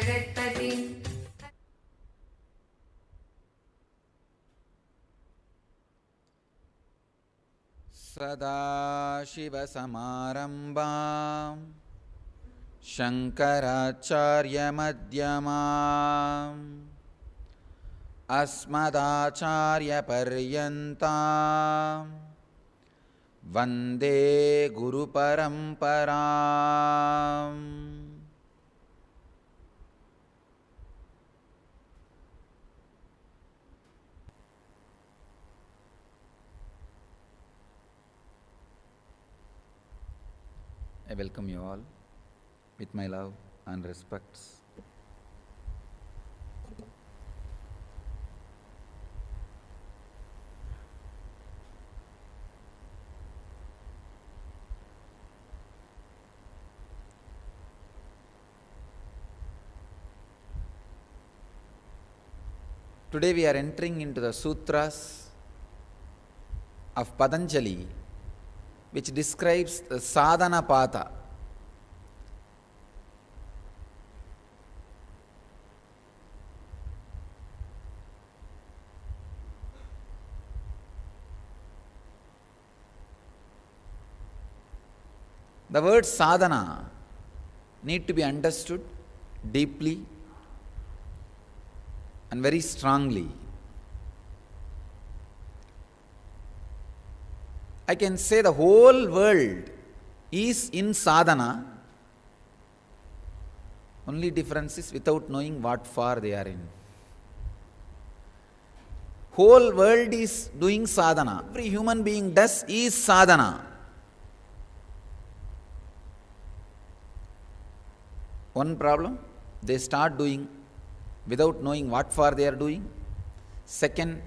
जगत्पति सदाशिवसमारम्भां शङ्कराचार्यमध्यमाम् अस्मदाचार्यपर्यन्तां वन्दे गुरुपरम्पराम्. I welcome you all with my love and respects. Today we are entering into the sutras of Patanjali, which describes the sadhana patha. The word sadhana need to be understood deeply and very strongly. I can say the whole world is in sadhana. Only difference is without knowing what for they are in. Whole world is doing sadhana. Every human being does is sadhana. One problem, they start doing without knowing what for they are doing. Second,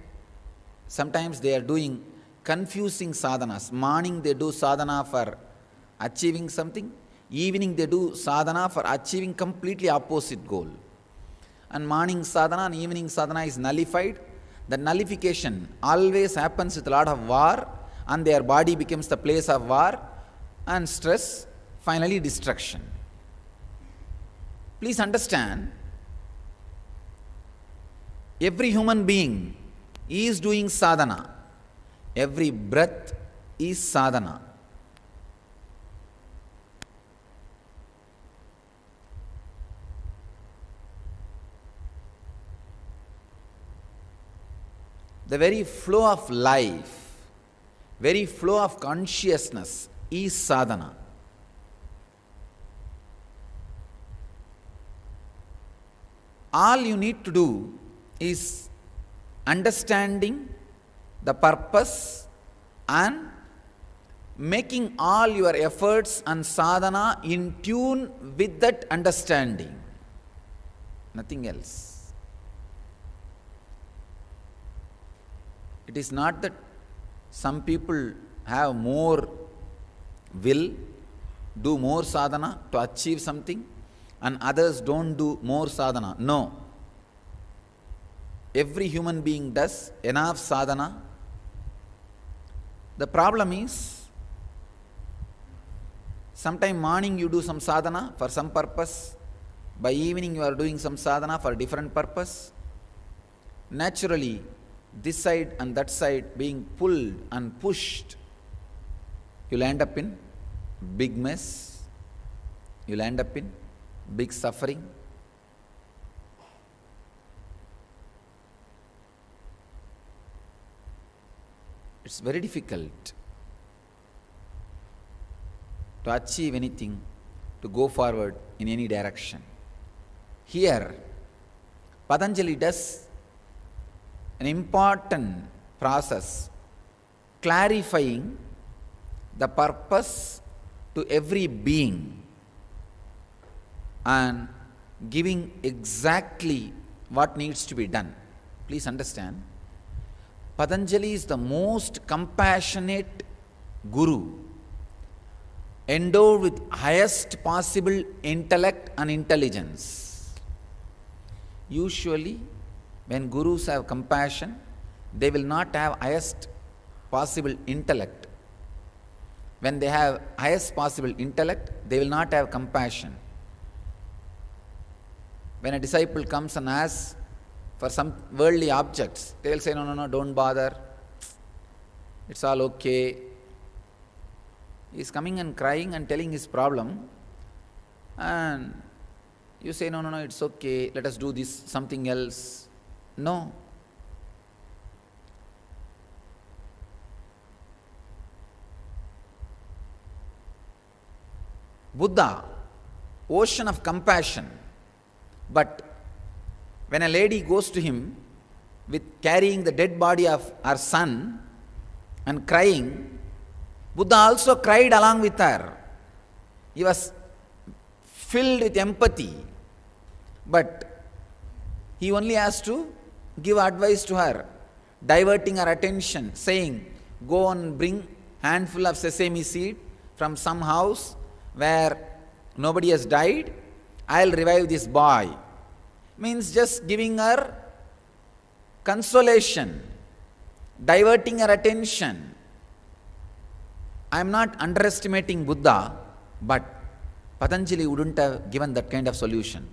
sometimes they are doing confusing sadhanas. Morning they do sadhana for achieving something. Evening they do sadhana for achieving completely opposite goal. And morning sadhana and evening sadhana is nullified. The nullification always happens with a lot of war, and their body becomes the place of war and stress, finally destruction. Please understand, every human being is doing sadhana. Every breath is sadhana. The very flow of life, very flow of consciousness is sadhana. All you need to do is understanding the purpose and making all your efforts and sadhana in tune with that understanding. Nothing else. It is not that some people have more will, do more sadhana to achieve something, and others don't do more sadhana. No. Every human being does enough sadhana. The problem is, sometime morning you do some sadhana for some purpose, by evening you are doing some sadhana for different purpose. Naturally, this side and that side being pulled and pushed, you'll end up in big mess, you'll end up in big suffering. It's very difficult to achieve anything, to go forward in any direction. Here, Patanjali does an important process, clarifying the purpose to every being and giving exactly what needs to be done. Please understand, Patanjali is the most compassionate guru, endowed with highest possible intellect and intelligence. Usually, when gurus have compassion, they will not have highest possible intellect. When they have highest possible intellect, they will not have compassion. when a disciple comes and asks for some worldly objects, they will say, no, no, no, don't bother. It's all okay. He is coming and crying and telling his problem, and you say, no, no, no, it's okay, let us do this, something else. No. Buddha, ocean of compassion. But when a lady goes to him with carrying the dead body of her son and crying, Buddha also cried along with her. He was filled with empathy, but he only has to give advice to her, diverting her attention, saying, go and bring handful of sesame seed from some house where nobody has died, I'll revive this boy. Means just giving her consolation, diverting her attention. I am not underestimating Buddha, but Patanjali wouldn't have given that kind of solution.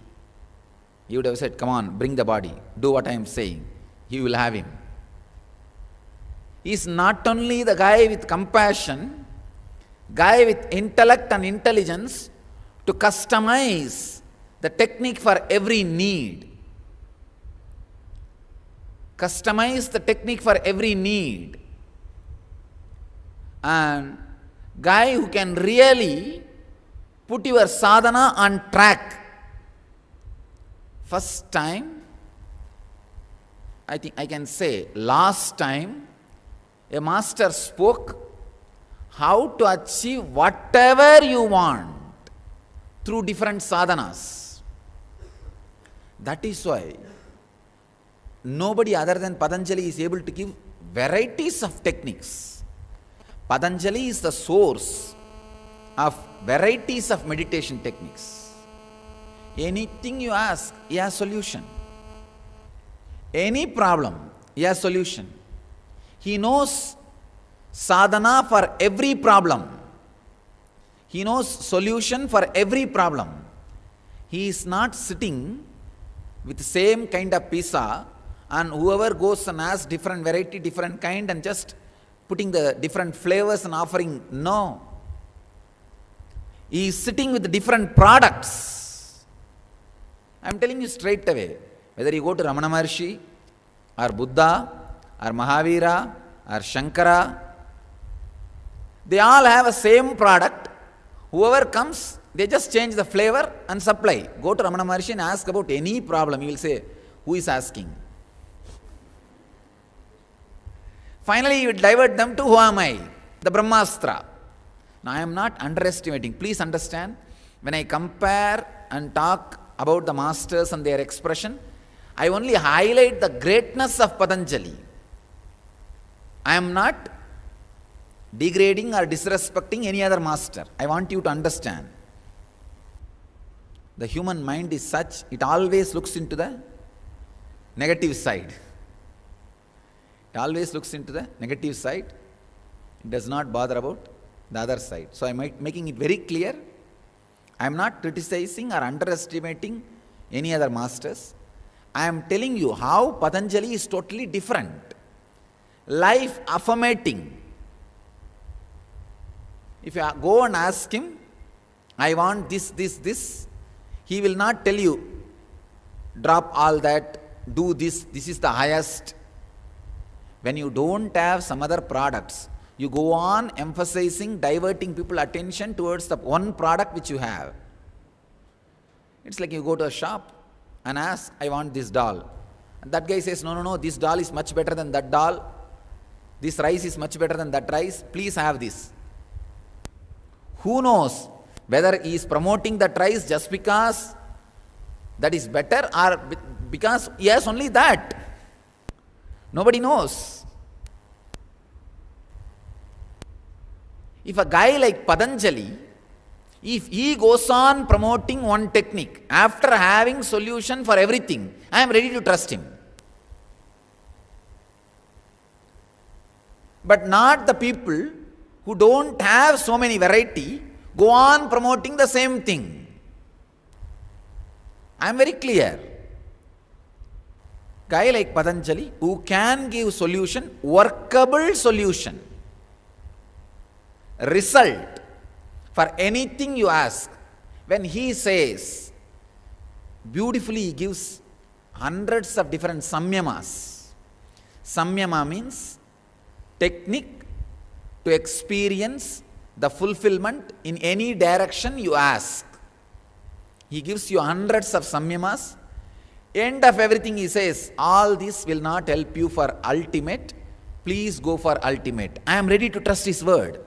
He would have said, come on, bring the body, do what I am saying. He will have him. He is not only the guy with compassion, guy with intellect and intelligence to customize the technique for every need. Customize the technique for every need. And guy who can really put your sadhana on track. First time, I think I can say, last time, a master spoke how to achieve whatever you want through different sadhanas. That is why nobody other than Patanjali is able to give varieties of techniques. Patanjali is the source of varieties of meditation techniques. Anything you ask, he has solution. Any problem, he has solution. He knows sadhana for every problem. He knows solution for every problem. He is not sitting with the same kind of pizza and whoever goes and asks different variety, different kind and just putting the different flavors and offering. No. He is sitting with different products. I am telling you straight away, whether you go to Ramana Maharshi or Buddha or Mahavira or Shankara, they all have a same product. Whoever comes, they just change the flavor and supply. Go to Ramana Maharshi and ask about any problem. He will say, who is asking? Finally, you will divert them to who am I? The Brahmastra. Now, I am not underestimating. Please understand, when I compare and talk about the masters and their expression, I only highlight the greatness of Patanjali. I am not degrading or disrespecting any other master. I want you to understand. The human mind is such, it always looks into the negative side. It always looks into the negative side. It does not bother about the other side. So I am making it very clear. I am not criticizing or underestimating any other masters. I am telling you how Patanjali is totally different. Life affirmating. If you go and ask him, I want this, he will not tell you, drop all that, do this is the highest. When you don't have some other products, you go on emphasizing, diverting people's attention towards the one product which you have. It's like you go to a shop and ask, I want this doll. And that guy says, no, this doll is much better than that doll. This rice is much better than that rice. Please have this. Who knows whether he is promoting that rice just because that is better or because he has only that. Nobody knows. If a guy like Patanjali, if he goes on promoting one technique after having solution for everything, I am ready to trust him. But not the people who don't have so many variety go on promoting the same thing. I am very clear. Guy like Patanjali, who can give solution, workable solution, result for anything you ask. When he says, beautifully he gives hundreds of different samyamas. Samyama means technique to experience the fulfillment in any direction you ask. He gives you hundreds of samyamas. End of everything he says, all this will not help you for ultimate. Please go for ultimate. I am ready to trust his word.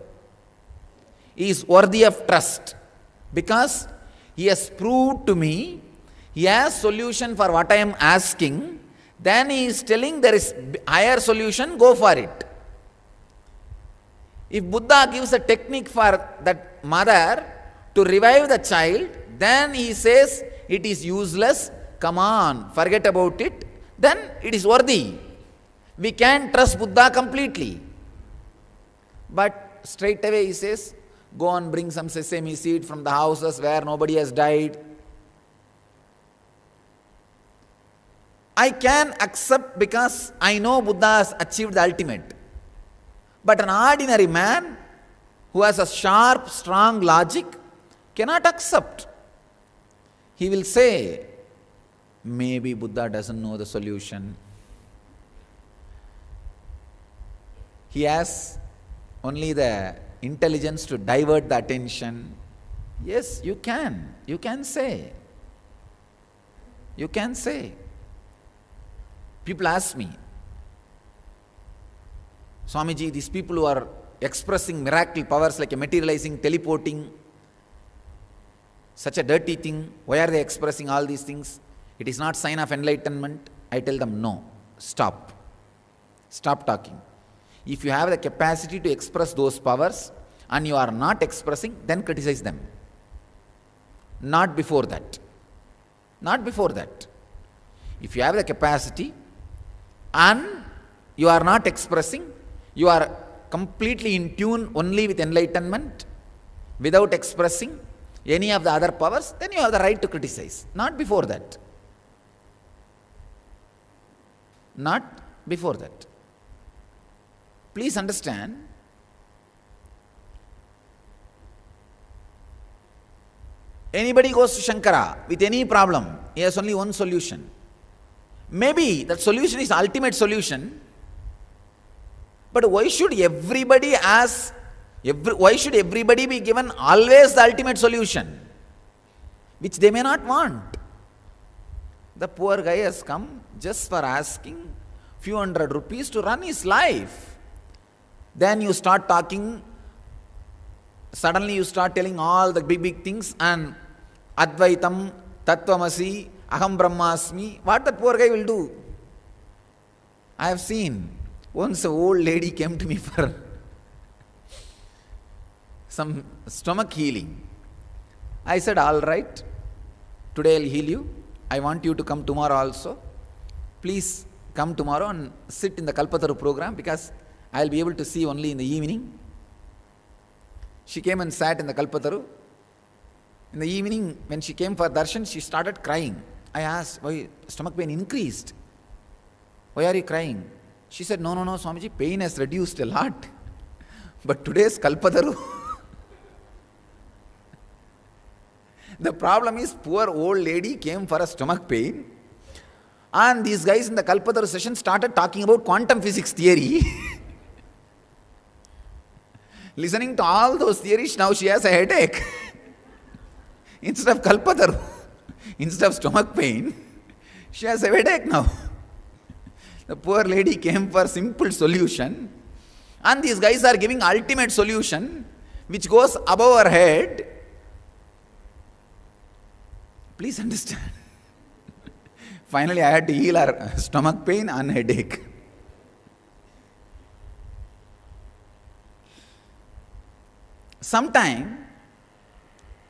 He is worthy of trust because he has proved to me he has solution for what I am asking. Then he is telling there is higher solution, go for it. If Buddha gives a technique for that mother to revive the child, then he says it is useless, come on, forget about it, then it is worthy. We can trust Buddha completely. But straight away he says, go and bring some sesame seed from the houses where nobody has died. I can accept because I know Buddha has achieved the ultimate. But an ordinary man who has a sharp, strong logic cannot accept. He will say, maybe Buddha doesn't know the solution. He has only the intelligence to divert the attention. Yes, you can. You can say. You can say. People ask me, Swamiji, these people who are expressing miracle powers like materializing, teleporting, such a dirty thing, why are they expressing all these things? It is not sign of enlightenment. I tell them, no, stop. Stop talking. If you have the capacity to express those powers and you are not expressing, then criticize them. Not before that. Not before that. If you have the capacity and you are not expressing, you are completely in tune only with enlightenment, without expressing any of the other powers, then you have the right to criticize. Not before that. Not before that. Please understand, anybody goes to Shankara with any problem, he has only one solution. Maybe that solution is the ultimate solution, but why should everybody be given always the ultimate solution, which they may not want? The poor guy has come just for asking few hundred rupees to run his life. Then you start talking, suddenly you start telling all the big things and Advaitam, Tattvamasi, Aham Brahmasmi. What that poor guy will do? I have seen. Once an old lady came to me for some stomach healing. I said, all right, today I'll heal you. I want you to come tomorrow also. Please come tomorrow and sit in the Kalpataru program because I'll be able to see only in the evening. She came and sat in the Kalpataru. In the evening, when she came for darshan, she started crying. I asked, why stomach pain increased? Why are you crying? She said, no, Swamiji, pain has reduced a lot. But today's Kalpataru, the problem is poor old lady came for a stomach pain and these guys in the Kalpataru session started talking about quantum physics theory. Listening to all those theories, now she has a headache. Instead of Kalpataru, instead of stomach pain, she has a headache now. The poor lady came for simple solution and these guys are giving ultimate solution which goes above her head. Please understand. Finally, I had to heal her stomach pain and headache. Sometimes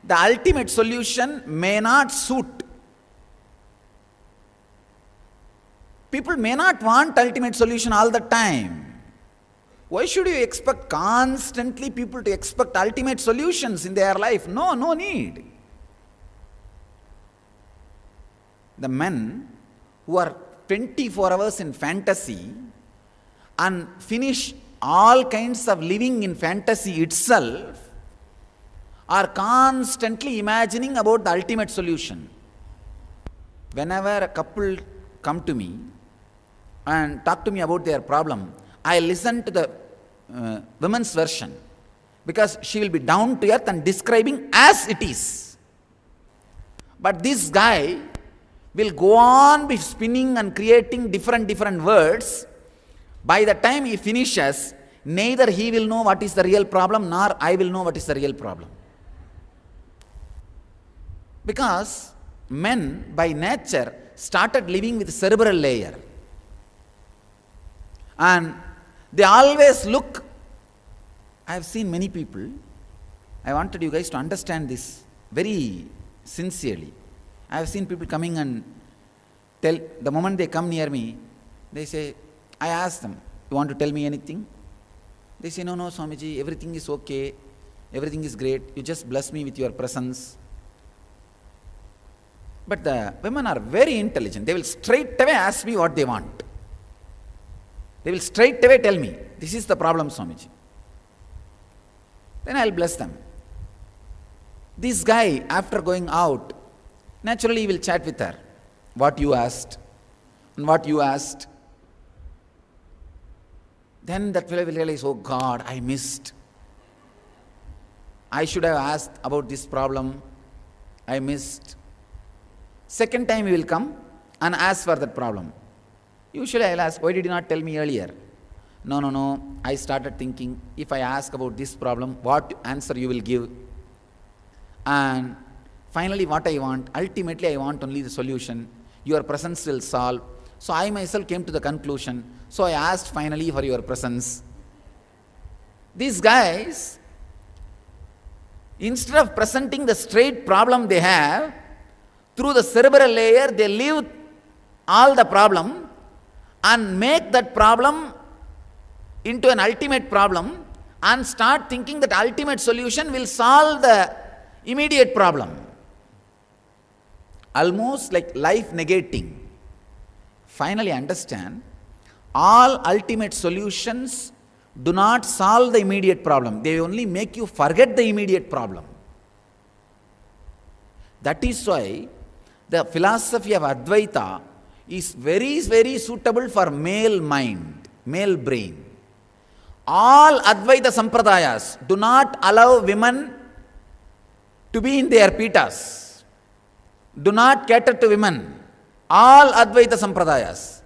the ultimate solution may not suit. People may not want ultimate solution all the time. Why should you expect constantly people to expect ultimate solutions in their life? No need. the men who are 24 hours in fantasy and finish all kinds of living in fantasy itself are constantly imagining about the ultimate solution. Whenever a couple come to me and talk to me about their problem, I listen to the women's version, because she will be down to earth and describing as it is. But this guy will go on be spinning and creating different words. By the time he finishes, neither he will know what is the real problem, nor I will know what is the real problem. Because men by nature started living with cerebral layer. And they always look, I have seen many people, I wanted you guys to understand this very sincerely. I have seen people coming and tell, the moment they come near me, they say, I ask them, you want to tell me anything? They say, no, Swamiji, everything is okay, everything is great, you just bless me with your presence. But the women are very intelligent. They will straight away ask me what they want. They will straight away tell me, this is the problem, Swamiji. Then I will bless them. This guy, after going out, naturally he will chat with her. What you asked, and what you asked. Then that fellow will realize, oh God, I missed. I should have asked about this problem. I missed. Second time he will come and ask for that problem. Usually I will ask, why did you not tell me earlier? No. I started thinking, if I ask about this problem, what answer you will give? And finally what I want, ultimately I want only the solution. Your presence will solve. So I myself came to the conclusion. So I asked finally for your presence. These guys, instead of presenting the straight problem they have, through the cerebral layer, they leave all the problem and make that problem into an ultimate problem and start thinking that ultimate solution will solve the immediate problem. Almost like life negating. Finally understand, all ultimate solutions do not solve the immediate problem. They only make you forget the immediate problem. That is why the philosophy of Advaita is very suitable for male mind, male brain. All Advaita Sampradayas do not allow women to be in their pitas, do not cater to women. All Advaita Sampradayas,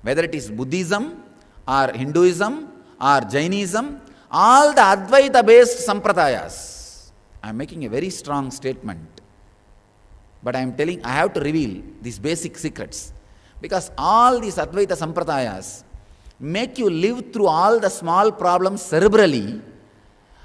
whether it is Buddhism or Hinduism or Jainism, all the Advaita based Sampradayas. I am making a very strong statement. But I am telling, I have to reveal these basic secrets. Because all these Advaita Sampradayas make you live through all the small problems cerebrally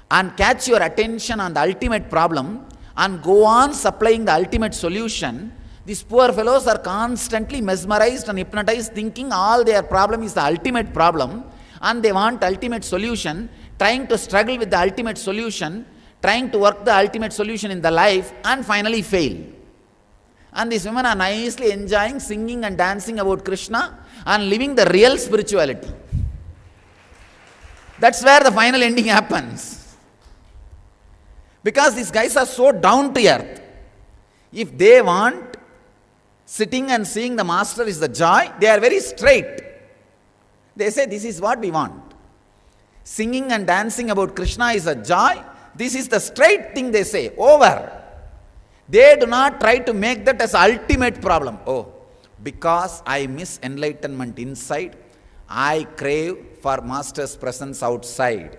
and catch your attention on the ultimate problem and go on supplying the ultimate solution. These poor fellows are constantly mesmerized and hypnotized, thinking all their problem is the ultimate problem and they want ultimate solution, trying to struggle with the ultimate solution, trying to work the ultimate solution in the life and finally fail. And these women are nicely enjoying singing and dancing about Krishna and living the real spirituality. That's where the final ending happens. Because these guys are so down to earth. If they want sitting and seeing the master is the joy, they are very straight. They say, this is what we want. Singing and dancing about Krishna is a joy. This is the straight thing they say. Over. They do not try to make that as ultimate problem. Oh, because I miss enlightenment inside, I crave for Master's presence outside.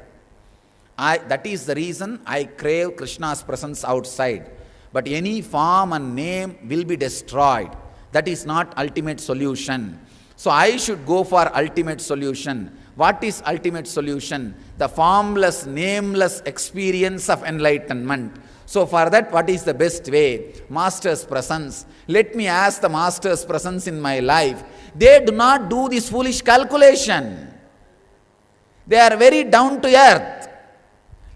That is the reason I crave Krishna's presence outside. But any form and name will be destroyed. That is not ultimate solution. So I should go for ultimate solution. What is ultimate solution? The formless, nameless experience of enlightenment. So for that, what is the best way? Master's presence. Let me ask the Master's presence in my life. They do not do this foolish calculation. They are very down to earth.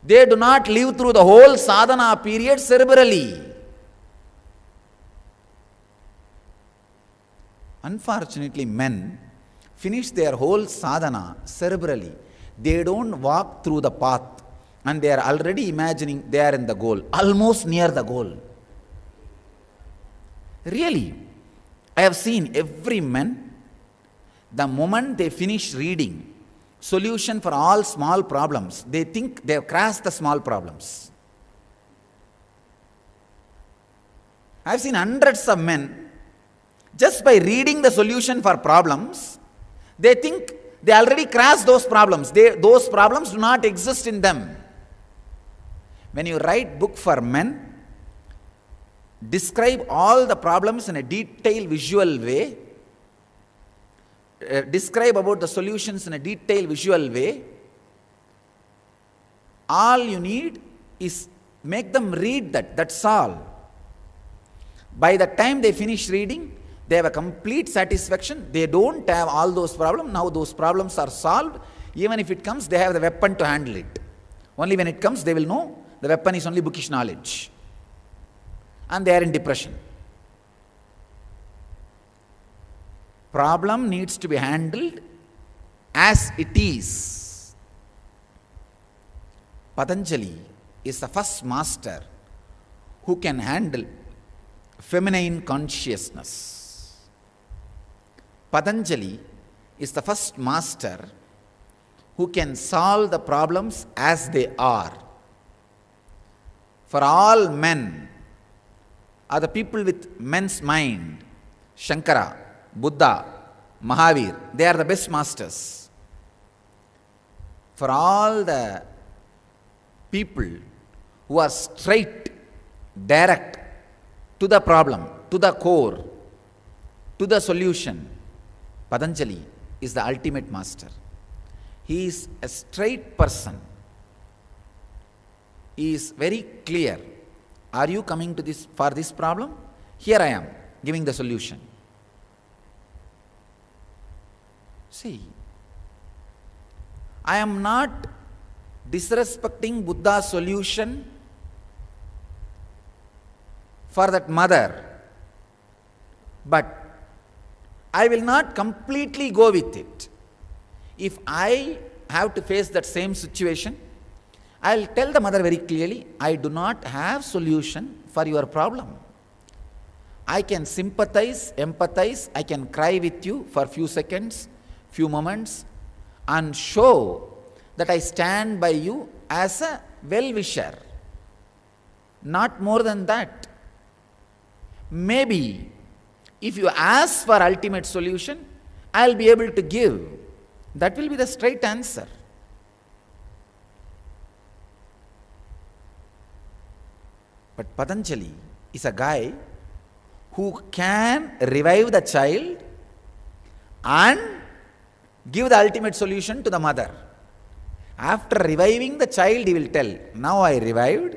They do not live through the whole sadhana period cerebrally. Unfortunately, men finish their whole sadhana cerebrally. They don't walk through the path and they are already imagining they are in the goal, almost near the goal. Really, I have seen every man, the moment they finish reading solution for all small problems, they think they have crashed the small problems. I have seen hundreds of men, just by reading the solution for problems, they think they already crashed those problems. Those problems do not exist in them. When you write book for men, describe all the problems in a detailed visual way, describe about the solutions in a detailed visual way, all you need is make them read that, that's all. By the time they finish reading, they have a complete satisfaction. They don't have all those problems. Now those problems are solved. Even if it comes, they have the weapon to handle it. Only when it comes, they will know the weapon is only bookish knowledge. And they are in depression. Problem needs to be handled as it is. Patanjali is the first master who can handle feminine consciousness. Patanjali is the first master who can solve the problems as they are. For all men are the people with men's mind, Shankara, Buddha, Mahavir, they are the best masters. For all the people who are straight, direct, to the problem, to the core, to the solution, Patanjali is the ultimate master. He is a straight person. He is very clear. Are you coming to this for this problem? Here I am, giving the solution. See, I am not disrespecting Buddha's solution for that mother, but I will not completely go with it. If I have to face that same situation, I will tell the mother very clearly, I do not have solution for your problem. I can sympathize, empathize, I can cry with you for a few seconds, few moments, and show that I stand by you as a well-wisher. Not more than that. Maybe if you ask for ultimate solution, I will be able to give. That will be the straight answer. But Patanjali is a guy who can revive the child and give the ultimate solution to the mother. After reviving the child, he will tell, now I revived,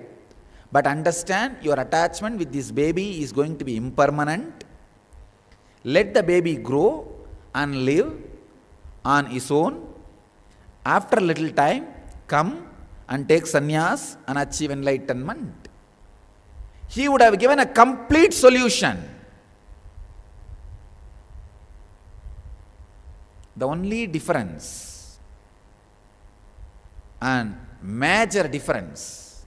but understand your attachment with this baby is going to be impermanent. Let the baby grow and live on his own. After a little time, come and take sannyas and achieve enlightenment. He would have given a complete solution. The only difference and major difference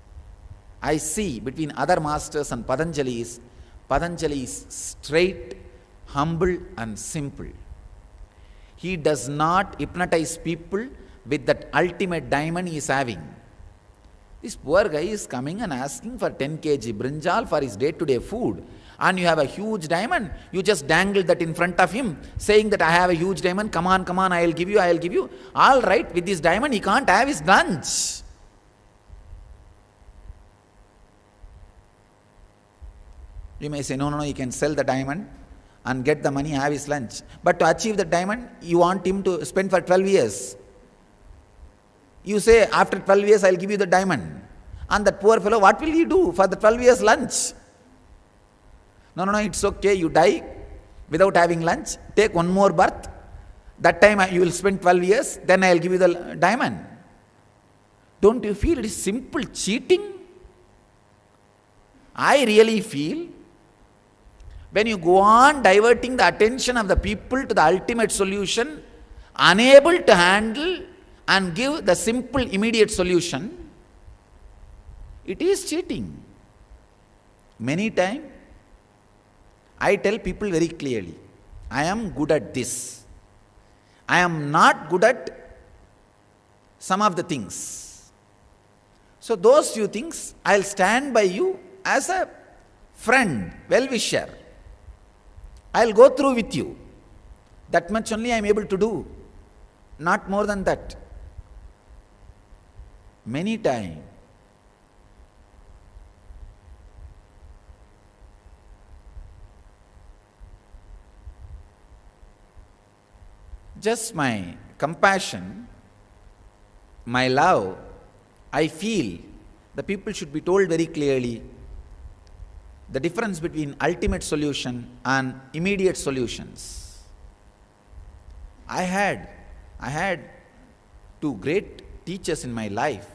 I see between other masters and Patanjali is straight, humble and simple. He does not hypnotize people with that ultimate diamond he is having. This poor guy is coming and asking for 10 kg brinjal for his day-to-day food. And you have a huge diamond, you just dangle that in front of him, saying that I have a huge diamond, come on, I will give you. All right, with this diamond he can't have his lunch. You may say, no, you can sell the diamond and get the money, have his lunch. But to achieve the diamond, you want him to spend for 12 years. You say, after 12 years, I will give you the diamond. And that poor fellow, what will he do for the 12 years lunch? No, it's okay, you die without having lunch, take one more birth. That time you will spend 12 years, then I will give you the diamond. Don't you feel it is simple cheating? I really feel When you go on diverting the attention of the people to the ultimate solution, unable to handle and give the simple immediate solution, it is cheating. Many times, I tell people very clearly, I am good at this. I am not good at some of the things. So those few things, I'll stand by you as a friend, well-wisher. I'll go through with you. That much only I am able to do. Not more than that. Many times, just my compassion, my love, I feel the people should be told very clearly the difference between ultimate solution and immediate solutions. I had two great teachers in my life.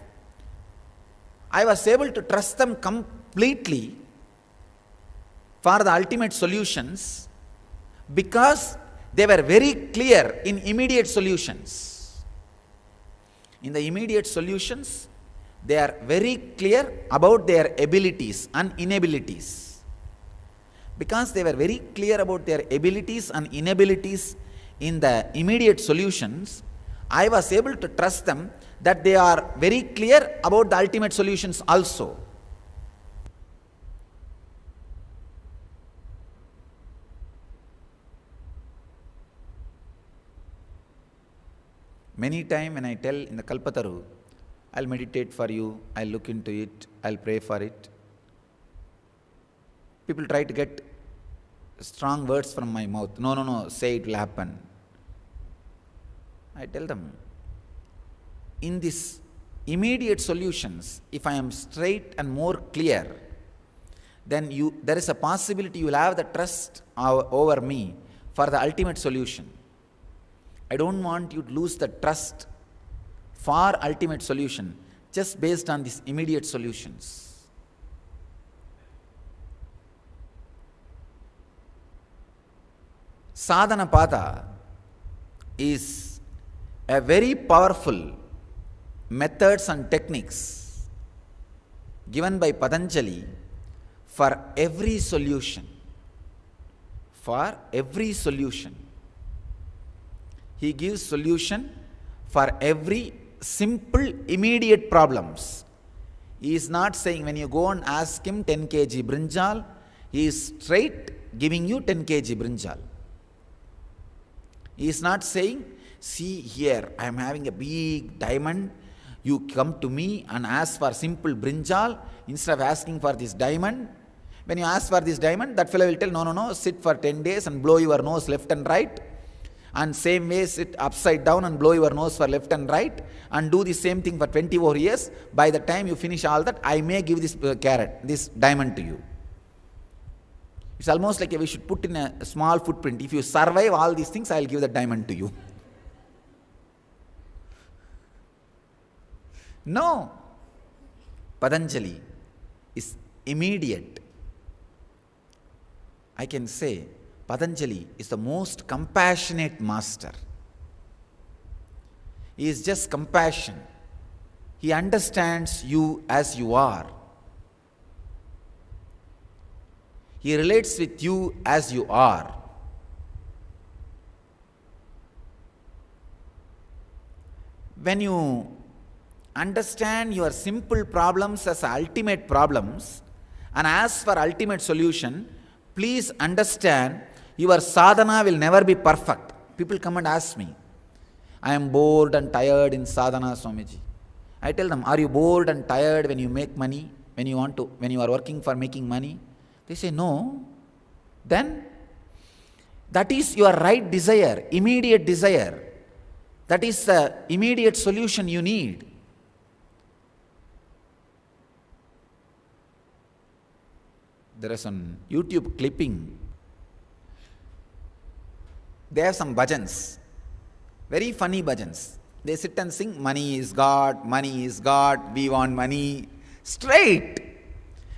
I was able to trust them completely for the ultimate solutions because they were very clear in immediate solutions. In the immediate solutions, they are very clear about their abilities and inabilities. Because they were very clear about their abilities and inabilities in the immediate solutions, I was able to trust them that they are very clear about the ultimate solutions also. Many times when I tell in the Kalpataru, I'll meditate for you, I'll look into it, I'll pray for it. People try to get strong words from my mouth. No, say it will happen. I tell them, in these immediate solutions, if I am straight and more clear, then there is a possibility you will have the trust over me for the ultimate solution. I don't want you to lose the trust for ultimate solution just based on these immediate solutions. Sadhana Pada is a very powerful methods and techniques given by Patanjali for every solution. For every solution. He gives solution for every simple immediate problems. He is not saying when you go and ask him 10 kg brinjal, he is straight giving you 10 kg brinjal. He is not saying, see here, I am having a big diamond, you come to me and ask for simple brinjal instead of asking for this diamond. When you ask for this diamond, that fellow will tell, no, sit for 10 days and blow your nose left and right. And same way sit upside down and blow your nose for left and right and do the same thing for 24 years. By the time you finish all that, I may give this this diamond to you. It's almost like we should put in a small footprint. If you survive all these things, I will give the diamond to you. No. Patanjali is immediate. I can say Patanjali is the most compassionate master. He is just compassion. He understands you as you are. He relates with you as you are. When you understand your simple problems as ultimate problems and ask for ultimate solution, please understand your sadhana will never be perfect. People come and ask me, I am bored and tired in sadhana, Swamiji. I tell them, are you bored and tired when you make money, when you are working for making money? They say, no. Then, that is your right desire, immediate desire. That is the immediate solution you need. There is some YouTube clipping. They have some bhajans, very funny bhajans. They sit and sing, money is God, we want money. Straight.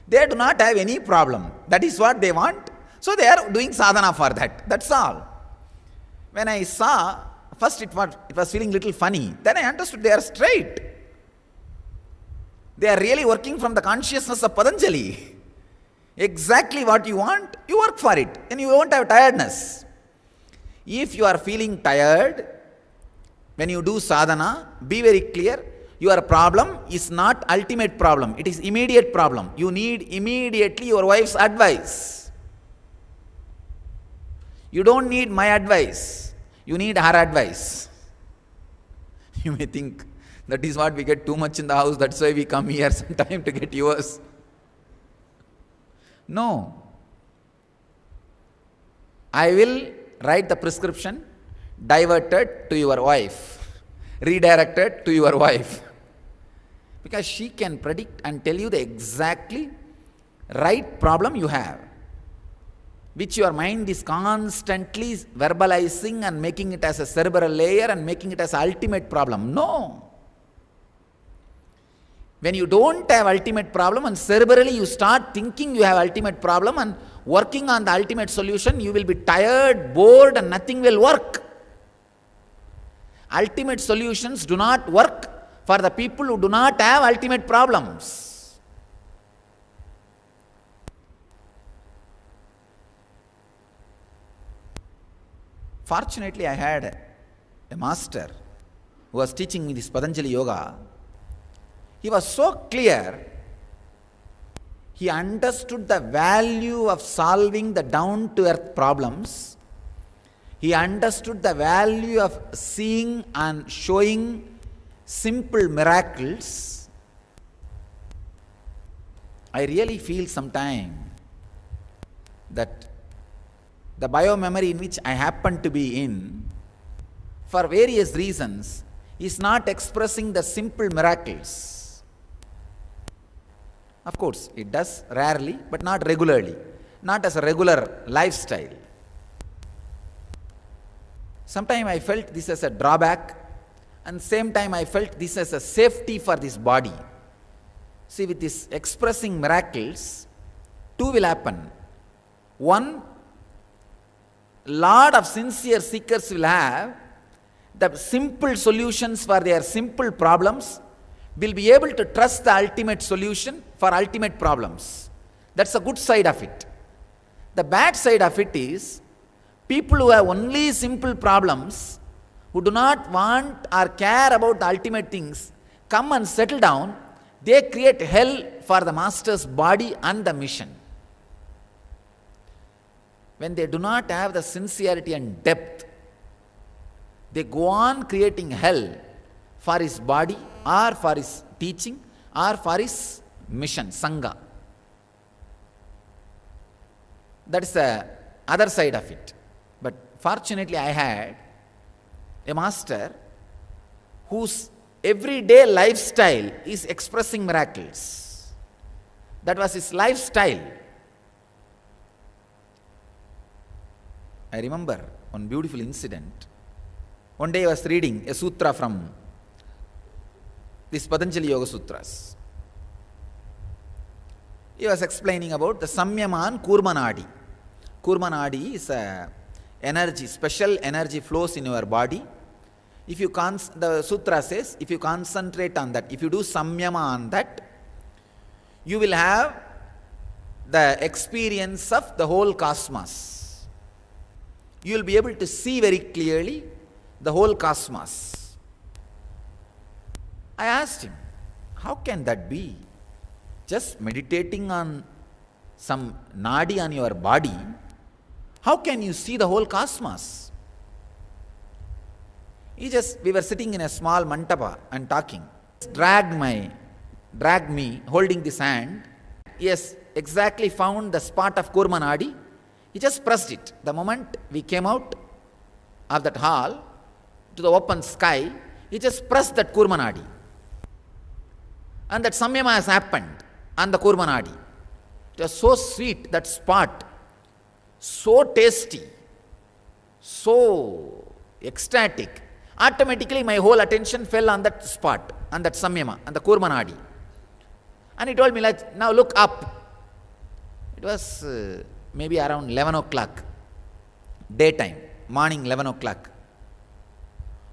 They do not have any problem. That is what they want. So they are doing sadhana for that. That's all. When I saw, first it was feeling little funny. Then I understood they are straight. They are really working from the consciousness of Patanjali. Exactly what you want, you work for it, and you won't have tiredness. If you are feeling tired, when you do sadhana, be very clear, your problem is not ultimate problem, it is immediate problem. You need immediately your wife's advice. You don't need my advice, you need her advice. You may think, that is what we get too much in the house, that's why we come here sometime to get yours. No. I will write the prescription, diverted to your wife, redirected to your wife. Because she can predict and tell you the exactly right problem you have, which your mind is constantly verbalizing and making it as a cerebral layer and making it as an ultimate problem. No. When you don't have ultimate problem and cerebrally you start thinking you have ultimate problem and working on the ultimate solution, you will be tired, bored, and nothing will work. Ultimate solutions do not work for the people who do not have ultimate problems. Fortunately, I had a master who was teaching me this Patanjali Yoga. He was so clear, he understood the value of solving the down-to-earth problems. He understood the value of seeing and showing simple miracles. I really feel sometimes that the biomemory in which I happen to be in, for various reasons, is not expressing the simple miracles. Of course, it does rarely, but not regularly, not as a regular lifestyle. Sometimes I felt this as a drawback, and same time I felt this as a safety for this body. See, with this expressing miracles, two will happen. One, lot of sincere seekers will have the simple solutions for their simple problems, will be able to trust the ultimate solution for ultimate problems. That's a good side of it. The bad side of it is, people who have only simple problems, who do not want or care about the ultimate things, come and settle down, they create hell for the master's body and the mission. When they do not have the sincerity and depth, they go on creating hell for his body or for his teaching or for his mission, Sangha. That is the other side of it. But fortunately I had a master whose everyday lifestyle is expressing miracles. That was his lifestyle. I remember one beautiful incident. One day I was reading a sutra from this Patanjali Yoga Sutras. He was explaining about the Samyaman Kurmanadi. Kurmanadi is a energy, special energy flows in your body. If you the sutra says, if you concentrate on that, if you do samyama on that, you will have the experience of the whole cosmos. You will be able to see very clearly the whole cosmos. I asked him, how can that be? Just meditating on some nadi on your body, how can you see the whole cosmos? We were sitting in a small mantapa and talking. Dragged me, holding this hand. He has exactly found the spot of Kurma Nadi. He just pressed it. The moment we came out of that hall to the open sky, he just pressed that Kurma Nadi. And that Samyama has happened on the Kurma Nadi. It was so sweet, that spot, so tasty, so ecstatic. Automatically my whole attention fell on that spot, on that Samyama, on the Kurma Nadi. And he told me, like, now look up. It was maybe around 11 o'clock, daytime, morning 11 o'clock,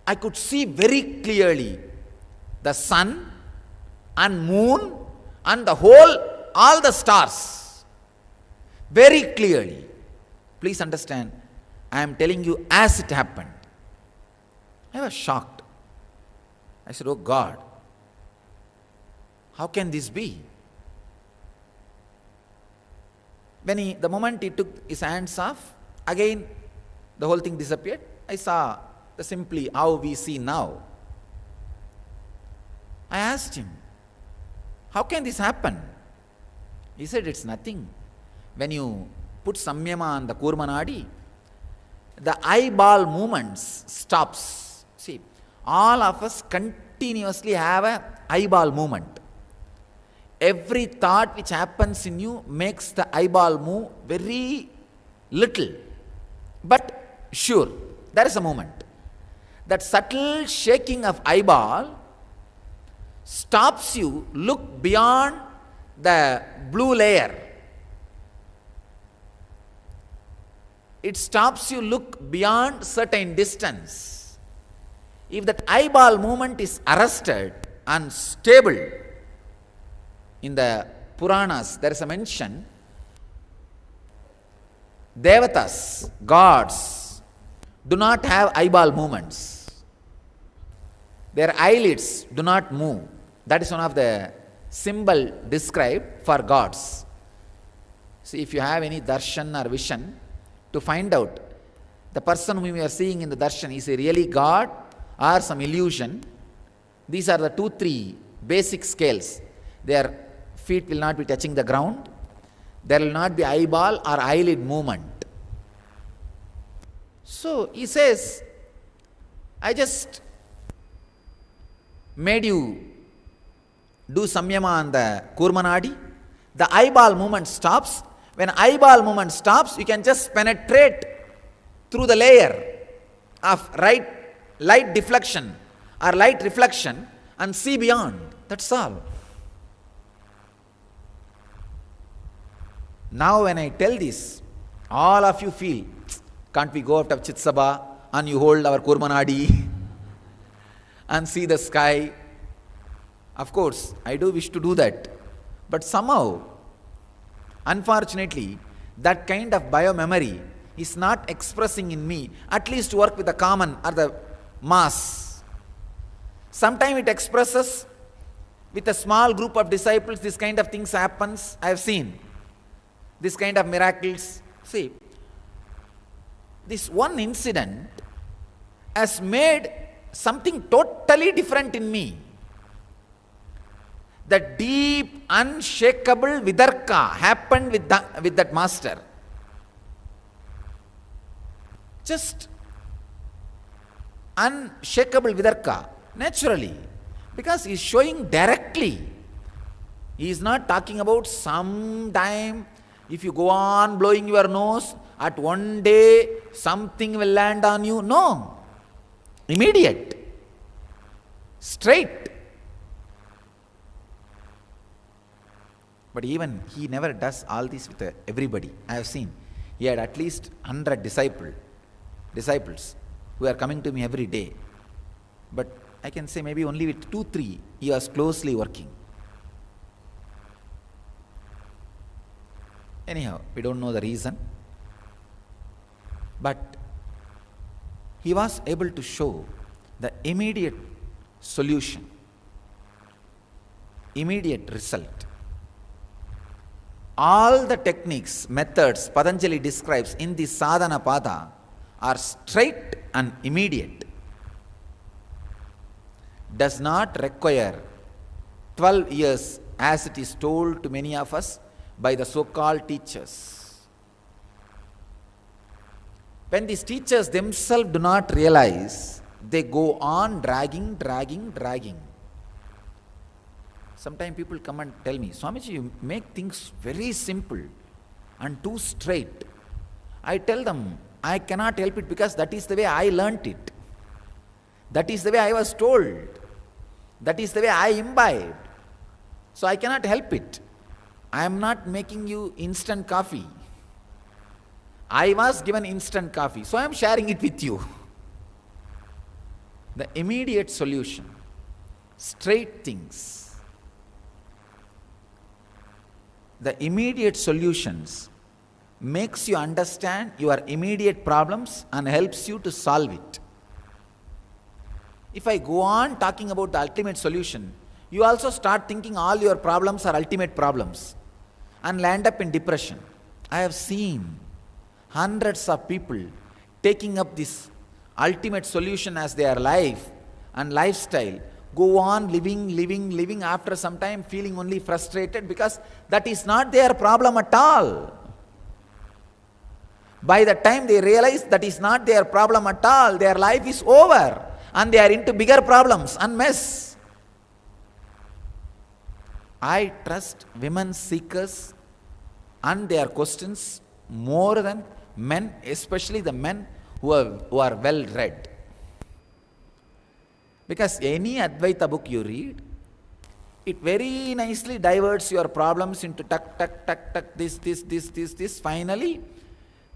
I could see very clearly the sun and moon and all the stars, very clearly. Please understand, I am telling you as it happened. I was shocked. I said, oh God, how can this be? The moment he took his hands off, again the whole thing disappeared. I saw simply how we see now. I asked him, how can this happen? He said, it's nothing. When you put samyama on the kurmanadi, the eyeball movements stops. See, all of us continuously have a eyeball movement. Every thought which happens in you makes the eyeball move very little. But sure, there is a movement. That subtle shaking of eyeball stops you look beyond the blue layer. It stops you look beyond certain distance. If that eyeball movement is arrested and stable, in the Puranas there is a mention, Devatas, gods, do not have eyeball movements. Their eyelids do not move. That is one of the symbol described for gods. See, if you have any darshan or vision, to find out the person whom you are seeing in the darshan, is he really God or some illusion? These are the 2-3 basic scales. Their feet will not be touching the ground. There will not be eyeball or eyelid movement. So he says, I just made you do samyama on the kurmanadi. The eyeball movement stops. When eyeball movement stops, you can just penetrate through the layer of light deflection or light reflection and see beyond. That's all. Now when I tell this, all of you feel, can't we go out of Chitsabha and you hold our kurmanadi and see the sky? Of course, I do wish to do that. But somehow, unfortunately, that kind of biomemory is not expressing in me, at least to work with the common or the mass. Sometimes it expresses with a small group of disciples, this kind of things happens, I have seen. This kind of miracles. See, this one incident has made something totally different in me. The deep, unshakable vidarka happened with that master. Just unshakable vidarka, naturally. Because he is showing directly. He is not talking about sometime, if you go on blowing your nose, at one day something will land on you. No. Immediate. Straight. But even he never does all this with everybody. I have seen. He had at least 100 disciples who are coming to me every day. But I can say maybe only with 2-3 he was closely working. Anyhow, we don't know the reason. But he was able to show the immediate solution, immediate result. All the techniques, methods Patanjali describes in the sadhana pada are straight and immediate. Does not require 12 years as it is told to many of us by the so-called teachers. When these teachers themselves do not realize, they go on dragging. Sometimes people come and tell me, Swamiji, you make things very simple and too straight. I tell them, I cannot help it because that is the way I learnt it. That is the way I was told. That is the way I imbibed. So I cannot help it. I am not making you instant coffee. I was given instant coffee, so I am sharing it with you. The immediate solution, straight things. The immediate solutions makes you understand your immediate problems and helps you to solve it. If I go on talking about the ultimate solution, you also start thinking all your problems are ultimate problems and land up in depression. I have seen hundreds of people taking up this ultimate solution as their life and lifestyle, go on living, after some time feeling only frustrated because that is not their problem at all. By the time they realize that is not their problem at all, their life is over and they are into bigger problems and mess. I trust women seekers and their questions more than men, especially the men who are well read. Because any Advaita book you read, it very nicely diverts your problems into tuck, this. Finally,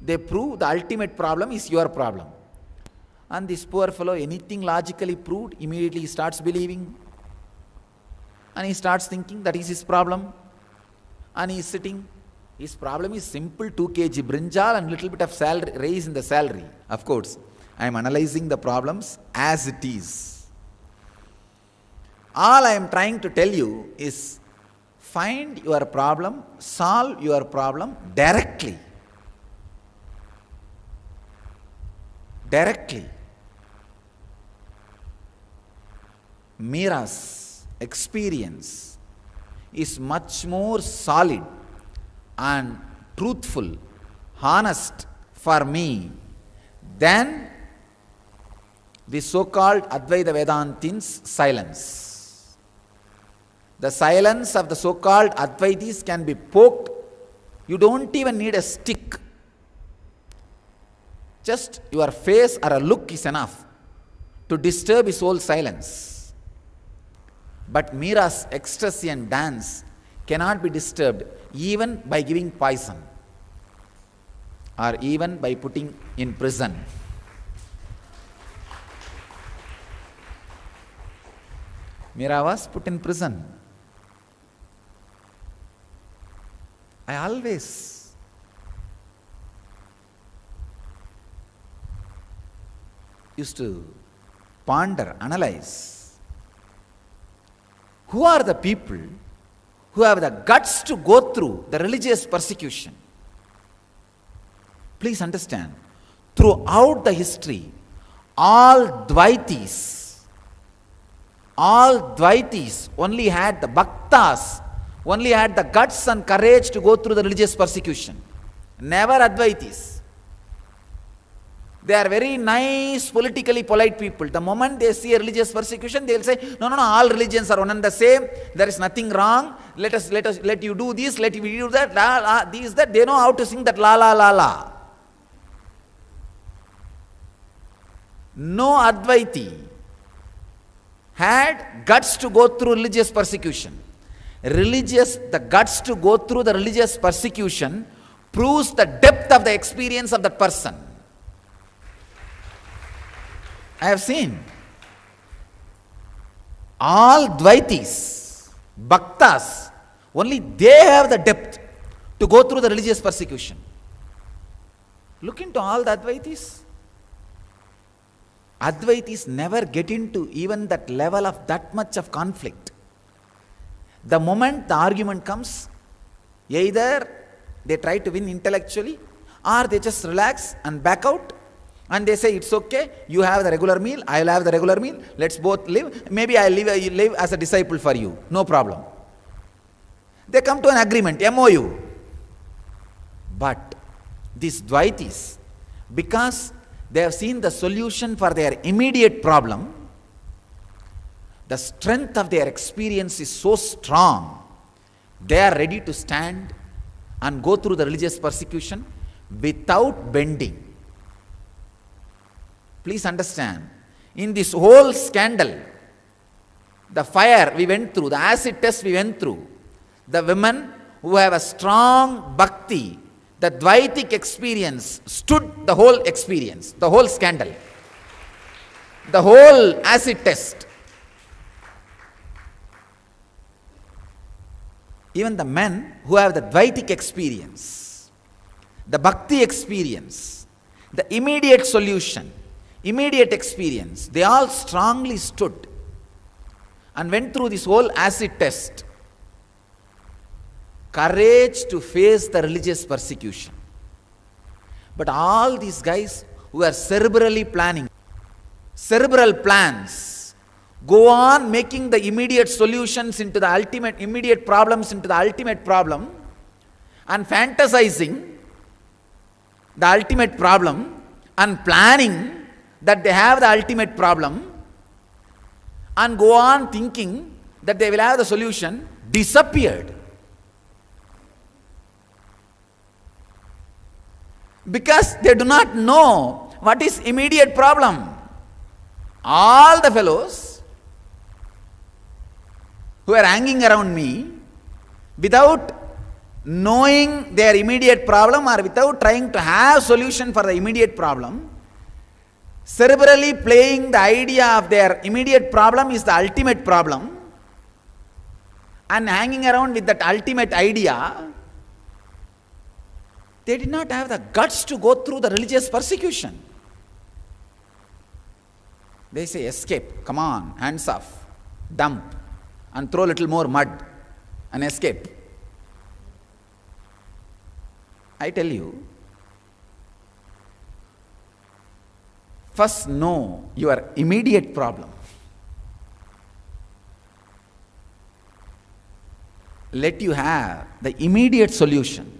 they prove the ultimate problem is your problem. And this poor fellow, anything logically proved, immediately he starts believing. And he starts thinking that is his problem. And he is sitting. His problem is simple 2 kg brinjal and little bit of salary, raise in the salary. Of course, I am analyzing the problems as it is. All I am trying to tell you is find your problem, solve your problem directly. Directly. Meera's experience is much more solid and truthful, honest for me than the so-called Advaita Vedantins' silence. The silence of the so-called Advaitis can be poked. You don't even need a stick. Just your face or a look is enough to disturb his whole silence. But Meera's ecstasy and dance cannot be disturbed even by giving poison or even by putting in prison. Meera was put in prison. I always used to ponder, analyze, who are the people who have the guts to go through the religious persecution? Please understand, throughout the history, all Dvaitis only had the Bhaktas, only had the guts and courage to go through the religious persecution. Never Advaitis. They are very nice, politically polite people. The moment they see a religious persecution, they will say, no, all religions are one and the same. There is nothing wrong. Let you do this, let you do that, that. They know how to sing that la la la la. No Advaiti had guts to go through religious persecution. The guts to go through the religious persecution proves the depth of the experience of that person. I have seen all Dvaitis, Bhaktas, only they have the depth to go through the religious persecution. Look into all the Advaitis. Advaitis never get into even that level of that much of conflict. The moment the argument comes, either they try to win intellectually or they just relax and back out and they say, it's okay, you have the regular meal, I will have the regular meal, let's both live. Maybe I live as a disciple for you, no problem. They come to an agreement, MOU. But these Dvaitis, because they have seen the solution for their immediate problem, the strength of their experience is so strong, they are ready to stand and go through the religious persecution without bending. Please understand, in this whole scandal, the fire we went through, the acid test we went through, the women who have a strong bhakti, The Dvaitic experience stood the whole experience, the whole scandal, the whole acid test. Even the men who have the Dvaitic experience, the Bhakti experience, the immediate solution, immediate experience, they all strongly stood and went through this whole acid test. Courage to face the religious persecution. But all these guys who are cerebrally planning, cerebral plans, go on making the immediate solutions into the ultimate, immediate problems into the ultimate problem, and fantasizing the ultimate problem and planning that they have the ultimate problem, and go on thinking that they will have the solution, disappeared. Because they do not know what is immediate problem. All the fellows who are hanging around me, without knowing their immediate problem or without trying to have solution for the immediate problem, cerebrally playing the idea of their immediate problem is the ultimate problem, and hanging around with that ultimate idea, they did not have the guts to go through the religious persecution. They say, escape, come on, hands off, dump, and throw a little more mud, and escape. I tell you, first know your immediate problem. Let you have the immediate solution.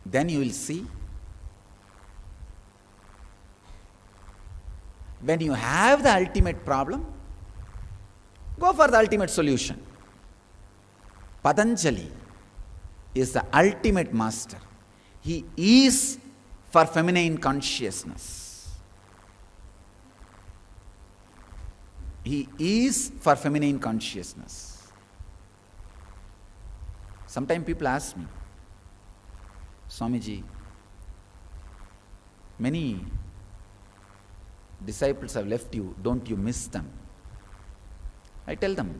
Then you will see. When you have the ultimate problem, go for the ultimate solution. Patanjali is the ultimate master. He is for feminine consciousness. He is for feminine consciousness. Sometimes people ask me, Swamiji, many disciples have left you, don't you miss them? I tell them,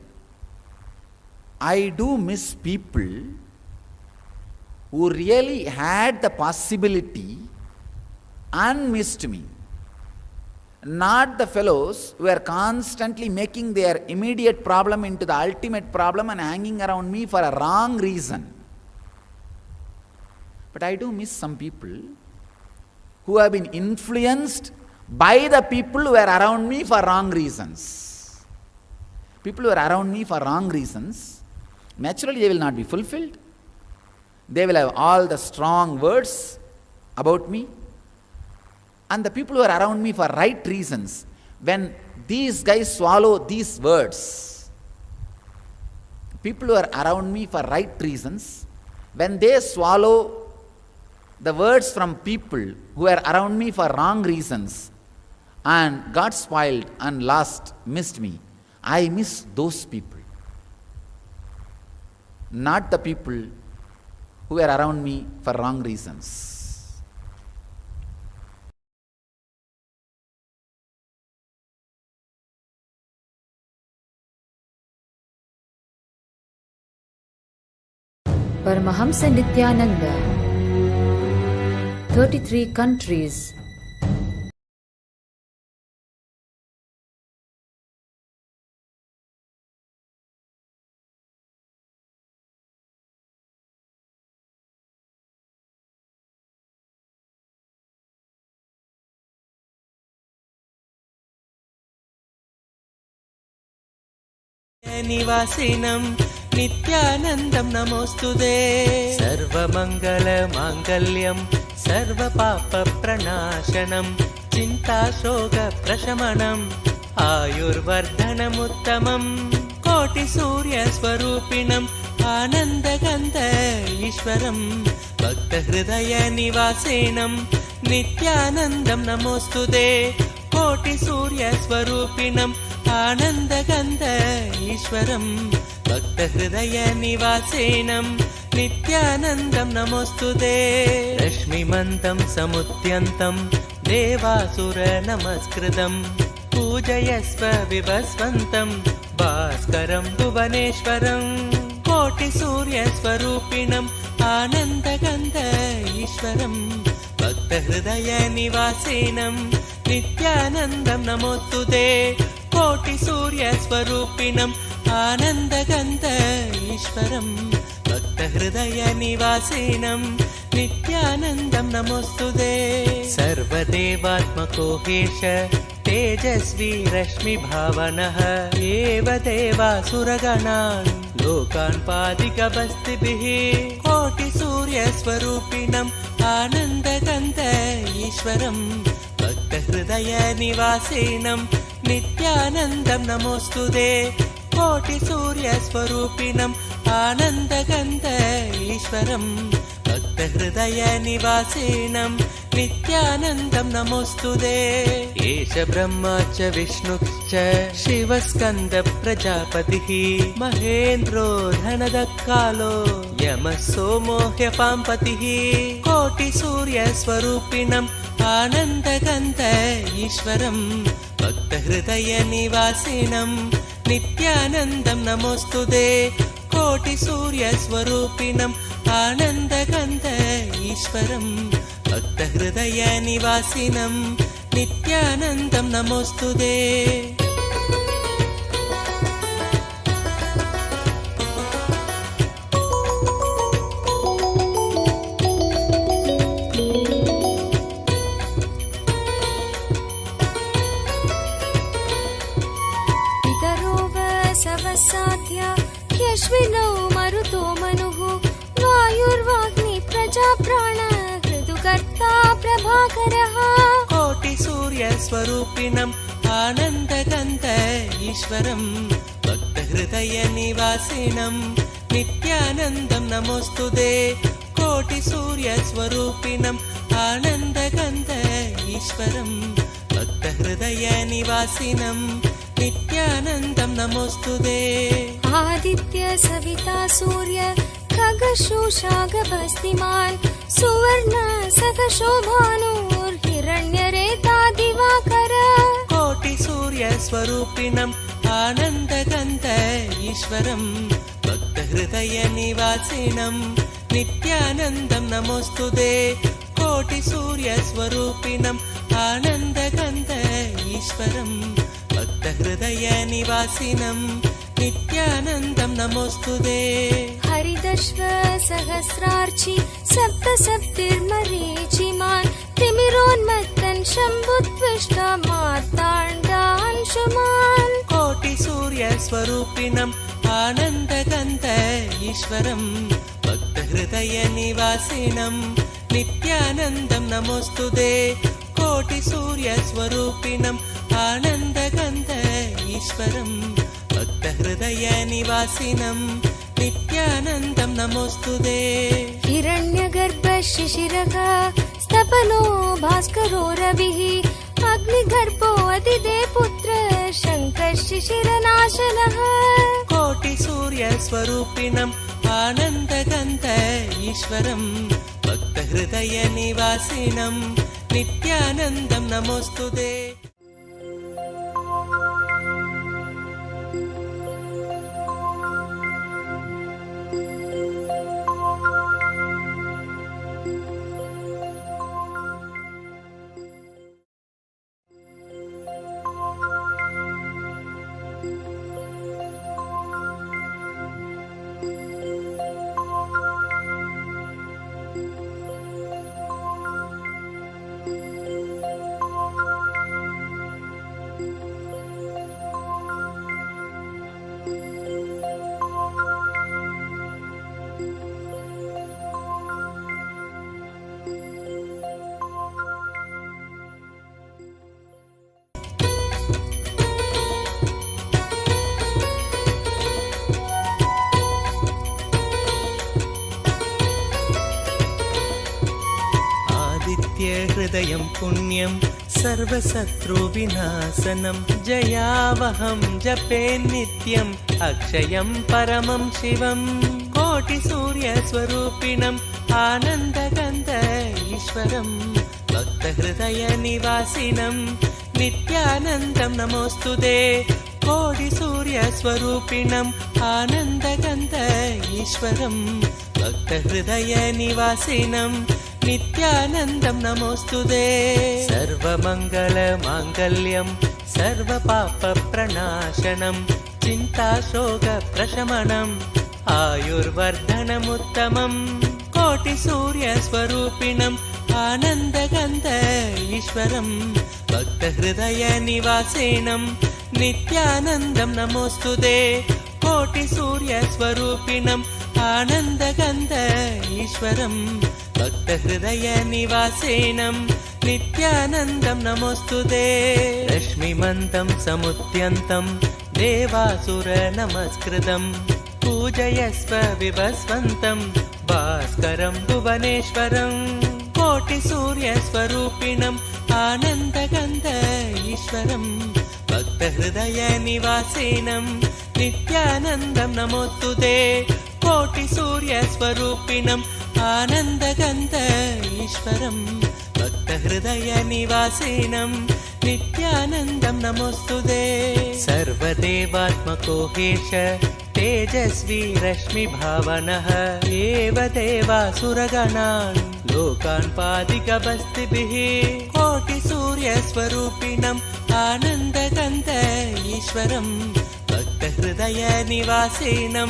I do miss people who really had the possibility and missed me. Not the fellows who are constantly making their immediate problem into the ultimate problem and hanging around me for a wrong reason. But I do miss some people who have been influenced by the people who are around me for wrong reasons. People who are around me for wrong reasons, naturally they will not be fulfilled. They will have all the strong words about me. And the people who are around me for right reasons, when these guys swallow these words, people who are around me for right reasons, when they swallow the words from people who are around me for wrong reasons and got spoiled and lost, missed me, I miss those people. Not the people who are around me for wrong reasons. Paramahamsa Nithyananda, 33 countries. निवासिनं नित्यानन्दं नमोस्तुते सर्वमङ्गलमाङ्गल्यं सर्वपापप्रणाशनं चिन्ताशोकप्रशमनम् आयुर्वर्धनमुत्तमं कोटिसूर्यस्वरूपिणम् आनन्दगन्ध ईश्वरं भक्तहृदयनिवासिनं नित्यानन्दं नमोस्तुते कोटिसूर्यस्वरूपिणम् आनन्दगन्ध ईश्वरं भक्तहृदयनिवासिनं नित्यानन्दं नमोऽस्तुते रश्मिमन्तं समुद्यन्तं देवासुरनमस्कृतं पूजयस्व विभस्वन्तं भास्करं भुवनेश्वरं कोटिसूर्यस्वरूपिणम् आनन्दगन्ध ईश्वरं भक्तहृदयनिवासिनं नित्यानन्दं नमोऽस्तुते कोटिसूर्यस्वरूपिणम् आनन्दगन्ध ईश्वरं भक्तहृदयनिवासिनं नित्यानन्दं नमोऽस्तुते सर्वदेवात्मको हेश तेजस्वी रश्मिभावनः एव देवासुरगणान् लोकान् पादिकबस्तिभिः कोटिसूर्यस्वरूपिणम् आनन्दगन्ध ईश्वरं भक्तहृदयनिवासिनं नित्यानन्दं नमोऽस्तुते कोटिसूर्यस्वरूपिणम् आनन्दगन्ध ईश्वरं भक्तहृदयनिवासिनं नित्यानन्दं नमोऽस्तुते एष ब्रह्मा च विष्णुश्च शिवस्कन्द प्रजापतिः महेन्द्रो धनदकालो यमः सोमो ह्यपाम्पतिः कोटिसूर्यस्वरूपिणम् आनन्दगन्ध ईश्वरं भक्तहृदयनिवासिनं नित्यानन्दं नमोऽस्तुते कोटिसूर्यस्वरूपिणम् आनन्दगन्ध ईश्वरं भक्तहृदयनिवासिनं नित्यानन्दं नमोऽस्तुते ह्यश्विनौ मरुतो मनुः वायुर्वाग्नि प्रजाप्राण ऋतुकर्ता प्रभाकरः कोटिसूर्यस्वरूपिणम् आनन्दगन्ध ईश्वरं भक्तहृदयनिवासिनं नित्यानन्दं नमोऽस्तुते कोटिसूर्यस्वरूपिणम् आनन्दगन्ध ईश्वरं भक्तहृदयनिवासिनं नित्यानन्दं नमोऽस्तुते आदित्य सविता सूर्य खगशोषागभस्तिमान् सुवर्ण सखशोभानुर्हिरण्यरेता दिवाकर कोटिसूर्यस्वरूपिणम् आनन्दगन्ध ईश्वरं भक्तहृदयनिवासिनं नित्यानन्दं नमोऽस्तुते कोटिसूर्यस्वरूपिणम् आनन्दगन्ध ईश्वरं भक्तहृदयनिवासिनं नित्यानन्दं नमोऽस्तुते हरिदश्व सहस्रार्चि सप्तसप्तिर्मरीचिमान् तिमिरोन्मत्तन् शम्भुत्विष्ट मार्ताण्डांशुमान् कोटिसूर्यस्वरूपिणम् आनन्दगन्ध ईश्वरं भक्तहृदयनिवासिनं नित्यानन्दं नमोऽस्तुते कोटिसूर्यस्वरूपिणम् आनन्दगन्ध ईश्वरं भक्तहृदयनिवासिनं नित्यानन्दं नमोऽस्तुते हिरण्यगर्भ शिशिरः स्तपनो भास्करो रविः अग्निगर्भो अदिदे पुत्र शङ्कः शिशिरनाशनः कोटिसूर्यस्वरूपिणम् आनन्दगन्ध ईश्वरं भक्तहृदयनिवासिनं नित्यानन्दं नमोऽस्तुते हृदयं पुण्यं सर्वशत्रुविनाशनं जयावहं जपे नित्यम् अक्षयं परमं शिवं कोटिसूर्यस्वरूपिणम् आनन्दगन्ध ईश्वरम् भक्तहृदयनिवासिनं नित्यानन्दं नमोऽस्तुते कोटिसूर्यस्वरूपिणम् आनन्दगन्ध ईश्वरम् भक्तहृदयनिवासिनं नित्यानन्दं नमोऽस्तुते सर्वमङ्गलमाङ्गल्यं सर्वपापप्रणाशनं चिन्ताशोकप्रशमनम् आयुर्वर्धनमुत्तमम् कोटिसूर्यस्वरूपिणम् आनन्दगन्ध ईश्वरम् भक्तहृदयनिवासिनं नित्यानन्दं नमोऽस्तुते कोटिसूर्यस्वरूपिणम् आनन्दगन्ध ईश्वरम् भक्तहृदयनिवासिनं नित्यानन्दं नमोऽस्तुते रश्मिमन्तं समुद्यन्तं देवासुरनमस्कृतम् पूजयस्व विभस्वन्तं भास्करं भुवनेश्वरं कोटिसूर्यस्वरूपिणम् आनन्दगन्ध ईश्वरं भक्तहृदयनिवासिनं नित्यानन्दं नमोऽस्तुते कोटिसूर्यस्वरूपिणम् आनन्दगन्ध ईश्वरं भक्तहृदयनिवासिनं नित्यानन्दं नमोऽस्तुते सर्वदेवात्मको हेश तेजस्वी रश्मिभावनः एव देवासुरगणान् लोकान् पादिकबस्तिभिः कोटिसूर्यस्वरूपिणम् आनन्दगन्ध ईश्वरं भक्तहृदयनिवासिनं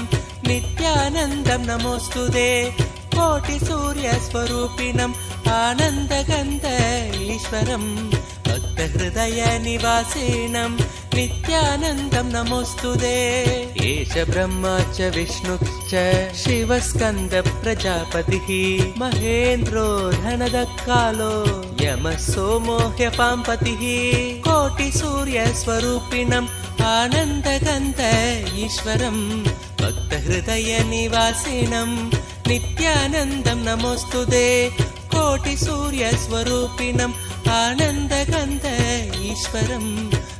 नित्यानन्दं नमोऽस्तुते कोटिसूर्यस्वरूपिणम् आनन्दगन्ध ईश्वरं भक्तहृदयनिवासिनं नित्यानन्दं नमोऽस्तुते एष ब्रह्मा च विष्णुश्च शिवस्कन्द प्रजापतिः महेन्द्रो धनदकालो यमः सोमो ह्यपाम्पतिः कोटिसूर्यस्वरूपिणम् आनन्दगन्ध ईश्वरं भक्तहृदयनिवासिनं नित्यानन्दं नमोऽस्तुते कोटिसूर्यस्वरूपिणम् आनन्दगन्ध ईश्वरं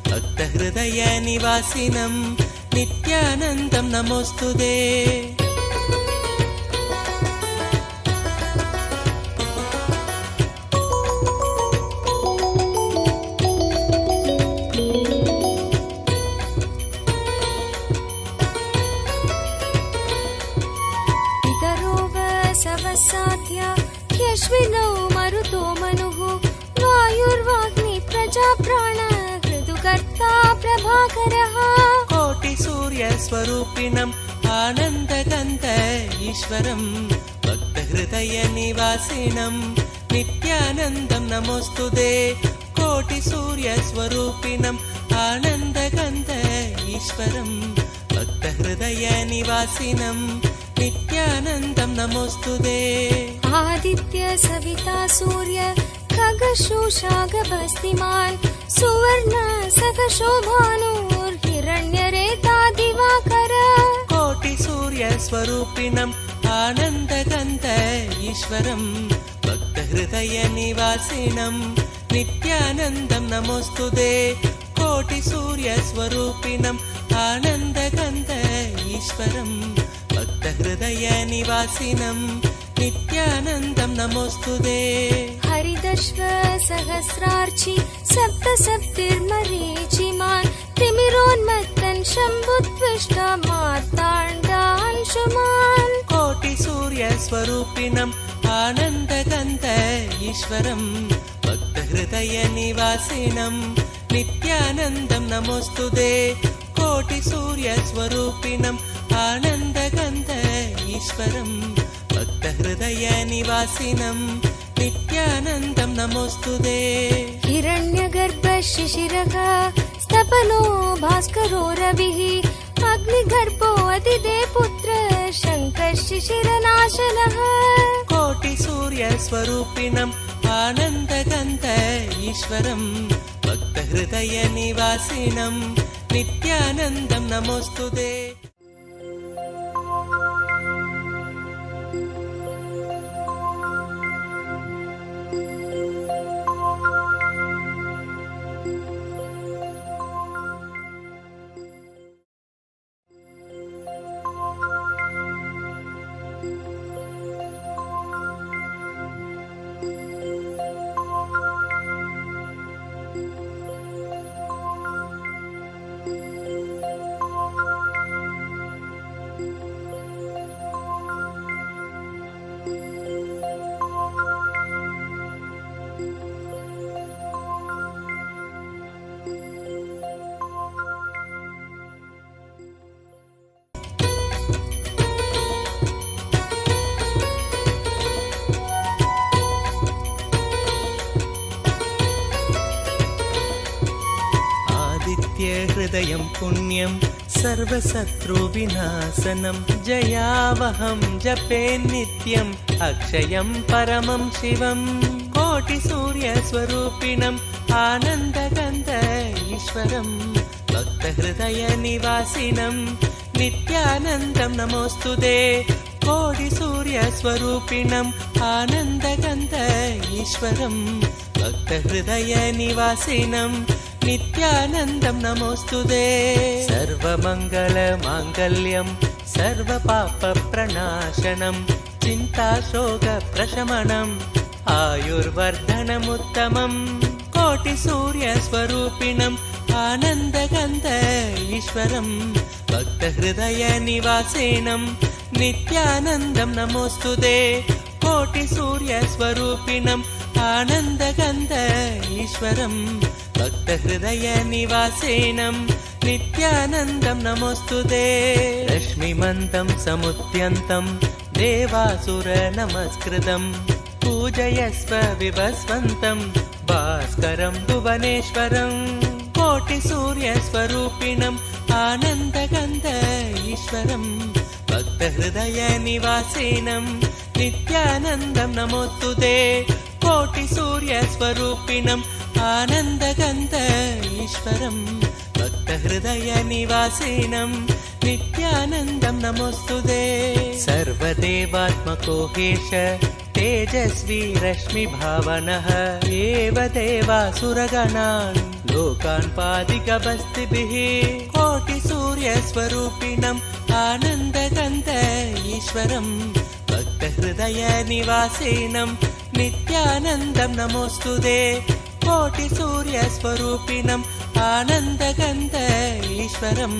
भक्तहृदयनिवासिनं नित्यानन्दं नमोऽस्तुते ह्यश्विनौ मरुतो मनुः वायुर्वाग्नि प्रजाप्राण ऋतुकर्ता प्रभाकरः कोटिसूर्यस्वरूपिणम् आनन्दगन्ध ईश्वरं भक्तहृदयनिवासिनं नित्यानन्दं नमोऽस्तुते कोटिसूर्यस्वरूपिणम् आनन्दगन्ध ईश्वरं भक्तहृदयनिवासिनं नित्यानन्दं नमोऽस्तुते आदित्य सविता सूर्य खगशोषागभस्तिमान् सुवर्ण सखशोभानुर्हिरण्यरेता दिवाकर कोटिसूर्यस्वरूपिणम् आनन्दगन्ध ईश्वरं भक्तहृदयनिवासिनं नित्यानन्दं नमोऽस्तुते कोटिसूर्यस्वरूपिणम् आनन्दगन्ध ईश्वरं भक्तहृदयनिवासिनं नित्यानन्दं नमोऽस्तुते हरिदश्व सहस्रार्चि सप्तसप्तिर्मरीचिमान् तिमिरोन्मत्तन् शम्भुत्विष्ट मार्ताण्डांशुमान् कोटिसूर्यस्वरूपिणम् आनन्दगन्ध ईश्वरं भक्तहृदयनिवासिनं नित्यानन्दं नमोऽस्तुते कोटिसूर्यस्वरूपिणम् आनन्दगन्ध ईश्वरं भक्तहृदयनिवासिनं नित्यानन्दं नमोऽस्तुते हिरण्यगर्भ शिशिरः स्तपनो भास्करो रविः अग्निगर्भो अतिदे पुत्र शङ्कः शिशिरनाशनः कोटिसूर्यस्वरूपिणम् आनन्दगन्ध ईश्वरं भक्तहृदयनिवासिनं नित्यानन्दं नमोऽस्तुते नित्यहृदयं पुण्यं सर्वशत्रुविनाशनं जयावहं जपे नित्यम् अक्षयं परमं शिवं कोटिसूर्यस्वरूपिणम् आनन्दगन्ध ईश्वरं भक्तहृदयनिवासिनं नित्यानन्दं नमोऽस्तुते कोटिसूर्यस्वरूपिणम् आनन्दगन्ध ईश्वरं भक्तहृदयनिवासिनं नित्यानन्दं नमोऽस्तुते सर्वमङ्गलमाङ्गल्यं सर्वपापप्रणाशनं चिन्ताशोकप्रशमनम् आयुर्वर्धनमुत्तमम् कोटिसूर्यस्वरूपिणम् आनन्दगन्ध ईश्वरं भक्तहृदयनिवासिनं नित्यानन्दं नमोऽस्तुते कोटिसूर्यस्वरूपिणम् आनन्दगन्ध ईश्वरं भक्तहृदयनिवासिनं नित्यानन्दं नमोऽस्तुते रश्मिमन्तं समुद्यन्तं देवासुरनमस्कृतं पूजयस्व विभस्वन्तं भास्करं भुवनेश्वरं कोटिसूर्यस्वरूपिणम् आनन्दगन्ध ईश्वरं भक्तहृदयनिवासिनं नित्यानन्दं नमोऽस्तुते कोटिसूर्यस्वरूपिणम् आनन्दगन्ध ईश्वरं भक्तहृदयनिवासिनं नित्यानन्दं नमोऽस्तुते सर्वदेवात्मको हेश तेजस्वी रश्मिभावनः एव देवासुरगणान् लोकान् पादिकबस्तिभिः कोटिसूर्यस्वरूपिणम् आनन्दगन्ध ईश्वरं भक्तहृदयनिवासिनं नित्यानन्दं नमोऽस्तुते कोटिसूर्यस्वरूपिणम् आनन्दगन्ध ईश्वरं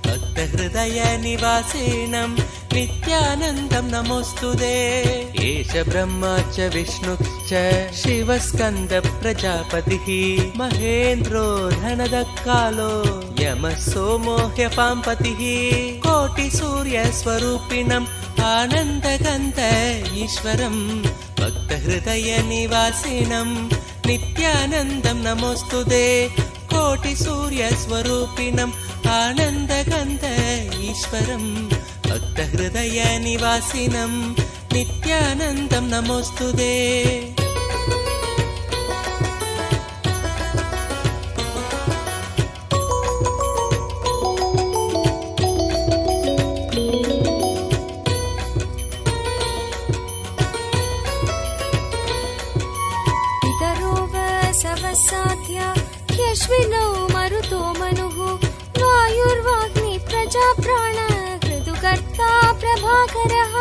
भक्तहृदयनिवासिनं नित्यानन्दं नमोऽस्तुते एष ब्रह्मा च विष्णुश्च शिवस्कन्द प्रजापतिः महेन्द्रो धनदकालो यमः सोमो ह्यपाम्पतिः कोटिसूर्यस्वरूपिणम् आनन्दगन्ध ईश्वरं भक्तहृदयनिवासिनं नित्यानन्दं नमोऽस्तुते कोटिसूर्यस्वरूपिणम् आनन्दगन्ध ईश्वरं भक्तहृदयनिवासिनं नित्यानन्दं नमोऽस्तुते साध्या ह्यश्विनौ मरुतो मनुः वायुर्वाग्नि प्रजाप्राण ऋतुकर्ता प्रभाकरः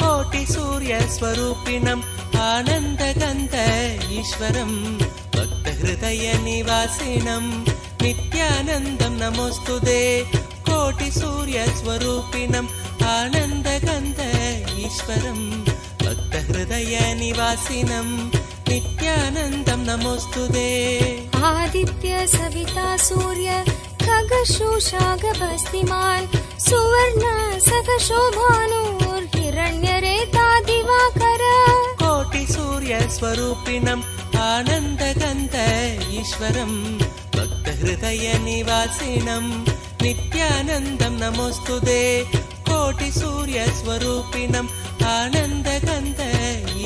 कोटिसूर्यस्वरूपिणम् आनन्दगन्ध ईश्वरं भक्तहृदयनिवासिनं नित्यानन्दं नमोऽस्तुते कोटिसूर्यस्वरूपिणम् आनन्दगन्ध ईश्वरं भक्तहृदयनिवासिनं नित्यानन्दं नमोऽस्तुते आदित्य सविता सूर्य खगशोषागभस्तिमान् सुवर्ण सखशोभानुर्हिरण्यरेता दिवाकर कोटिसूर्यस्वरूपिणम् आनन्दगन्ध ईश्वरं भक्तहृदयनिवासिनं नित्यानन्दं नमोऽस्तुते कोटिसूर्यस्वरूपिणम् आनन्दगन्ध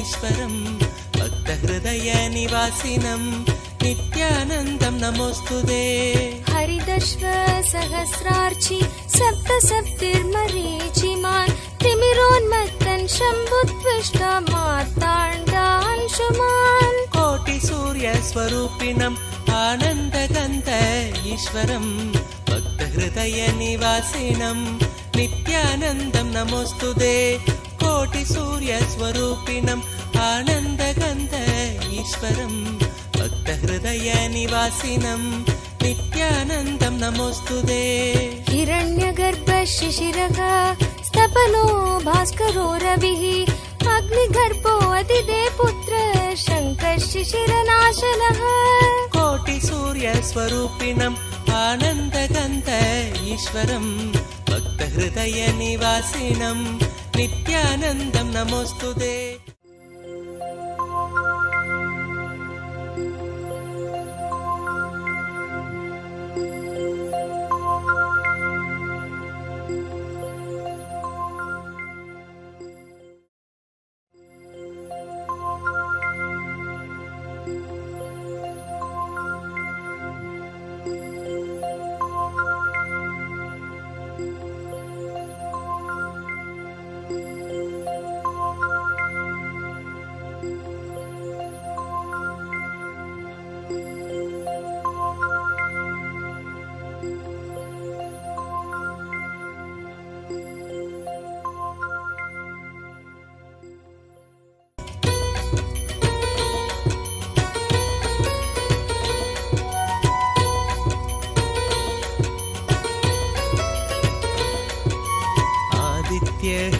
ईश्वरं भक्तहृदयनिवासिनं नित्यानन्दं नमोऽस्तुते हरिदश्व सहस्रार्चि सप्तसप्तिर्मरीचिमान् तिमिरोन्मत्तन् शम्भुत्विष्टा मार्ताण्डांशुमान् कोटिसूर्यस्वरूपिणम् आनन्दगन्ध ईश्वरं भक्तहृदयनिवासिनं नित्यानन्दं नमोऽस्तुते कोटिसूर्यस्वरूपिणम् आनन्दगन्ध ईश्वरं भक्तहृदयनिवासिनं नित्यानन्दं नमोऽस्तुते हिरण्यगर्भ शिशिरः स्तपनो भास्करो रविः अग्निगर्भो अतिदे पुत्र शङ्कः शिशिरनाशनः कोटिसूर्यस्वरूपिणम् आनन्दगन्ध ईश्वरं भक्तहृदयनिवासिनं नित्यानन्दं नमोऽस्तुते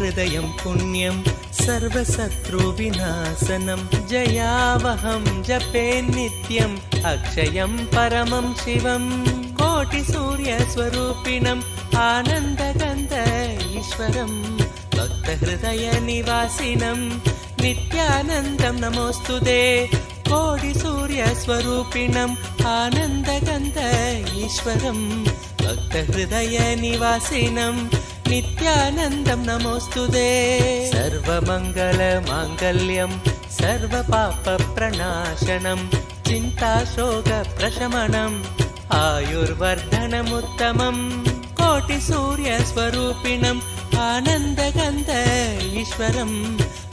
भक्तहृदयं पुण्यं सर्वशत्रुविनाशनं जयावहं जपे नित्यम् अक्षयं परमं शिवं कोटिसूर्यस्वरूपिणम् आनन्दगन्ध ईश्वरं भक्तहृदयनिवासिनं नित्यानन्दं नमोऽस्तुते कोटिसूर्यस्वरूपिणम् आनन्दगन्ध ईश्वरं भक्तहृदयनिवासिनं नित्यानन्दं नमोऽस्तुते सर्वमङ्गलमाङ्गल्यं सर्वपापप्रणाशनं चिन्ताशोकप्रशमनम् आयुर्वर्धनमुत्तमम् कोटिसूर्यस्वरूपिणम् आनन्दगन्ध ईश्वरं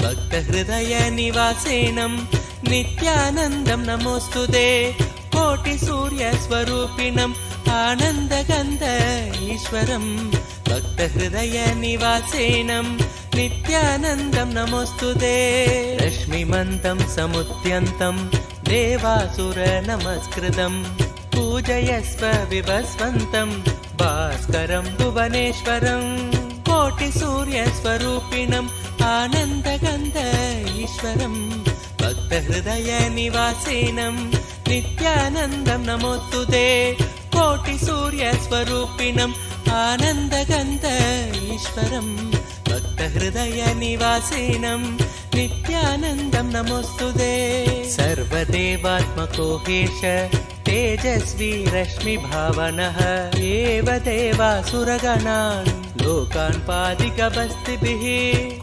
भक्तहृदयनिवासिनं नित्यानन्दं नमोऽस्तुते कोटिसूर्यस्वरूपिणम् आनन्दगन्ध ईश्वरं भक्तहृदयनिवासिनं नित्यानन्दं नमोऽस्तुते रश्मिमन्तं समुद्यन्तं देवासुरनमस्कृतं पूजयस्व विभस्वन्तं भास्करं भुवनेश्वरं कोटिसूर्यस्वरूपिणम् आनन्दगन्ध ईश्वरं भक्तहृदयनिवासिनं नित्यानन्दं नमोऽस्तुते कोटिसूर्यस्वरूपिणम् आनन्दगन्ध ईश्वरं भक्तहृदयनिवासिनं नित्यानन्दं नमोऽस्तुते सर्वदेवात्मको हेश तेजस्वी रश्मिभावनः एव देवासुरगणान् लोकान् पादिकवस्तिभिः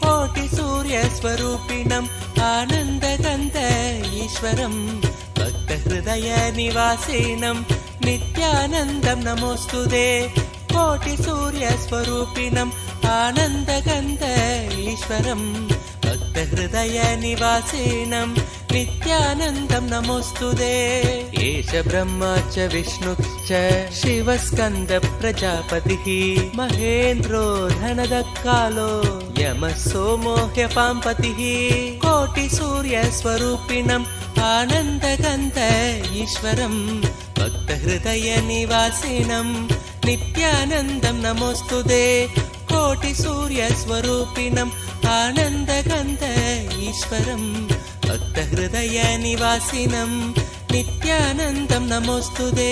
कोटिसूर्यस्वरूपिणम् आनन्दगन्ध ईश्वरं भक्तहृदयनिवासिनं नित्यानन्दं नमोऽस्तुते कोटिसूर्यस्वरूपिणम् आनन्दगन्ध ईश्वरं भक्तहृदयनिवासिनं नित्यानन्दं नमोऽस्तुते एष ब्रह्मा च विष्णुश्च शिवस्कन्द प्रजापतिः महेन्द्रो धनदकालो यमः सोमो ह्यपाम्पतिः कोटिसूर्यस्वरूपिणम् आनन्दगन्ध ईश्वरं भक्तहृदयनिवासिनं नित्यानन्दं नमोऽस्तुते कोटिसूर्यस्वरूपिणम् आनन्दगन्ध ईश्वरं भक्तहृदयनिवासिनं नित्यानन्दं नमोऽस्तुते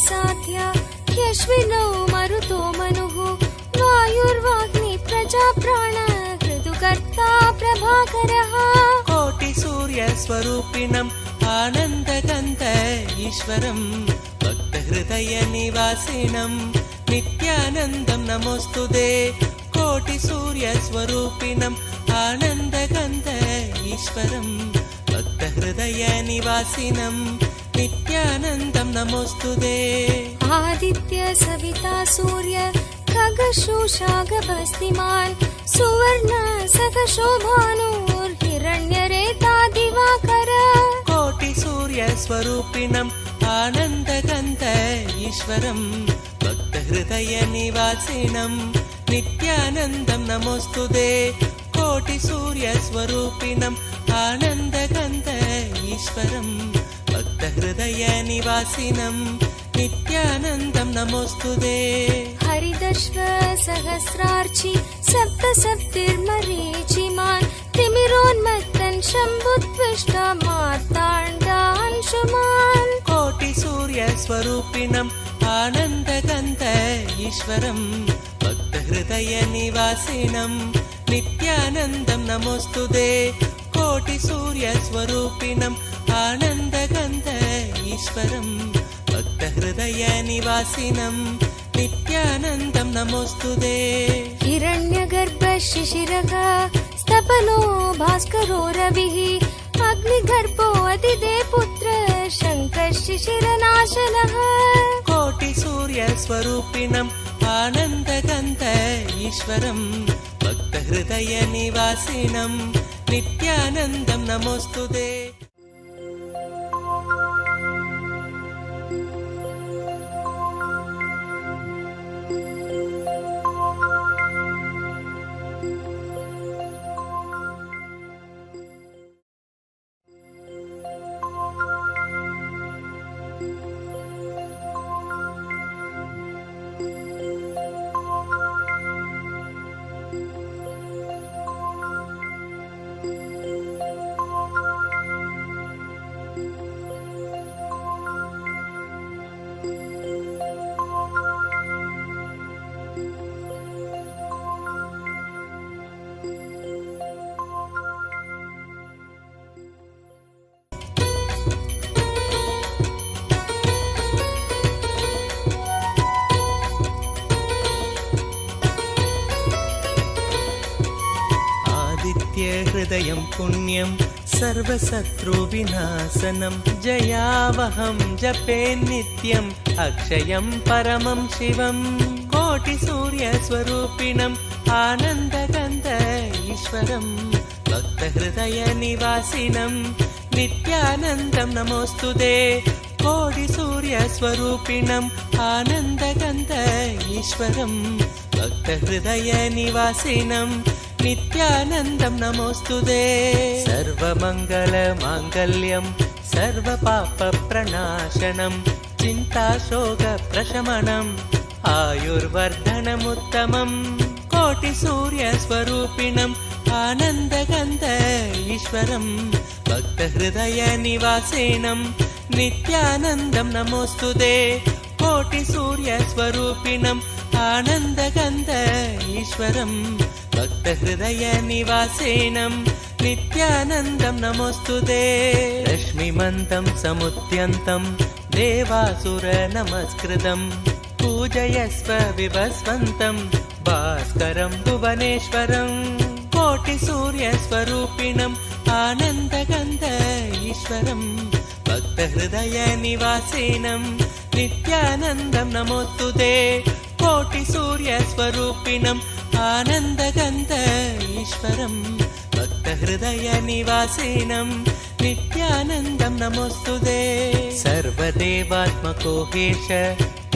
साध्या यश्विनौ मरुतो मनुः वायुर्वाग्नि प्रजाप्राण ऋतुकर्ता प्रभाकरः कोटिसूर्यस्वरूपिणम् आनन्दगन्ध ईश्वरं भक्तहृदयनिवासिनं नित्यानन्दं नमोऽस्तुते कोटिसूर्यस्वरूपिणम् आनन्दगन्ध ईश्वरं भक्तहृदयनिवासिनं नित्यानन्दं नमोऽस्तुते आदित्य सविता सूर्य खगशोषागभस्तिमान् सुवर्ण सखशोभानुर्हिरण्यरेता दिवाकर कोटिसूर्यस्वरूपिणम् आनन्दगन्ध ईश्वरं भक्तहृदयनिवासिनं नित्यानन्दं नमोऽस्तुते कोटिसूर्यस्वरूपिणम् आनन्दगन्ध ईश्वरं भक्तहृदयनिवासिनं नित्यानन्दं नमोऽस्तुते हरिदश्व सहस्रार्चि सप्तसप्तिर्मरीचिमान् तिमिरोन्मत्तन् शम्भुत्विष्टा मार्ताण्डांशुमान् कोटिसूर्यस्वरूपिणम् आनन्दगन्ध ईश्वरं भक्तहृदयनिवासिनं नित्यानन्दं नमोऽस्तुते कोटिसूर्यस्वरूपिणम् आनन्दगन्ध ईश्वरं भक्तहृदयनिवासिनं नित्यानन्दं नमोऽस्तुते हिरण्यगर्भ शिशिरः स्तपनो भास्करो रविः अग्निगर्भो अदिते पुत्र शङ्कः शिशिरनाशनः कोटिसूर्यस्वरूपिणम् आनन्दगन्ध ईश्वरं भक्तहृदयनिवासिनं नित्यानन्दं नमोऽस्तुते भक्तहृदयं पुण्यं सर्वशत्रुविनाशनं जयावहं जपे नित्यम् अक्षयं परमं शिवं कोटिसूर्यस्वरूपिणम् आनन्दगन्ध ईश्वरं भक्तहृदयनिवासिनं नित्यानन्दं नमोऽस्तुते कोटिसूर्यस्वरूपिणम् आनन्दगन्ध ईश्वरं भक्तहृदयनिवासिनं नित्यानन्दं नमोऽस्तुते सर्वमङ्गलमाङ्गल्यं सर्वपापप्रणाशनं चिन्ताशोकप्रशमनम् आयुर्वर्धनमुत्तमम् कोटिसूर्यस्वरूपिणम् आनन्दगन्ध ईश्वरं भक्तहृदयनिवासिनं नित्यानन्दं नमोऽस्तुते कोटिसूर्यस्वरूपिणम् आनन्दगन्ध ईश्वरं भक्तहृदयनिवासिनं नित्यानन्दं नमोऽस्तुते रश्मिमन्तं समुद्यन्तं देवासुरनमस्कृतं पूजयस्व विभस्वन्तं भास्करं भुवनेश्वरं कोटिसूर्यस्वरूपिणम् आनन्दगन्ध ईश्वरं भक्तहृदयनिवासिनं नित्यानन्दं नमोऽस्तुते कोटिसूर्यस्वरूपिणम् आनन्दगन्ध ईश्वरं भक्तहृदयनिवासिनं नित्यानन्दं नमोऽस्तुते सर्वदेवात्मको हेश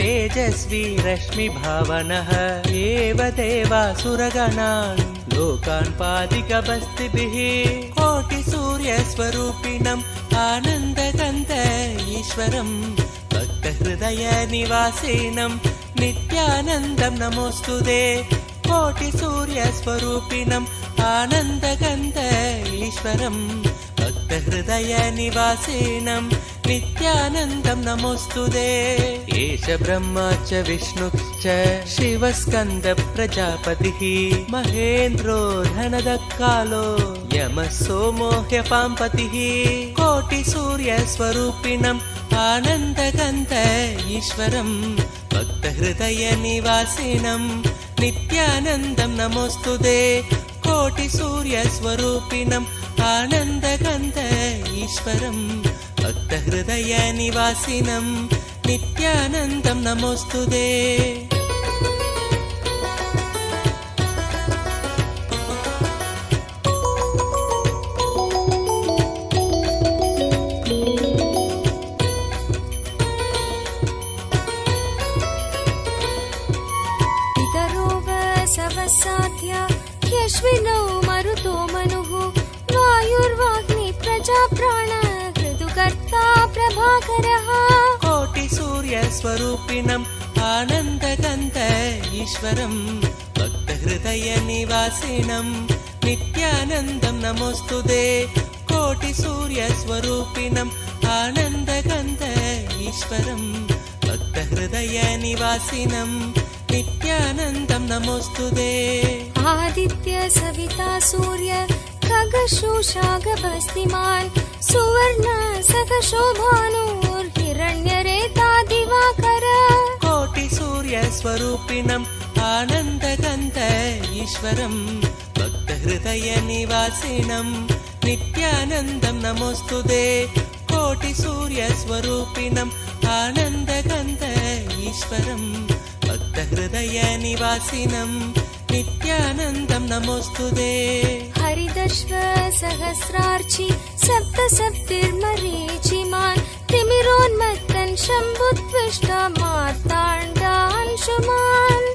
तेजस्वी रश्मिभावनः एव देवासुरगणान् लोकान् पादिकवस्तिभिः कोटिसूर्यस्वरूपिणम् आनन्दगन्ध ईश्वरं भक्तहृदयनिवासिनं नित्यानन्दं नमोऽस्तुते कोटिसूर्यस्वरूपिणम् आनन्दगन्ध ईश्वरं भक्तहृदयनिवासिनं नित्यानन्दं नमोऽस्तुते एष ब्रह्मा च विष्णुश्च शिवस्कन्द प्रजापतिः महेन्द्रो धनदकालो यमः सोमो ह्यपाम्पतिः कोटिसूर्यस्वरूपिणम् आनन्दगन्ध ईश्वरं भक्तहृदयनिवासिनं नित्यानन्दं नमोऽस्तुते कोटिसूर्यस्वरूपिणम् आनन्दगन्ध ईश्वरं भक्तहृदयनिवासिनं नित्यानन्दं नमोऽस्तुते साध्या ह्यश्विनौ मरुतो मनुः वायुर्वाग्नि प्रजाप्राण ऋतुकर्ता प्रभाकरः कोटिसूर्यस्वरूपिणम् आनन्दगन्ध ईश्वरं भक्तहृदयनिवासिनं नित्यानन्दं नमोऽस्तुते कोटिसूर्यस्वरूपिणम् आनन्दगन्ध ईश्वरं भक्तहृदयनिवासिनं नित्यानन्दं नमोऽस्तुते आदित्य सविता सूर्य खगशोषागभस्तिमान् सुवर्ण सखशोभानुर्हिरण्यरेता दिवाकर कोटिसूर्यस्वरूपिणम् आनन्दगन्ध ईश्वरं भक्तहृदयनिवासिनं नित्यानन्दं नमोऽस्तुते कोटिसूर्यस्वरूपिणम् आनन्दगन्ध ईश्वरं भक्तहृदयनिवासिनं नित्यानन्दं नमोऽस्तुते हरिदश्व सहस्रार्चि सप्तसप्तिर्मरीचिमान् तिमिरोन्मत्तन् शम्भुत्विष्टा मार्ताण्डांशुमान्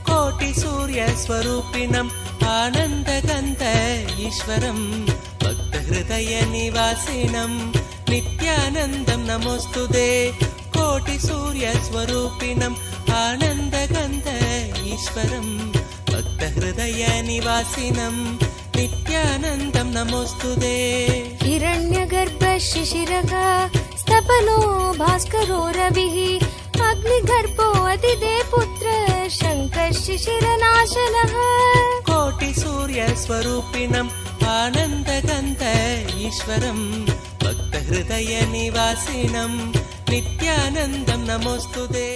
कोटिसूर्यस्वरूपिणम् आनन्दगन्ध ईश्वरं भक्तहृदयनिवासिनं नित्यानन्दं नमोऽस्तुते कोटिसूर्यस्वरूपिणम् आनन्दगन्ध ईश्वरं भक्तहृदयनिवासिनं नित्यानन्दं नमोऽस्तुते हिरण्यगर्भ शिशिरः स्तपनो भास्करो रविः अग्निगर्भो अदिदे पुत्र शङ्कः शिशिरनाशनः कोटिसूर्यस्वरूपिणम् आनन्दगन्ध ईश्वरं भक्तहृदयनिवासिनं नित्यानन्दं नमोऽस्तुते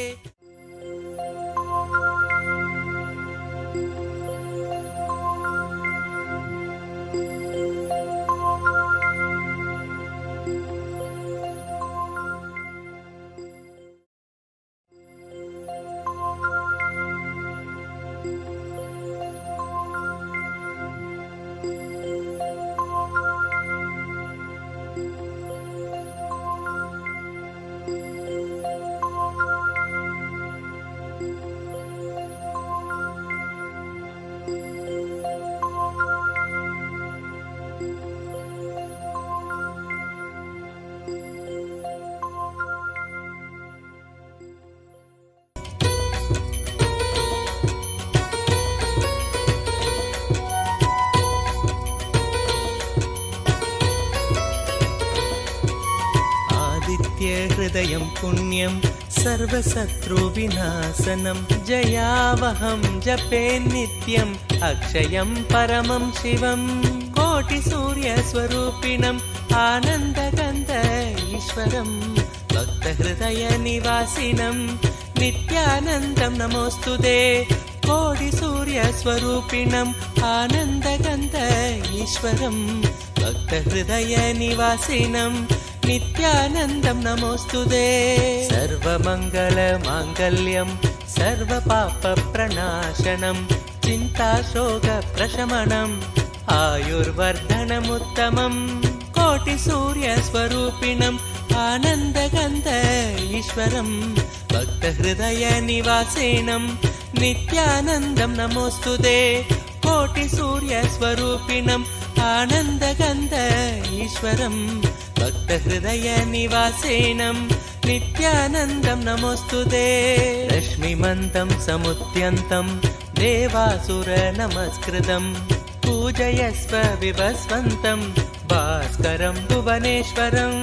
नित्यहृदयं पुण्यं सर्वशत्रुविनाशनं जयावहं जपे नित्यम् अक्षयं परमं शिवं कोटिसूर्यस्वरूपिणम् आनन्दगन्ध ईश्वरं भक्तहृदयनिवासिनं नित्यानन्दं नमोऽस्तुते कोटिसूर्यस्वरूपिणम् आनन्दगन्ध ईश्वरं भक्तहृदयनिवासिनं नित्यानन्दं नमोऽस्तुते सर्वमङ्गलमाङ्गल्यं सर्वपापप्रणाशनं चिन्ताशोकप्रशमनम् आयुर्वर्धनमुत्तमम् कोटिसूर्यस्वरूपिणम् आनन्दगन्ध ईश्वरं भक्तहृदयनिवासिनं नित्यानन्दं नमोऽस्तुते कोटिसूर्यस्वरूपिणम् आनन्दगन्ध ईश्वरं भक्तहृदयनिवासिनं नित्यानन्दं नमोऽस्तुते रश्मिमन्तं समुद्यन्तं देवासुरनमस्कृतं पूजयस्व विभस्वन्तं भास्करं भुवनेश्वरं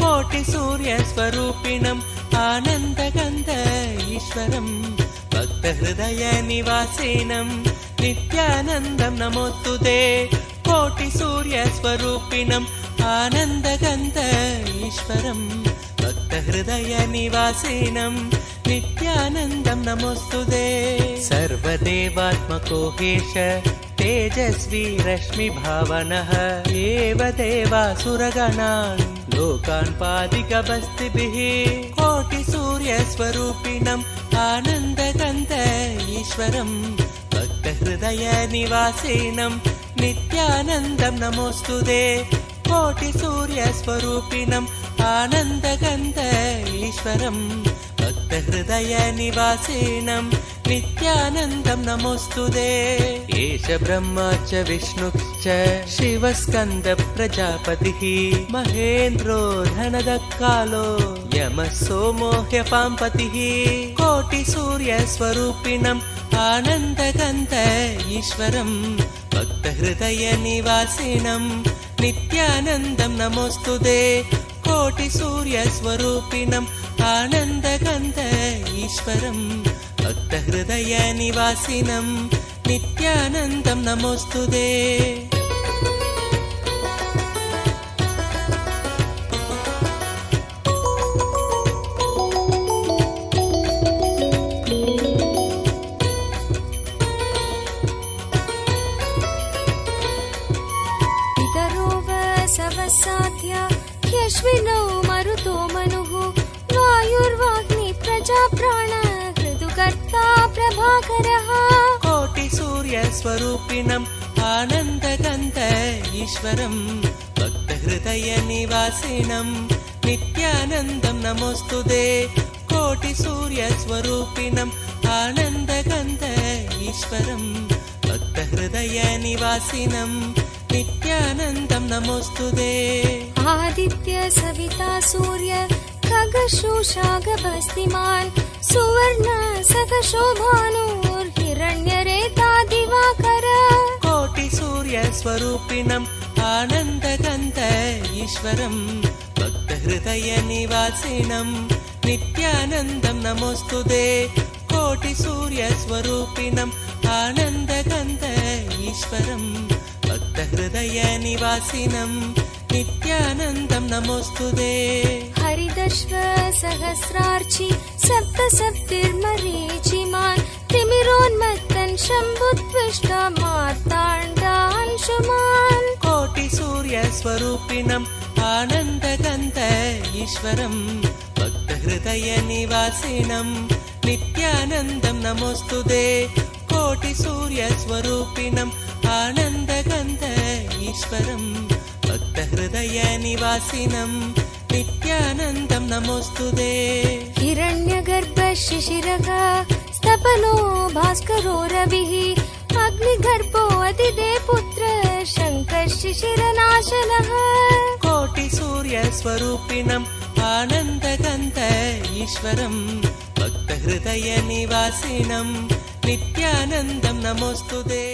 कोटिसूर्यस्वरूपिणम् आनन्दगन्ध ईश्वरं भक्तहृदयनिवासिनं नित्यानन्दं नमोऽस्तुते कोटिसूर्यस्वरूपिणम् आनन्दगन्ध ईश्वरं भक्तहृदयनिवासिनं नित्यानन्दं नमोऽस्तुते सर्वदेवात्मको हेश तेजस्वी रश्मिभावनः एव देवासुरगणान् लोकान् पादिकवस्तिभिः कोटिसूर्यस्वरूपिणम् आनन्दगन्ध ईश्वरं भक्तहृदयनिवासिनं नित्यानन्दं नमोऽस्तुते कोटिसूर्यस्वरूपिणम् आनन्दगन्ध ईश्वरं भक्तहृदयनिवासिनं नित्यानन्दं नमोऽस्तुते एष ब्रह्मा च विष्णुश्च शिवस्कन्द प्रजापतिः महेन्द्रो धनदकालो यमः सोमो ह्यपाम्पतिः कोटिसूर्यस्वरूपिणम् आनन्दगन्ध ईश्वरं भक्तहृदयनिवासिनं नित्यानन्दं नमोऽस्तुते कोटिसूर्यस्वरूपिणम् आनन्दगन्ध ईश्वरं भक्तहृदयनिवासिनं नित्यानन्दं नमोऽस्तुते सवसाध्या ह्यश्विनौ मरुतो मनुः वायुर्वाग्नि प्रजाप्राण ऋतुकर्ता प्रभाकरः कोटिसूर्यस्वरूपिणम् आनन्दगन्ध ईश्वरं भक्तहृदयनिवासिनं नित्यानन्दं नमोऽस्तुते कोटिसूर्यस्वरूपिणम् आनन्दगन्ध ईश्वरं भक्तहृदयनिवासिनं नित्यानन्दं नमोऽस्तुते आदित्य सविता सूर्य खगशोषागभस्तिमान् सुवर्ण सखशोभानुर्हिरण्यरेता दिवाकर कोटिसूर्यस्वरूपिणम् आनन्दगन्ध ईश्वरं भक्तहृदयनिवासिनं नित्यानन्दं नमोऽस्तुते कोटिसूर्यस्वरूपिणम् आनन्दगन्ध ईश्वरं भक्तहृदयनिवासिनं नित्यानन्दं नमोऽस्तुते हरिदश्व सहस्रार्चि सप्तसप्तिर्मरीचिमान् तिमिरोन्मत्तन् शम्भुत्विष्टा मार्ताण्डांशुमान् कोटिसूर्यस्वरूपिणम् आनन्दगन्ध ईश्वरं भक्तहृदयनिवासिनं नित्यानन्दं नमोऽस्तुते कोटिसूर्यस्वरूपिणम् आनन्दगन्ध ईश्वरं भक्तहृदयनिवासिनं नित्यानन्दं नमोऽस्तुते हिरण्यगर्भ शिशिरः स्तपनो भास्करो रविः अग्निगर्भो अदिदे पुत्र शङ्कर शिशिरनाशनः कोटिसूर्यस्वरूपिणम् आनन्दगन्ध ईश्वरं भक्तहृदयनिवासिनं नित्यानन्दं नमोऽस्तुते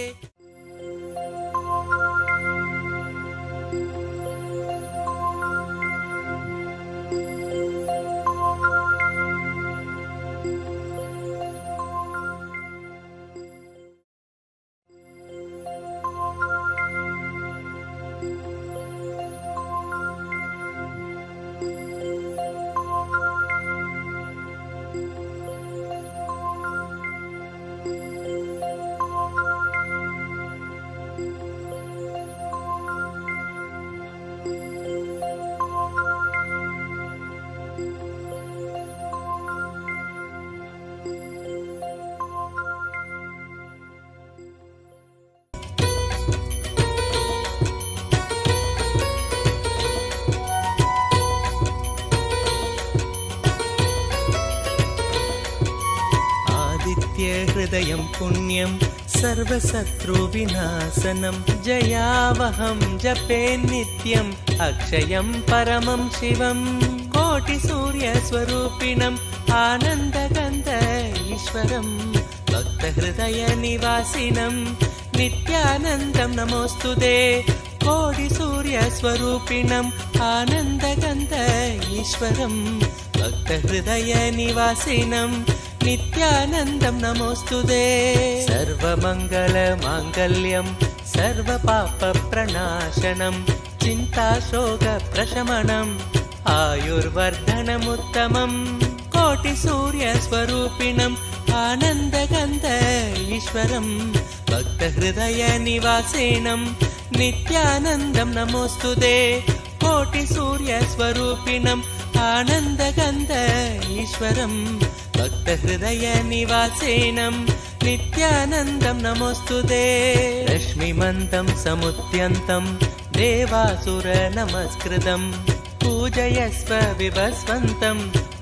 भक्तहृदयं पुण्यं सर्वशत्रुविनाशनं जयावहं जपे नित्यम् अक्षयं परमं शिवं कोटिसूर्यस्वरूपिणम् आनन्दगन्ध ईश्वरं भक्तहृदयनिवासिनं नित्यानन्दं नमोऽस्तुते कोटिसूर्यस्वरूपिणम् आनन्दगन्ध ईश्वरं भक्तहृदयनिवासिनं नित्यानन्दं नमोऽस्तुते सर्वमङ्गलमाङ्गल्यं सर्वपापप्रणाशनं चिन्ताशोकप्रशमनम् आयुर्वर्धनमुत्तमम् कोटिसूर्यस्वरूपिणम् आनन्दगन्ध ईश्वरं भक्तहृदयनिवासिनं नित्यानन्दं नमोऽस्तुते कोटिसूर्यस्वरूपिणम् आनन्दगन्ध ईश्वरं भक्तहृदयनिवासिनं नित्यानन्दं नमोऽस्तुते रश्मिमन्तं समुद्यन्तं देवासुरनमस्कृतं पूजयस्व विभस्वन्तं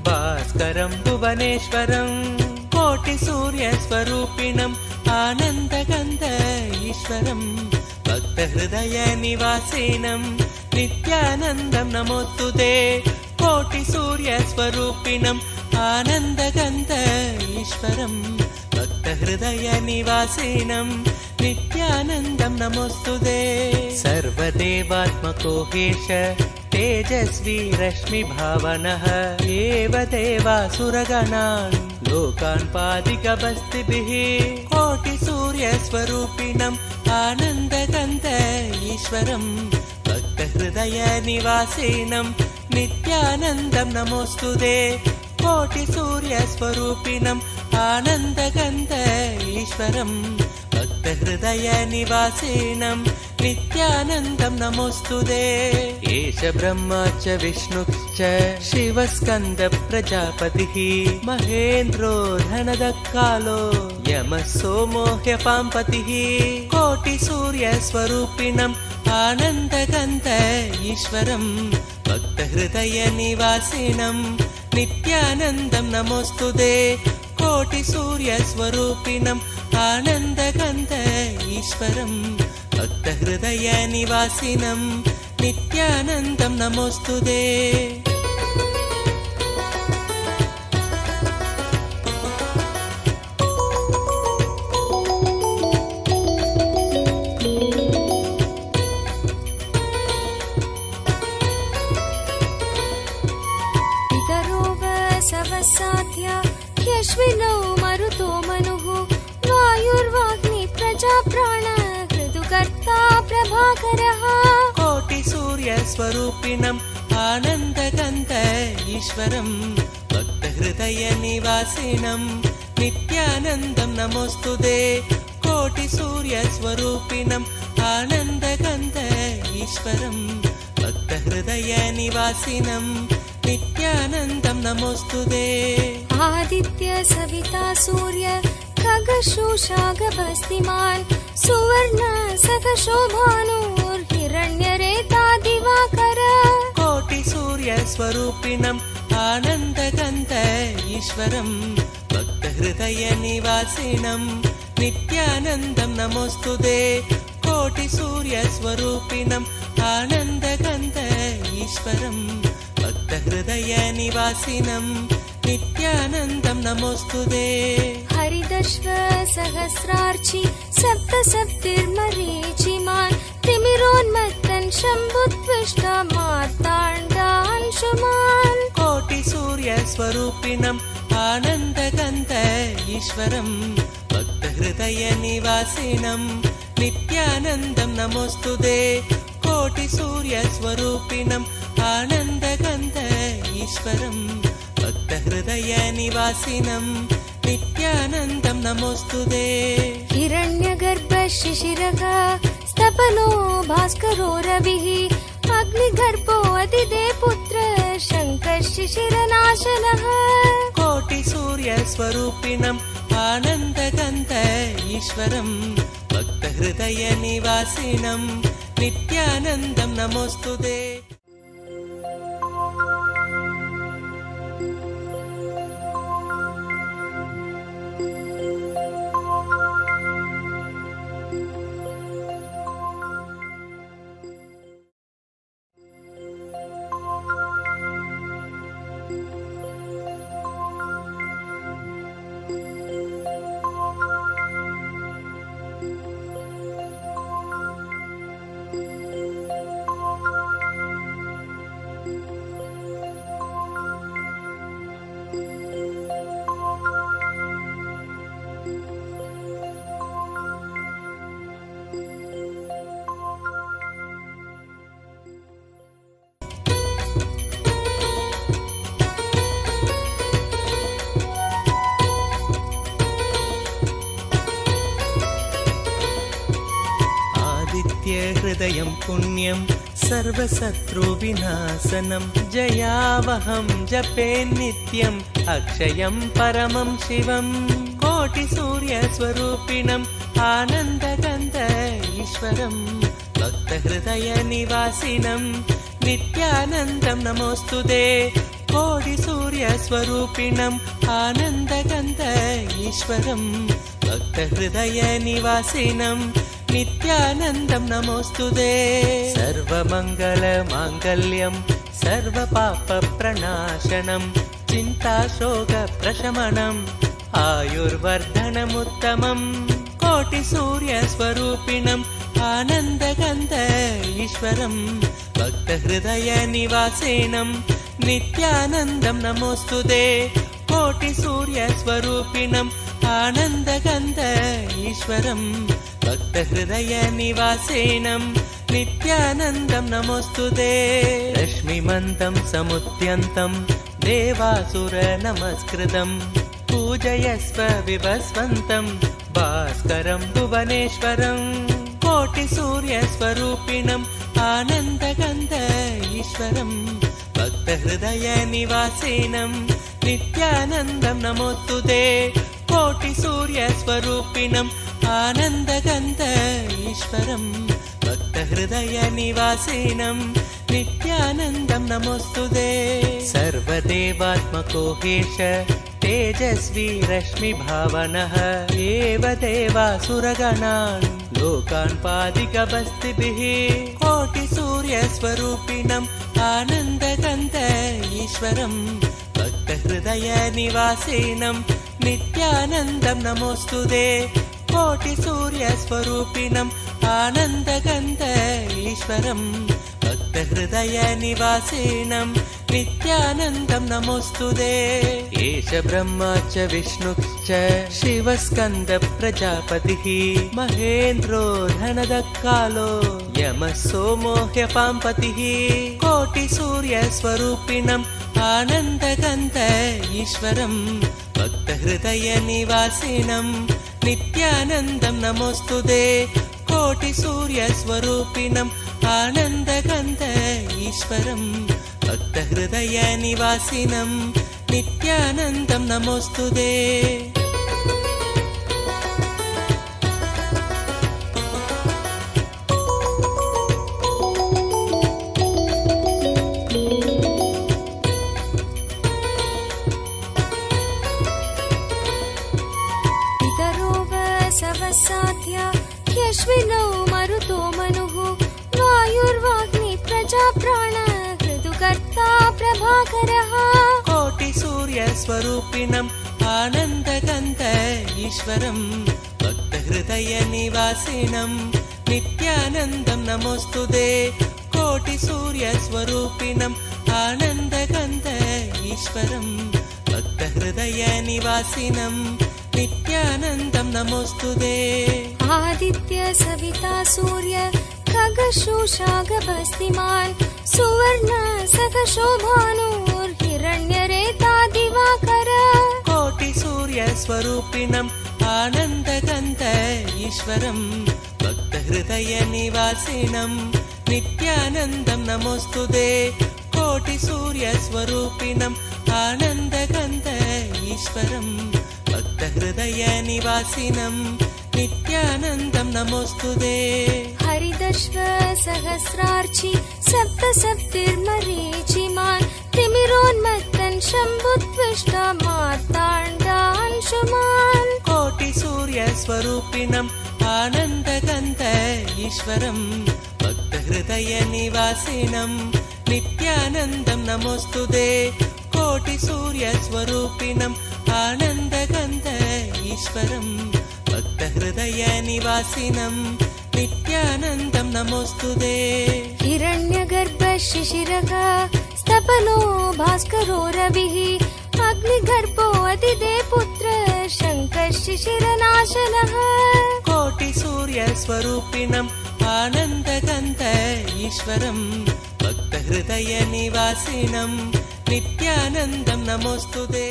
भास्करं भुवनेश्वरं कोटिसूर्यस्वरूपिणम् आनन्दगन्ध ईश्वरं भक्तहृदयनिवासिनं नित्यानन्दं नमोऽस्तुते कोटिसूर्यस्वरूपिणम् आनन्दगन्ध ईश्वरं भक्तहृदयनिवासिनं नित्यानन्दं नमोऽस्तुते सर्वदेवात्मको हेश तेजस्वी रश्मिभावनः एव देवासुरगणान् लोकान् पादिकबस्तिभिः कोटिसूर्यस्वरूपिणम् आनन्दगन्ध ईश्वरं भक्तहृदयनिवासिनं नित्यानन्दं नमोऽस्तुते कोटिसूर्यस्वरूपिणम् आनन्दगन्ध ईश्वरं भक्तहृदयनिवासिनं नित्यानन्दं नमोऽस्तुते एष ब्रह्मा च विष्णुश्च शिवस्कन्द प्रजापतिः महेन्द्रो धनदकालो यमः सोमो ह्यपाम्पतिः कोटिसूर्यस्वरूपिणम् आनन्दगन्ध ईश्वरं भक्तहृदयनिवासिनं नित्यानन्दं नमोऽस्तुते कोटिसूर्यस्वरूपिणम् आनन्दगन्ध ईश्वरं भक्तहृदयनिवासिनं नित्यानन्दं नमोऽस्तुते साध्या यश्विनौ मरुतो मनुः वायुर्वाग्नि प्रजाप्राण ऋतुकर्ता प्रभाकरः कोटिसूर्यस्वरूपिणम् आनन्दगन्ध ईश्वरं भक्तहृदयनिवासिनं नित्यानन्दं नमोऽस्तुते कोटिसूर्यस्वरूपिणम् आनन्दगन्ध ईश्वरं भक्तहृदयनिवासिनं नित्यानन्दं नमोऽस्तुते आदित्य सविता सूर्य खगशोषागभस्तिमान् सुवर्ण सखशोभानुर्हिरण्यरेता दिवाकर कोटिसूर्यस्वरूपिणम् आनन्दगन्ध ईश्वरं भक्तहृदयनिवासिनं नित्यानन्दं नमोऽस्तुते कोटिसूर्यस्वरूपिणम् आनन्दगन्ध ईश्वरं भक्तहृदयनिवासिनं नित्यानन्दं नमोऽस्तुते हरिदश्व सहस्रार्चि सप्तसप्तिर्मरीचिमान् तिमिरोन्मत्तन् शम्भुत्विष्टा मार्ताण्डांशुमान् कोटिसूर्यस्वरूपिणम् आनन्दगन्ध ईश्वरं भक्तहृदयनिवासिनं नित्यानन्दं नमोऽस्तुते कोटिसूर्यस्वरूपिणम् आनन्दगन्ध ईश्वरं भक्तहृदयनिवासिनं नित्यानन्दं नमोऽस्तुते हिरण्यगर्भ शिशिरः स्तपनो भास्करो रविः अग्निगर्भो अदिदे पुत्र शङ्कर शिशिरनाशनः कोटिसूर्यस्वरूपिणम् आनन्दगन्ध ईश्वरं भक्तहृदयनिवासिनं नित्यानन्दं नमोऽस्तुते हृदयं पुण्यं सर्वशत्रुविनाशनं जयावहं जपे नित्यम् अक्षयं परमं शिवं कोटिसूर्यस्वरूपिणम् आनन्दगन्ध ईश्वरं भक्तहृदयनिवासिनं नित्यानन्दं नमोऽस्तुते कोटिसूर्यस्वरूपिणम् आनन्दगन्ध ईश्वरं भक्तहृदयनिवासिनं नित्यानन्दं नमोऽस्तुते सर्वमङ्गलमाङ्गल्यं सर्वपापप्रणाशनं चिन्ताशोकप्रशमनम् आयुर्वर्धनमुत्तमम् कोटिसूर्यस्वरूपिणम् आनन्दगन्ध ईश्वरं भक्तहृदयनिवासिनं नित्यानन्दं नमोऽस्तुते कोटिसूर्यस्वरूपिणम् आनन्दगन्ध ईश्वरं भक्तहृदयनिवासिनं नित्यानन्दं नमोऽस्तुते रश्मिमन्तं समुद्यन्तं देवासुरनमस्कृतं पूजयस्व विभस्वन्तं भास्करं भुवनेश्वरं कोटिसूर्यस्वरूपिणम् आनन्दगन्ध ईश्वरं भक्तहृदयनिवासिनं नित्यानन्दं नमोऽस्तुते कोटिसूर्यस्वरूपिणम् आनन्दगन्ध ईश्वरं भक्तहृदयनिवासिनं नित्यानन्दं नमोऽस्तुते सर्वदेवात्मको हेश तेजस्वी रश्मिभावनः एव देवासुरगणान् लोकान् पादिकवस्तिभिः कोटिसूर्यस्वरूपिणम् आनन्दगन्ध ईश्वरं भक्तहृदयनिवासिनं नित्यानन्दं नमोऽस्तुते कोटिसूर्यस्वरूपिणम् आनन्दगन्ध ईश्वरं भक्तहृदयनिवासिनं नित्यानन्दं नमोऽस्तुते एष ब्रह्मा च विष्णुश्च शिवस्कन्दप्रजापतिः महेन्द्रो धनदकालो यमः सोमो ह्यपाम्पतिः कोटिसूर्यस्वरूपिणम् आनन्दगन्ध ईश्वरं भक्तहृदयनिवासिनं नित्यानन्दं नमोऽस्तुते कोटिसूर्यस्वरूपिणम् आनन्दगन्ध ईश्वरं भक्तहृदयनिवासिनं नित्यानन्दं नमोऽस्तुते साध्या यश्विनौ मरुतो मनुः वायुर्वाग्नि प्रजाप्राण ऋतुकर्ता प्रभाकरः कोटिसूर्यस्वरूपिणम् आनन्दगन्ध ईश्वरं भक्तहृदयनिवासिनं नित्यानन्दं नमोऽस्तुते कोटिसूर्यस्वरूपिणम् आनन्दगन्ध ईश्वरं भक्तहृदयनिवासिनं नित्यानन्दं नमोऽस्तुते आदित्य सविता सूर्य खगशोषागभस्तिमान् सुवर्ण सखशोभानुर्हिरण्यरेता दिवाकर कोटिसूर्यस्वरूपिणम् आनन्दगन्ध ईश्वरं भक्तहृदयनिवासिनं नित्यानन्दं नमोऽस्तुते कोटिसूर्यस्वरूपिणम् आनन्दगन्ध ईश्वरं भक्तहृदयनिवासिनं नित्यानन्दं नमोऽस्तुते हरिदश्व सहस्रार्चि सप्तसप्तिर्मरीचिमान् तिमिरोन्मत्तन् शम्भुत्विष्टा मार्ताण्डांशुमान् कोटिसूर्यस्वरूपिणम् आनन्दगन्ध ईश्वरं भक्तहृदयनिवासिनं नित्यानन्दं नमोऽस्तुते कोटिसूर्यस्वरूपिणम् आनन्दगन्ध ईश्वरं भक्तहृदयनिवासिनं नित्यानन्दं नमोऽस्तुते हिरण्यगर्भ शिशिरः स्तपनो भास्करो रविः अग्निगर्भो अतिदे पुत्र शङ्कः शिशिरनाशनः कोटिसूर्यस्वरूपिणम् आनन्दगन्ध ईश्वरं भक्तहृदयनिवासिनं नित्यानन्दं नमोऽस्तुते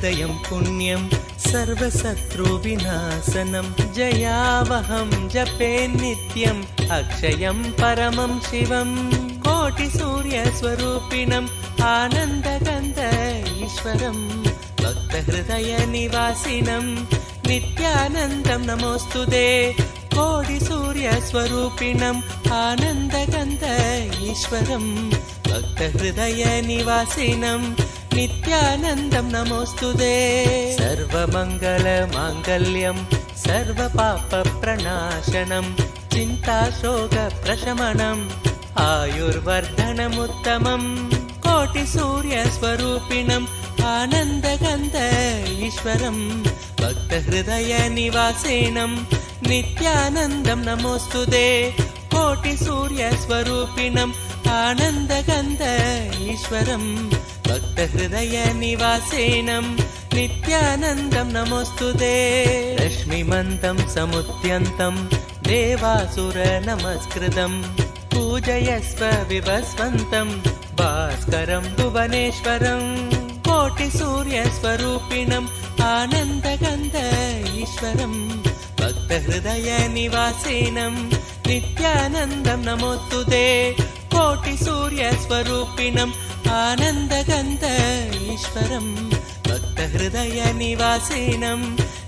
हृदयं पुण्यं सर्वशत्रुविनाशनं जयावहं जपे नित्यम् अक्षयं परमं शिवं कोटिसूर्यस्वरूपिणम् आनन्दगन्ध ईश्वरं भक्तहृदयनिवासिनं नित्यानन्दं नमोऽस्तुते कोटिसूर्यस्वरूपिणम् आनन्दगन्ध ईश्वरं भक्तहृदयनिवासिनं नित्यानन्दं नमोऽस्तुते सर्वमङ्गलमाङ्गल्यं सर्वपापप्रणाशनं चिन्ताशोकप्रशमनम् आयुर्वर्धनमुत्तमम् कोटिसूर्यस्वरूपिणम् आनन्दगन्ध ईश्वरं भक्तहृदयनिवासिनं नित्यानन्दं नमोऽस्तुते कोटिसूर्यस्वरूपिणम् आनन्दगन्ध ईश्वरं भक्तहृदयनिवासिनं नित्यानन्दं नमोऽस्तुते रश्मिमन्तं समुद्यन्तं देवासुरनमस्कृतं पूजयस्व विभस्वन्तं भास्करं भुवनेश्वरं कोटिसूर्यस्वरूपिणम् आनन्दगन्ध ईश्वरं भक्तहृदयनिवासिनं नित्यानन्दं नमोऽस्तुते कोटिसूर्यस्वरूपिणम् आनन्दगन्ध ईश्वरं भक्तहृदयनिवासिनं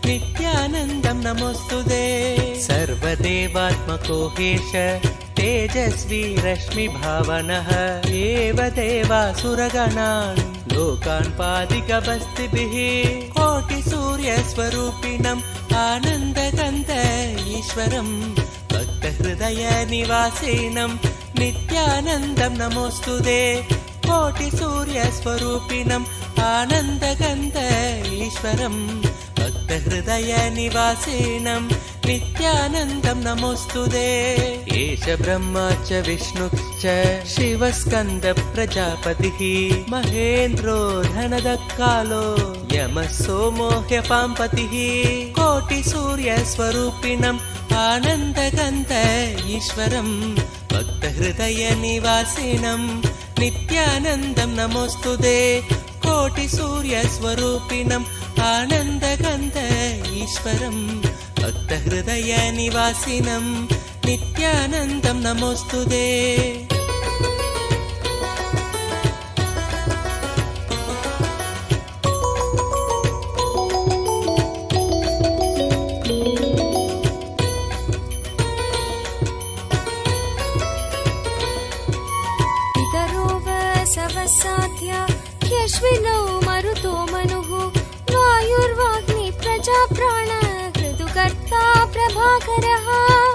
नित्यानन्दं नमोऽस्तुते सर्वदेवात्मको हेश तेजस्वी रश्मिभावनः एव देवासुरगणान् लोकान् पादिकवस्तिभिः कोटिसूर्यस्वरूपिणम् आनन्दगन्ध ईश्वरं भक्तहृदयनिवासिनं नित्यानन्दं नमोऽस्तुते कोटिसूर्यस्वरूपिणम् आनन्दगन्ध ईश्वरं भक्तहृदयनिवासिनं नित्यानन्दं नमोऽस्तुते एष ब्रह्मा च विष्णुश्च शिवस्कन्दप्रजापतिः महेन्द्रो धनदक्कालो यमः सोमो ह्यपाम्पतिः कोटिसूर्यस्वरूपिणम् आनन्दगन्ध ईश्वरं भक्तहृदयनिवासिनं नित्यानन्दं नमोऽस्तुते कोटिसूर्यस्वरूपिणम् आनन्दगन्ध ईश्वरं भक्तहृदयनिवासिनं नित्यानन्दं नमोऽस्तुते साध्या ह्यश्विनौ मरुतो मनुः वायुर्वाग्नि प्रजाप्राण ऋतुकर्ता प्रभाकरः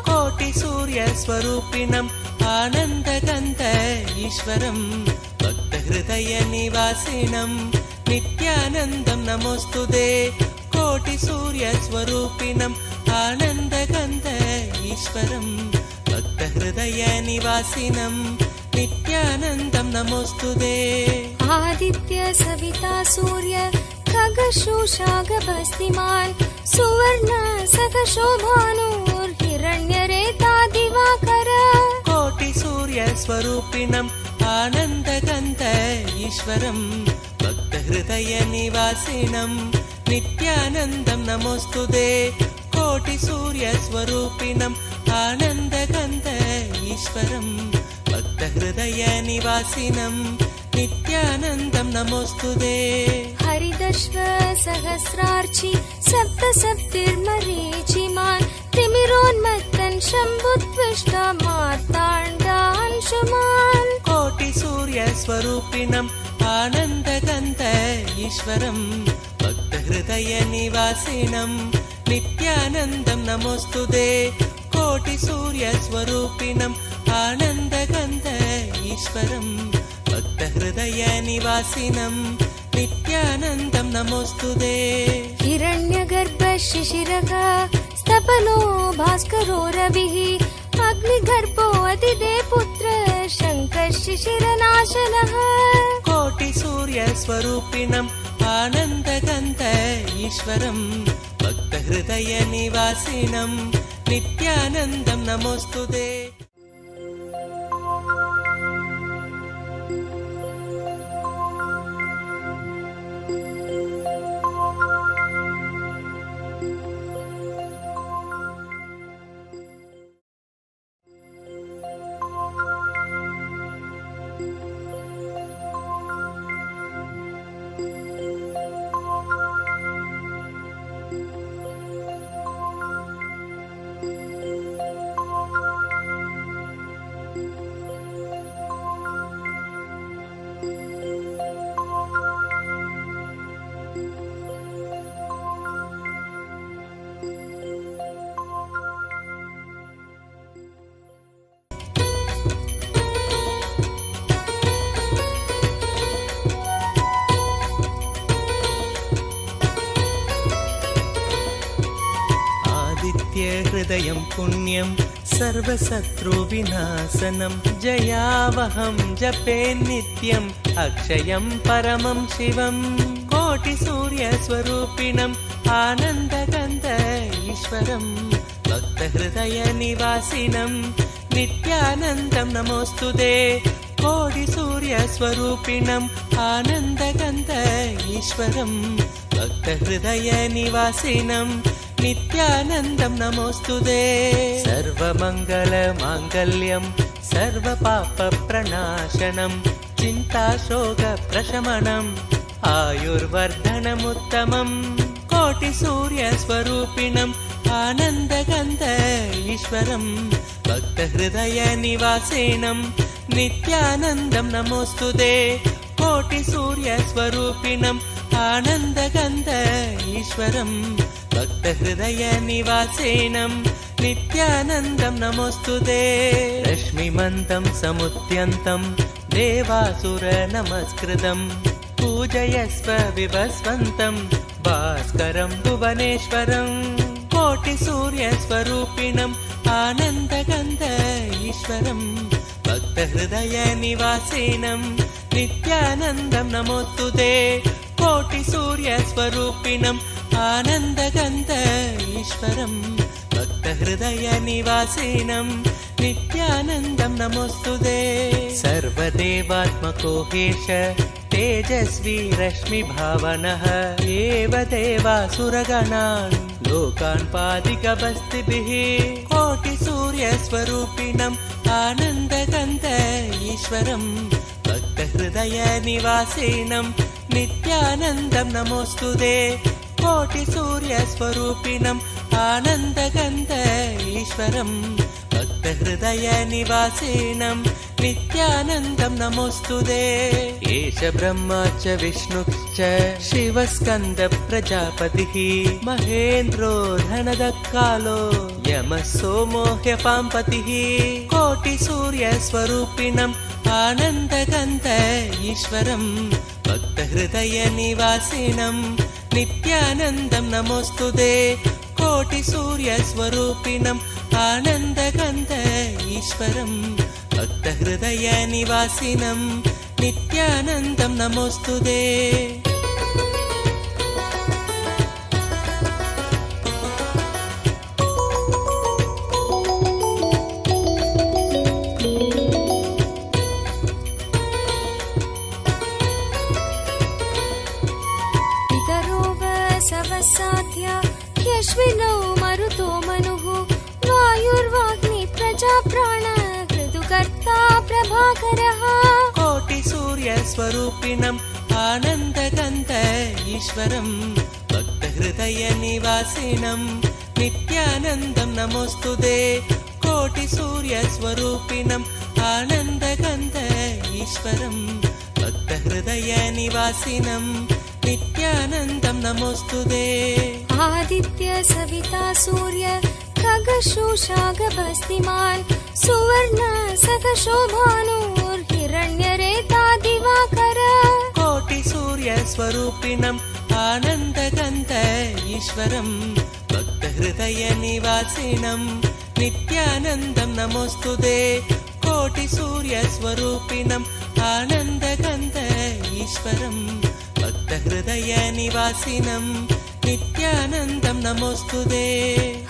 कोटिसूर्यस्वरूपिणम् आनन्दगन्ध ईश्वरं भक्तहृदयनिवासिनं नित्यानन्दं नमोऽस्तुते कोटिसूर्यस्वरूपिणम् आनन्दगन्ध ईश्वरं भक्तहृदयनिवासिनं नित्यानन्दं नमोऽस्तुते आदित्य सविता सूर्य खगशोषागभस्तिमान् सुवर्ण सकशोभानुर्हिरण्यरेता दिवाकर कोटिसूर्यस्वरूपिणम् आनन्दगन्ध ईश्वरं भक्तहृदयनिवासिनं नित्यानन्दं नमोऽस्तुते कोटिसूर्यस्वरूपिणम् आनन्दगन्ध ईश्वरं भक्तहृदयनिवासिनं नित्यानन्दं नमोऽस्तुते हरिदश्व सहस्रार्चि सप्तसप्तिर्मरीचिमान् तिमिरोन्मत्तन् शम्भुत्विष्टा मार्ताण्डांशुमान् कोटिसूर्यस्वरूपिणम् आनन्दगन्ध ईश्वरं भक्तहृदयनिवासिनं नित्यानन्दं नमोऽस्तुते कोटिसूर्यस्वरूपिणम् आनन्दगन्ध ईश्वरं भक्तहृदयनिवासिनं नित्यानन्दं नमोऽस्तुते हिरण्यगर्भ शिशिरः स्तपनो भास्करो रविः अग्निगर्भो अतिदे पुत्र शङ्कः शिशिरनाशनः कोटिसूर्यस्वरूपिणम् आनन्दगन्ध ईश्वरं भक्तहृदयनिवासिनं नित्यानन्दं नमोऽस्तुते नित्यहृदयं पुण्यं सर्वशत्रुविनाशनं जयावहं जपे नित्यम् अक्षयं परमं शिवं कोटिसूर्यस्वरूपिणम् आनन्दगन्ध ईश्वरं भक्तहृदयनिवासिनं नित्यानन्दं नमोऽस्तुते कोटिसूर्यस्वरूपिणम् आनन्दगन्ध ईश्वरं भक्तहृदयनिवासिनं नित्यानन्दं नमोऽस्तुते सर्वमङ्गलमाङ्गल्यं सर्वपापप्रणाशनं चिन्ताशोकप्रशमनम् आयुर्वर्धनमुत्तमम् कोटिसूर्यस्वरूपिणम् आनन्दगन्ध ईश्वरं भक्तहृदयनिवासिनं नित्यानन्दं नमोऽस्तुते कोटिसूर्यस्वरूपिणम् आनन्दगन्ध ईश्वरं भक्तहृदयनिवासिनं नित्यानन्दं नमोऽस्तुते रश्मिमन्तं समुद्यन्तं देवासुरनमस्कृतं पूजयस्व विभस्वन्तं भास्करं भुवनेश्वरं कोटिसूर्यस्वरूपिणम् आनन्दगन्ध ईश्वरं भक्तहृदयनिवासिनं नित्यानन्दं नमोऽस्तुते कोटिसूर्यस्वरूपिणम् आनन्दगन्ध ईश्वरं भक्तहृदयनिवासिनं नित्यानन्दं नमोऽस्तुते सर्वदेवात्मको हेश तेजस्वी रश्मिभावनः एव देवासुरगणान् लोकान् पादिकबस्तिभिः कोटिसूर्यस्वरूपिणम् आनन्दगन्ध ईश्वरं भक्तहृदयनिवासिनं नित्यानन्दं नमोऽस्तुते कोटिसूर्यस्वरूपिणम् आनन्दगन्ध ईश्वरं भक्तहृदयनिवासिनं नित्यानन्दं नमोऽस्तुते एष ब्रह्मा च विष्णुश्च शिवस्कन्दप्रजापतिः महेन्द्रो धनदक्कालो यमः सोमो ह्यपाम्पतिः कोटिसूर्यस्वरूपिणम् आनन्दगन्ध ईश्वरं भक्तहृदयनिवासिनं नित्यानन्दं नमोऽस्तुते कोटिसूर्यस्वरूपिणम् आनन्दगन्ध ईश्वरं भक्तहृदयनिवासिनं नित्यानन्दं नमोऽस्तुते साध्या यश्विनौ मरुतो मनुः वायुर्वाग्नि प्रजाप्राण ऋतुकर्ता प्रभाकरः कोटिसूर्यस्वरूपिणम् आनन्दगन्ध ईश्वरं भक्तहृदयनिवासिनं नित्यानन्दं नमोऽस्तुते कोटिसूर्यस्वरूपिणम् आनन्दगन्ध ईश्वरं भक्तहृदयनिवासिनं नित्यानन्दं नमोऽस्तुते आदित्य सविता सूर्य खगशोषागभस्तिमान् सुवर्ण सकशोभानुर्हिरण्यरेता दिवाकर कोटिसूर्यस्वरूपिणम् आनन्दगन्ध ईश्वरं भक्तहृदयनिवासिनं नित्यानन्दं नमोऽस्तुते कोटिसूर्यस्वरूपिणम् आनन्दगन्ध ईश्वरं भक्तहृदयनिवासिनं नित्यानन्दं नमोऽस्तुते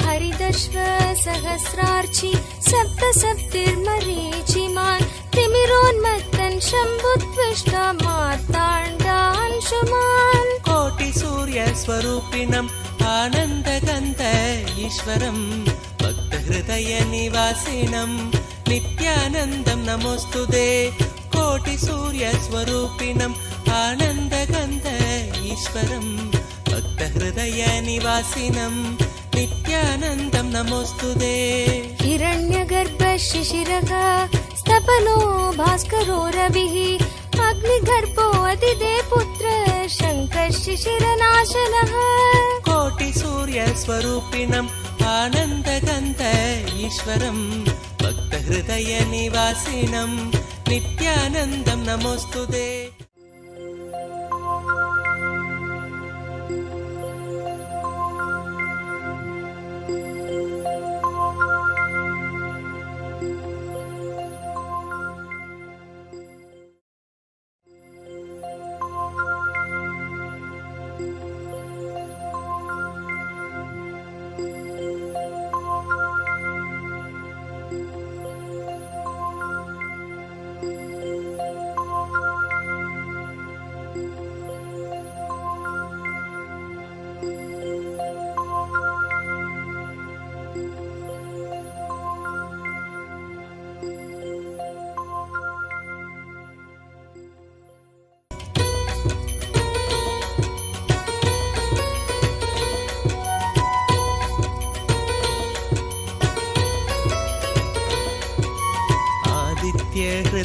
हरिदश्व सहस्रार्चि सप्तसप्तिर्मरीचिमान् तिमिरोन्मत्तन् शम्भुत्विष्टा मार्ताण्डांशुमान् कोटिसूर्यस्वरूपिणम् आनन्दगन्ध ईश्वरं भक्तहृदयनिवासिनं नित्यानन्दं नमोऽस्तुते कोटिसूर्यस्वरूपिणम् आनन्दगन्ध ईश्वरं भक्तहृदयनिवासिनं नित्यानन्दं नमोऽस्तुते हिरण्यगर्भ शिशिरः स्तपनो भास्करो रविः अग्निगर्भो अदिदे पुत्र शङ्कः शिशिरनाशनः कोटिसूर्यस्वरूपिणम् आनन्दगन्ध ईश्वरं भक्तहृदयनिवासिनं नित्यानन्दं नमोऽस्तुते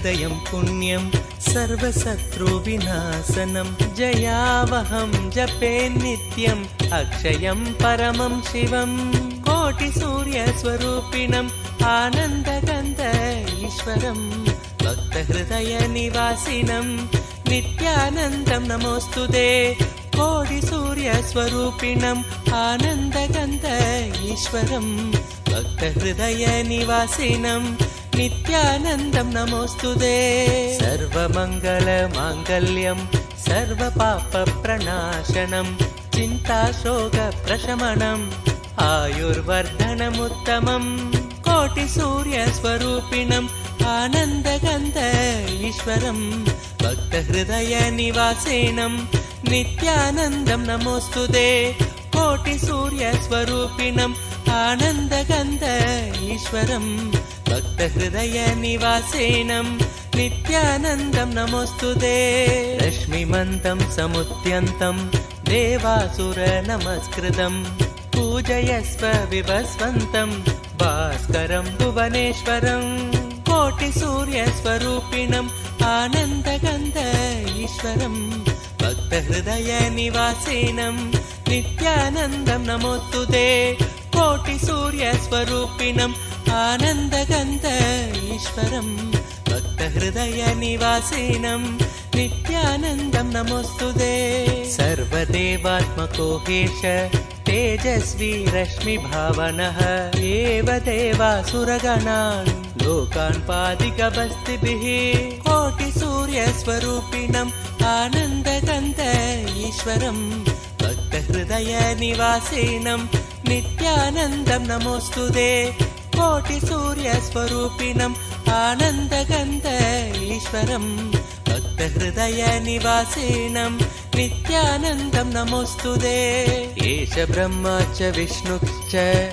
हृदयं पुण्यं सर्वशत्रुविनाशनं जयावहं जपे नित्यम् अक्षयं परमं शिवं कोटिसूर्यस्वरूपिणम् आनन्दगन्ध ईश्वरं भक्तहृदयनिवासिनं नित्यानन्दं नमोऽस्तुते कोटिसूर्यस्वरूपिणम् आनन्दगन्ध ईश्वरं भक्तहृदयनिवासिनं नित्यानन्दं नमोऽस्तुते सर्वमङ्गलमाङ्गल्यं सर्वपापप्रणाशनं चिन्ताशोकप्रशमनम् आयुर्वर्धनमुत्तमम् कोटिसूर्यस्वरूपिणम् आनन्दगन्ध ईश्वरं भक्तहृदयनिवासिनं नित्यानन्दं नमोऽस्तुते कोटिसूर्यस्वरूपिणम् आनन्दगन्ध ईश्वरं भक्तहृदयनिवासिनं नित्यानन्दं नमोऽस्तुते रश्मिमन्तं समुद्यन्तं देवासुरनमस्कृतं पूजयस्व विभस्वन्तं भास्करं भुवनेश्वरं कोटिसूर्यस्वरूपिणम् आनन्दगन्ध ईश्वरं भक्तहृदयनिवासिनं नित्यानन्दं नमोऽस्तुते कोटिसूर्यस्वरूपिणम् आनन्दगन्ध ईश्वरं भक्तहृदयनिवासिनं नित्यानन्दं नमोऽस्तुते सर्वदेवात्मको हेश तेजस्वी रश्मिभावनः एव देवासुरगणान् लोकान् पादिकबस्तिभिः कोटिसूर्यस्वरूपिणम् आनन्दगन्ध ईश्वरं भक्तहृदयनिवासिनं नित्यानन्दं नमोऽस्तुते कोटिसूर्यस्वरूपिणम् आनन्दगन्ध ईश्वरं भक्तहृदयनिवासिनं नित्यानन्दं नमोऽस्तुते एष ब्रह्मा च विष्णुश्च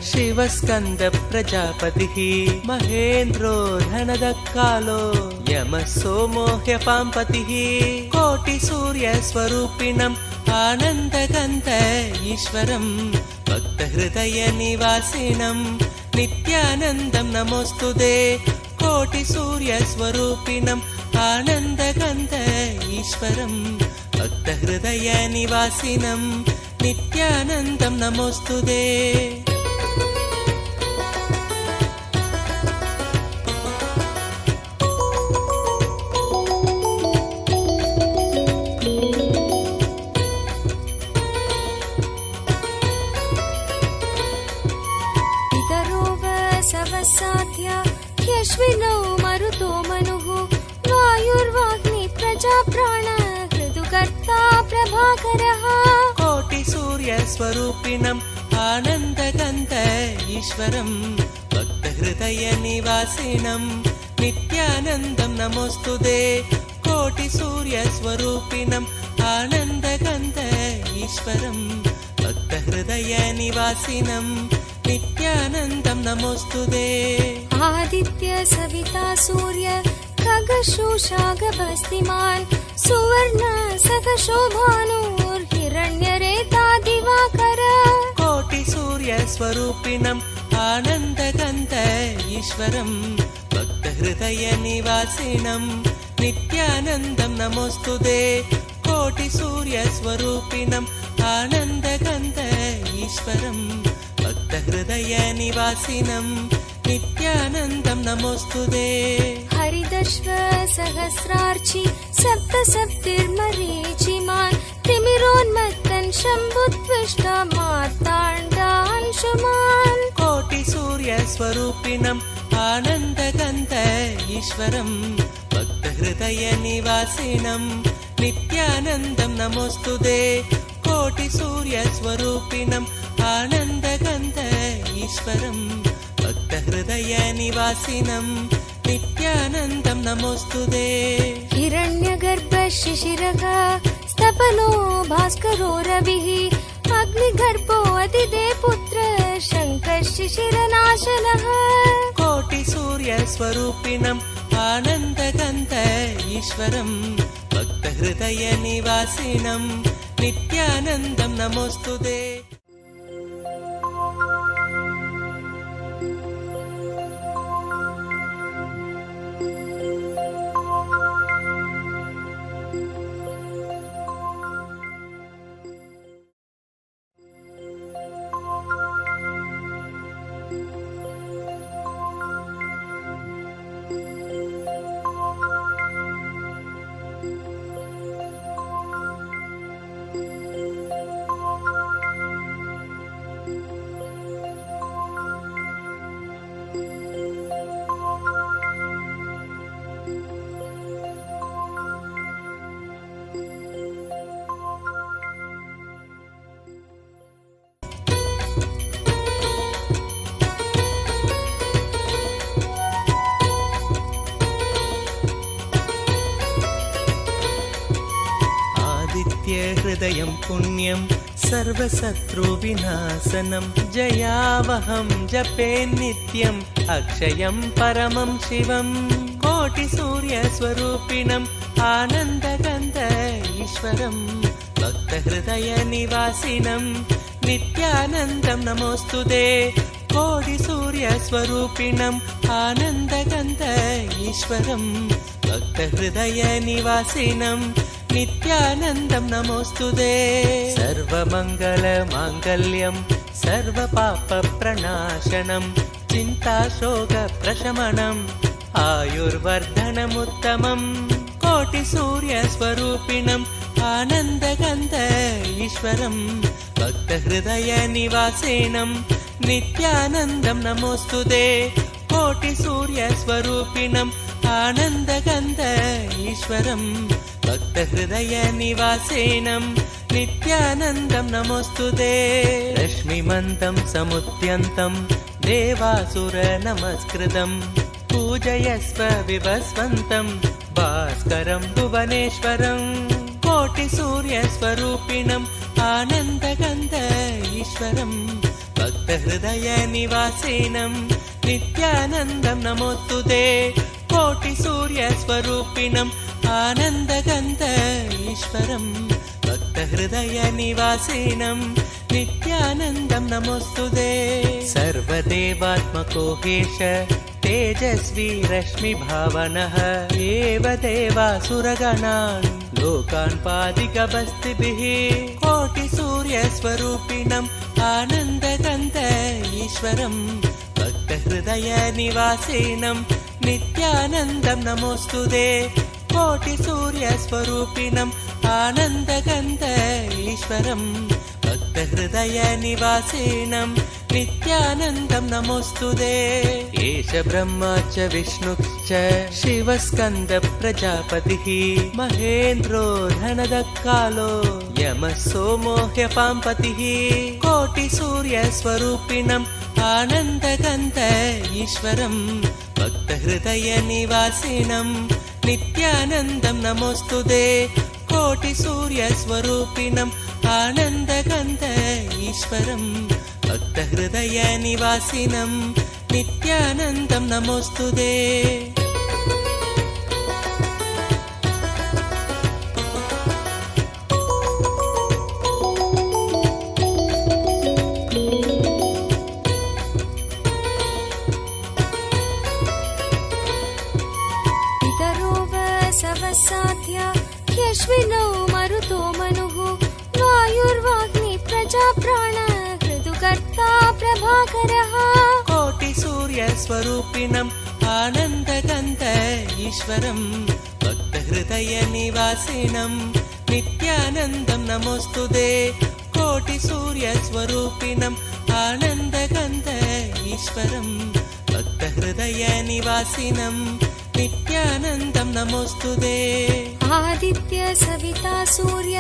शिवस्कन्दप्रजापतिः महेन्द्रो धनदक्कालो यमः सोमो ह्यपाम्पतिः कोटिसूर्यस्वरूपिणम् आनन्दगन्ध ईश्वरं भक्तहृदयनिवासिनं नित्यानन्दं नमोऽस्तुते कोटिसूर्यस्वरूपिणम् आनन्दगन्ध ईश्वरं भक्तहृदयनिवासिनं नित्यानन्दं नमोऽस्तुते साध्या ह्यश्विनौ मरुतो मनुः वायुर्वाग्नि प्रजाप्राण ऋतुकर्ता प्रभाकरः कोटिसूर्यस्वरूपिणम् आनन्दगन्ध ईश्वरं भक्तहृदयनिवासिनं नित्यानन्दं नमोऽस्तुते कोटिसूर्यस्वरूपिणम् आनन्दगन्ध ईश्वरं भक्तहृदयनिवासिनं नित्यानन्दं नमोऽस्तुते आदित्य सविता सूर्य खगशोषागभस्तिमान् सुवर्ण सखशोभानुर्हिरण्यरेता दिवाकर कोटिसूर्यस्वरूपिणम् आनन्दगन्ध ईश्वरं भक्तहृदयनिवासिनं नित्यानन्दं नमोऽस्तुते कोटिसूर्यस्वरूपिणम् आनन्दगन्ध ईश्वरं भक्तहृदयनिवासिनं नित्यानन्दं नमोऽस्तुते हरिदश्व सहस्रार्चि सप्तसप्तिर्मरीचिमान् तिमिरोन्मत्तन् शम्भुत्विष्टा मार्ताण्डांशुमान् कोटिसूर्यस्वरूपिणम् आनन्दगन्ध ईश्वरं भक्तहृदयनिवासिनं नित्यानन्दं नमोऽस्तुते कोटिसूर्यस्वरूपिणम् आनन्दगन्ध ईश्वरं भक्तहृदयनिवासिनं नित्यानन्दं नमोऽस्तुते हिरण्यगर्भ शिशिरः स्तपनो भास्करो रविः अग्निगर्भो अदिदे पुत्र शङ्कः शिशिरनाशनः कोटिसूर्यस्वरूपिणम् आनन्दगन्ध ईश्वरं भक्तहृदयनिवासिनं नित्यानन्दं नमोऽस्तुते नित्यं पुण्यं सर्वशत्रुविनाशनं जयावहं जपे नित्यम् अक्षयं परमं शिवं कोटिसूर्यस्वरूपिणम् आनन्दगन्ध ईश्वरं भक्तहृदयनिवासिनं नित्यानन्दं नमोऽस्तुते कोटिसूर्यस्वरूपिणम् आनन्दगन्ध ईश्वरं भक्तहृदयनिवासिनं नित्यानन्दं नमोऽस्तुते सर्वमङ्गलमाङ्गल्यं सर्वपापप्रणाशनं चिन्ताशोकप्रशमनम् आयुर्वर्धनमुत्तमम् कोटिसूर्यस्वरूपिणम् आनन्दगन्ध ईश्वरं भक्तहृदयनिवासिनं नित्यानन्दं नमोऽस्तुते कोटिसूर्यस्वरूपिणम् आनन्दगन्ध ईश्वरं भक्तहृदयनिवासिनं नित्यानन्दं नमोऽस्तुते रश्मिमन्तं समुद्यन्तं देवासुरनमस्कृतं पूजयस्व विभस्वन्तं भास्करं भुवनेश्वरं कोटिसूर्यस्वरूपिणम् आनन्दगन्ध ईश्वरं भक्तहृदयनिवासिनं नित्यानन्दं नमोऽस्तुते कोटिसूर्यस्वरूपिणम् आनन्दगन्ध ईश्वरं भक्तहृदयनिवासिनं नित्यानन्दं नमोऽस्तुते सर्वदेवात्मको हेश तेजस्वी रश्मिभावनः एव देवासुरगणान् लोकान् पादिकबस्तिभिः कोटिसूर्यस्वरूपिणम् आनन्दगन्ध ईश्वरं भक्तहृदयनिवासिनं नित्यानन्दं नमोऽस्तुते कोटिसूर्यस्वरूपिणम् आनन्दगन्ध ईश्वरं भक्तहृदयनिवासिनं नित्यानन्दं नमोऽस्तुते एष ब्रह्मा च विष्णुश्च शिवस्कन्दप्रजापतिः महेन्द्रो धनदक्कालो यमः सोमो ह्यपाम्पतिः कोटिसूर्यस्वरूपिणम् आनन्दगन्ध ईश्वरं भक्तहृदयनिवासिनं नित्यानन्दं नमोऽस्तुते कोटिसूर्यस्वरूपिणम् आनन्दगन्ध ईश्वरं भक्तहृदयनिवासिनं नित्यानन्दं नमोऽस्तुते साध्या ह्यश्विनौ मरुतो मनुः वायुर्वाग्नि प्रजाप्राण ऋतुकर्ता प्रभाकरः कोटिसूर्यस्वरूपिणम् आनन्दगन्ध ईश्वरं भक्तहृदयनिवासिनं नित्यानन्दं नमोऽस्तुते कोटिसूर्यस्वरूपिणम् आनन्दगन्ध ईश्वरं भक्तहृदयनिवासिनं नित्यानन्दं नमोऽस्तुते आदित्य सविता सूर्य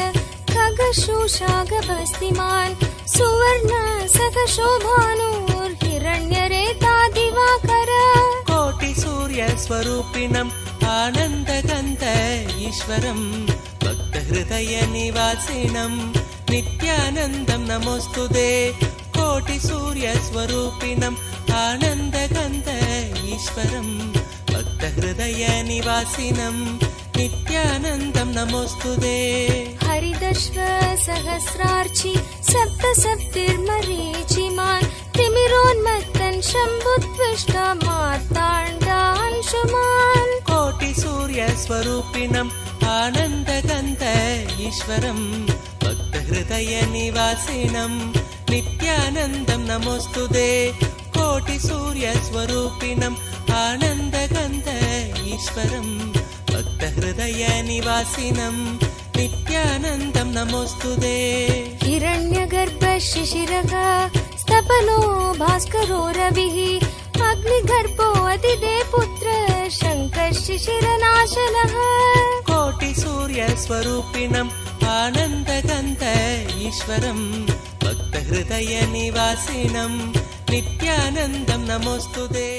खगशोषागभस्तिमान् सुवर्ण सखशोभानुर्हिरण्यरेता दिवाकर कोटिसूर्यस्वरूपिणम् आनन्दगन्ध ईश्वरं भक्तहृदयनिवासिनं नित्यानन्दं नमोऽस्तुते कोटिसूर्यस्वरूपिणम् आनन्दगन्ध ईश्वरं भक्तहृदयनिवासिनं नित्यानन्दं नमोऽस्तुते हरिदश्व सहस्रार्चि सप्तसप्तिर्मरीचिमान् तिमिरोन्मत्तन् शम्भुत्विष्टा मार्ताण्डांशुमान् कोटिसूर्यस्वरूपिणम् आनन्दगन्ध ईश्वरं भक्तहृदयनिवासिनं नित्यानन्दं नमोऽस्तुते कोटिसूर्यस्वरूपिणम् आनन्दगन्ध ईश्वरं भक्तहृदयनिवासिनं नित्यानन्दं नमोऽस्तुते हिरण्यगर्भ शिशिरः स्तपनो भास्करो रविः अग्निगर्भो अतिदे पुत्र शङ्कः शिशिरनाशनः कोटिसूर्यस्वरूपिणम् आनन्दगन्ध ईश्वरं भक्तहृदयनिवासिनं नित्यानन्दं नमोऽस्तुते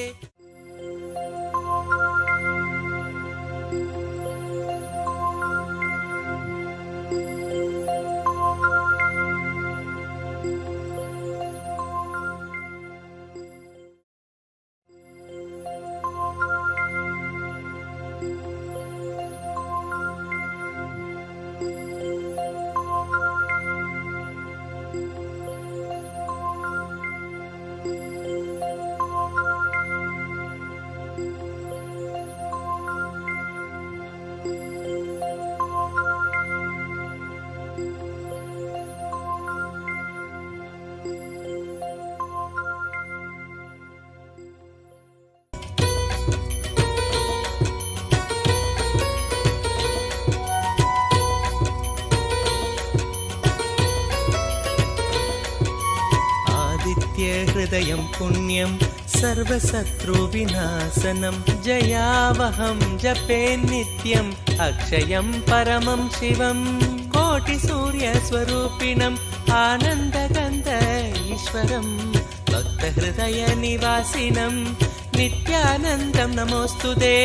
नित्यहृदयं पुण्यं सर्वशत्रुविनाशनं जयावहं जपे नित्यम् अक्षयं परमं शिवं कोटिसूर्यस्वरूपिणम् आनन्दगन्ध ईश्वरं भक्तहृदयनिवासिनं नित्यानन्दं नमोऽस्तुते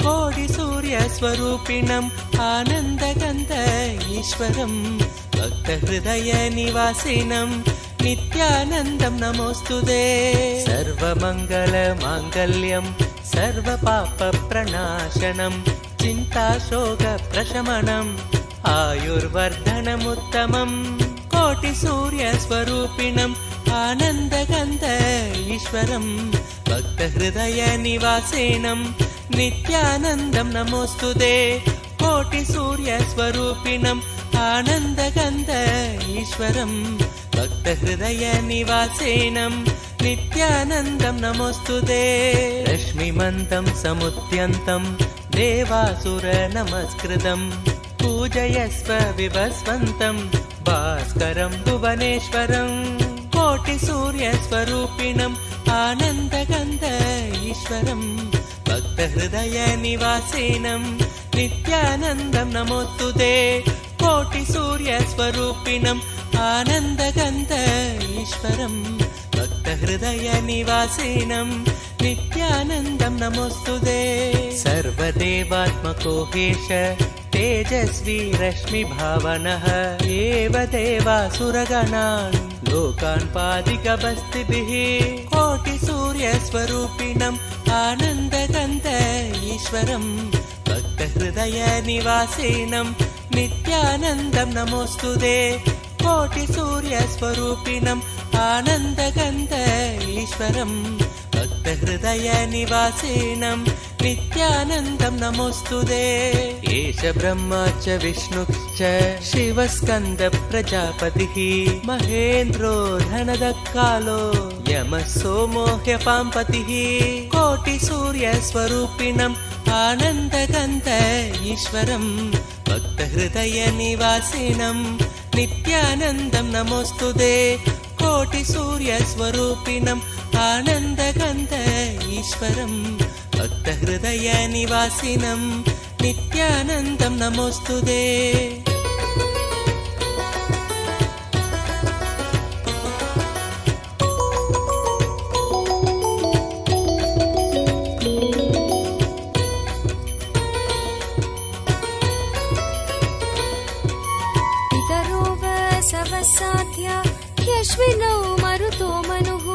कोटिसूर्यस्वरूपिणम् आनन्दगन्ध ईश्वरं भक्तहृदयनिवासिनं नित्यानन्दं नमोऽस्तुते सर्वमङ्गलमाङ्गल्यं सर्वपापप्रणाशनं चिन्ताशोकप्रशमनम् आयुर्वर्धनमुत्तमम् कोटिसूर्यस्वरूपिणम् आनन्दगन्ध ईश्वरं भक्तहृदयनिवासिनं नित्यानन्दं नमोऽस्तुते कोटिसूर्यस्वरूपिणम् आनन्दगन्ध ईश्वरं भक्तहृदयनिवासिनं नित्यानन्दं नमोऽस्तुते रश्मिमन्तं समुद्यन्तं देवासुरनमस्कृतं पूजयस्व विभस्वन्तं भास्करं भुवनेश्वरं कोटिसूर्यस्वरूपिणम् आनन्दगन्ध ईश्वरं भक्तहृदयनिवासिनं नित्यानन्दं नमोऽस्तुते कोटिसूर्यस्वरूपिणम् आनन्दगन्ध ईश्वरं भक्तहृदयनिवासिनं नित्यानन्दं नमोऽस्तुते सर्वदेवात्मको हेश तेजस्वी रश्मिभावनः एव देवासुरगणान् लोकान् पादिकबस्तिभिः कोटिसूर्यस्वरूपिणम् आनन्दगन्ध ईश्वरं भक्तहृदयनिवासिनं नित्यानन्दं नमोऽस्तुते कोटिसूर्यस्वरूपिणम् आनन्दगन्ध ईश्वरं भक्तहृदयनिवासिनं नित्यानन्दं नमोऽस्तुते एष ब्रह्मा च विष्णुश्च शिवस्कन्दप्रजापतिः महेन्द्रो धनदकालो यमः सोमो ह्यपाम्पतिः कोटिसूर्यस्वरूपिणम् आनन्दगन्ध ईश्वरं भक्तहृदयनिवासिनं नित्यानन्दं नमोऽस्तुते कोटिसूर्यस्वरूपिणम् आनन्दगन्ध ईश्वरं भक्तहृदयनिवासिनं नित्यानन्दं नमोऽस्तुते साध्या ह्यश्विनौ मरुतो मनुः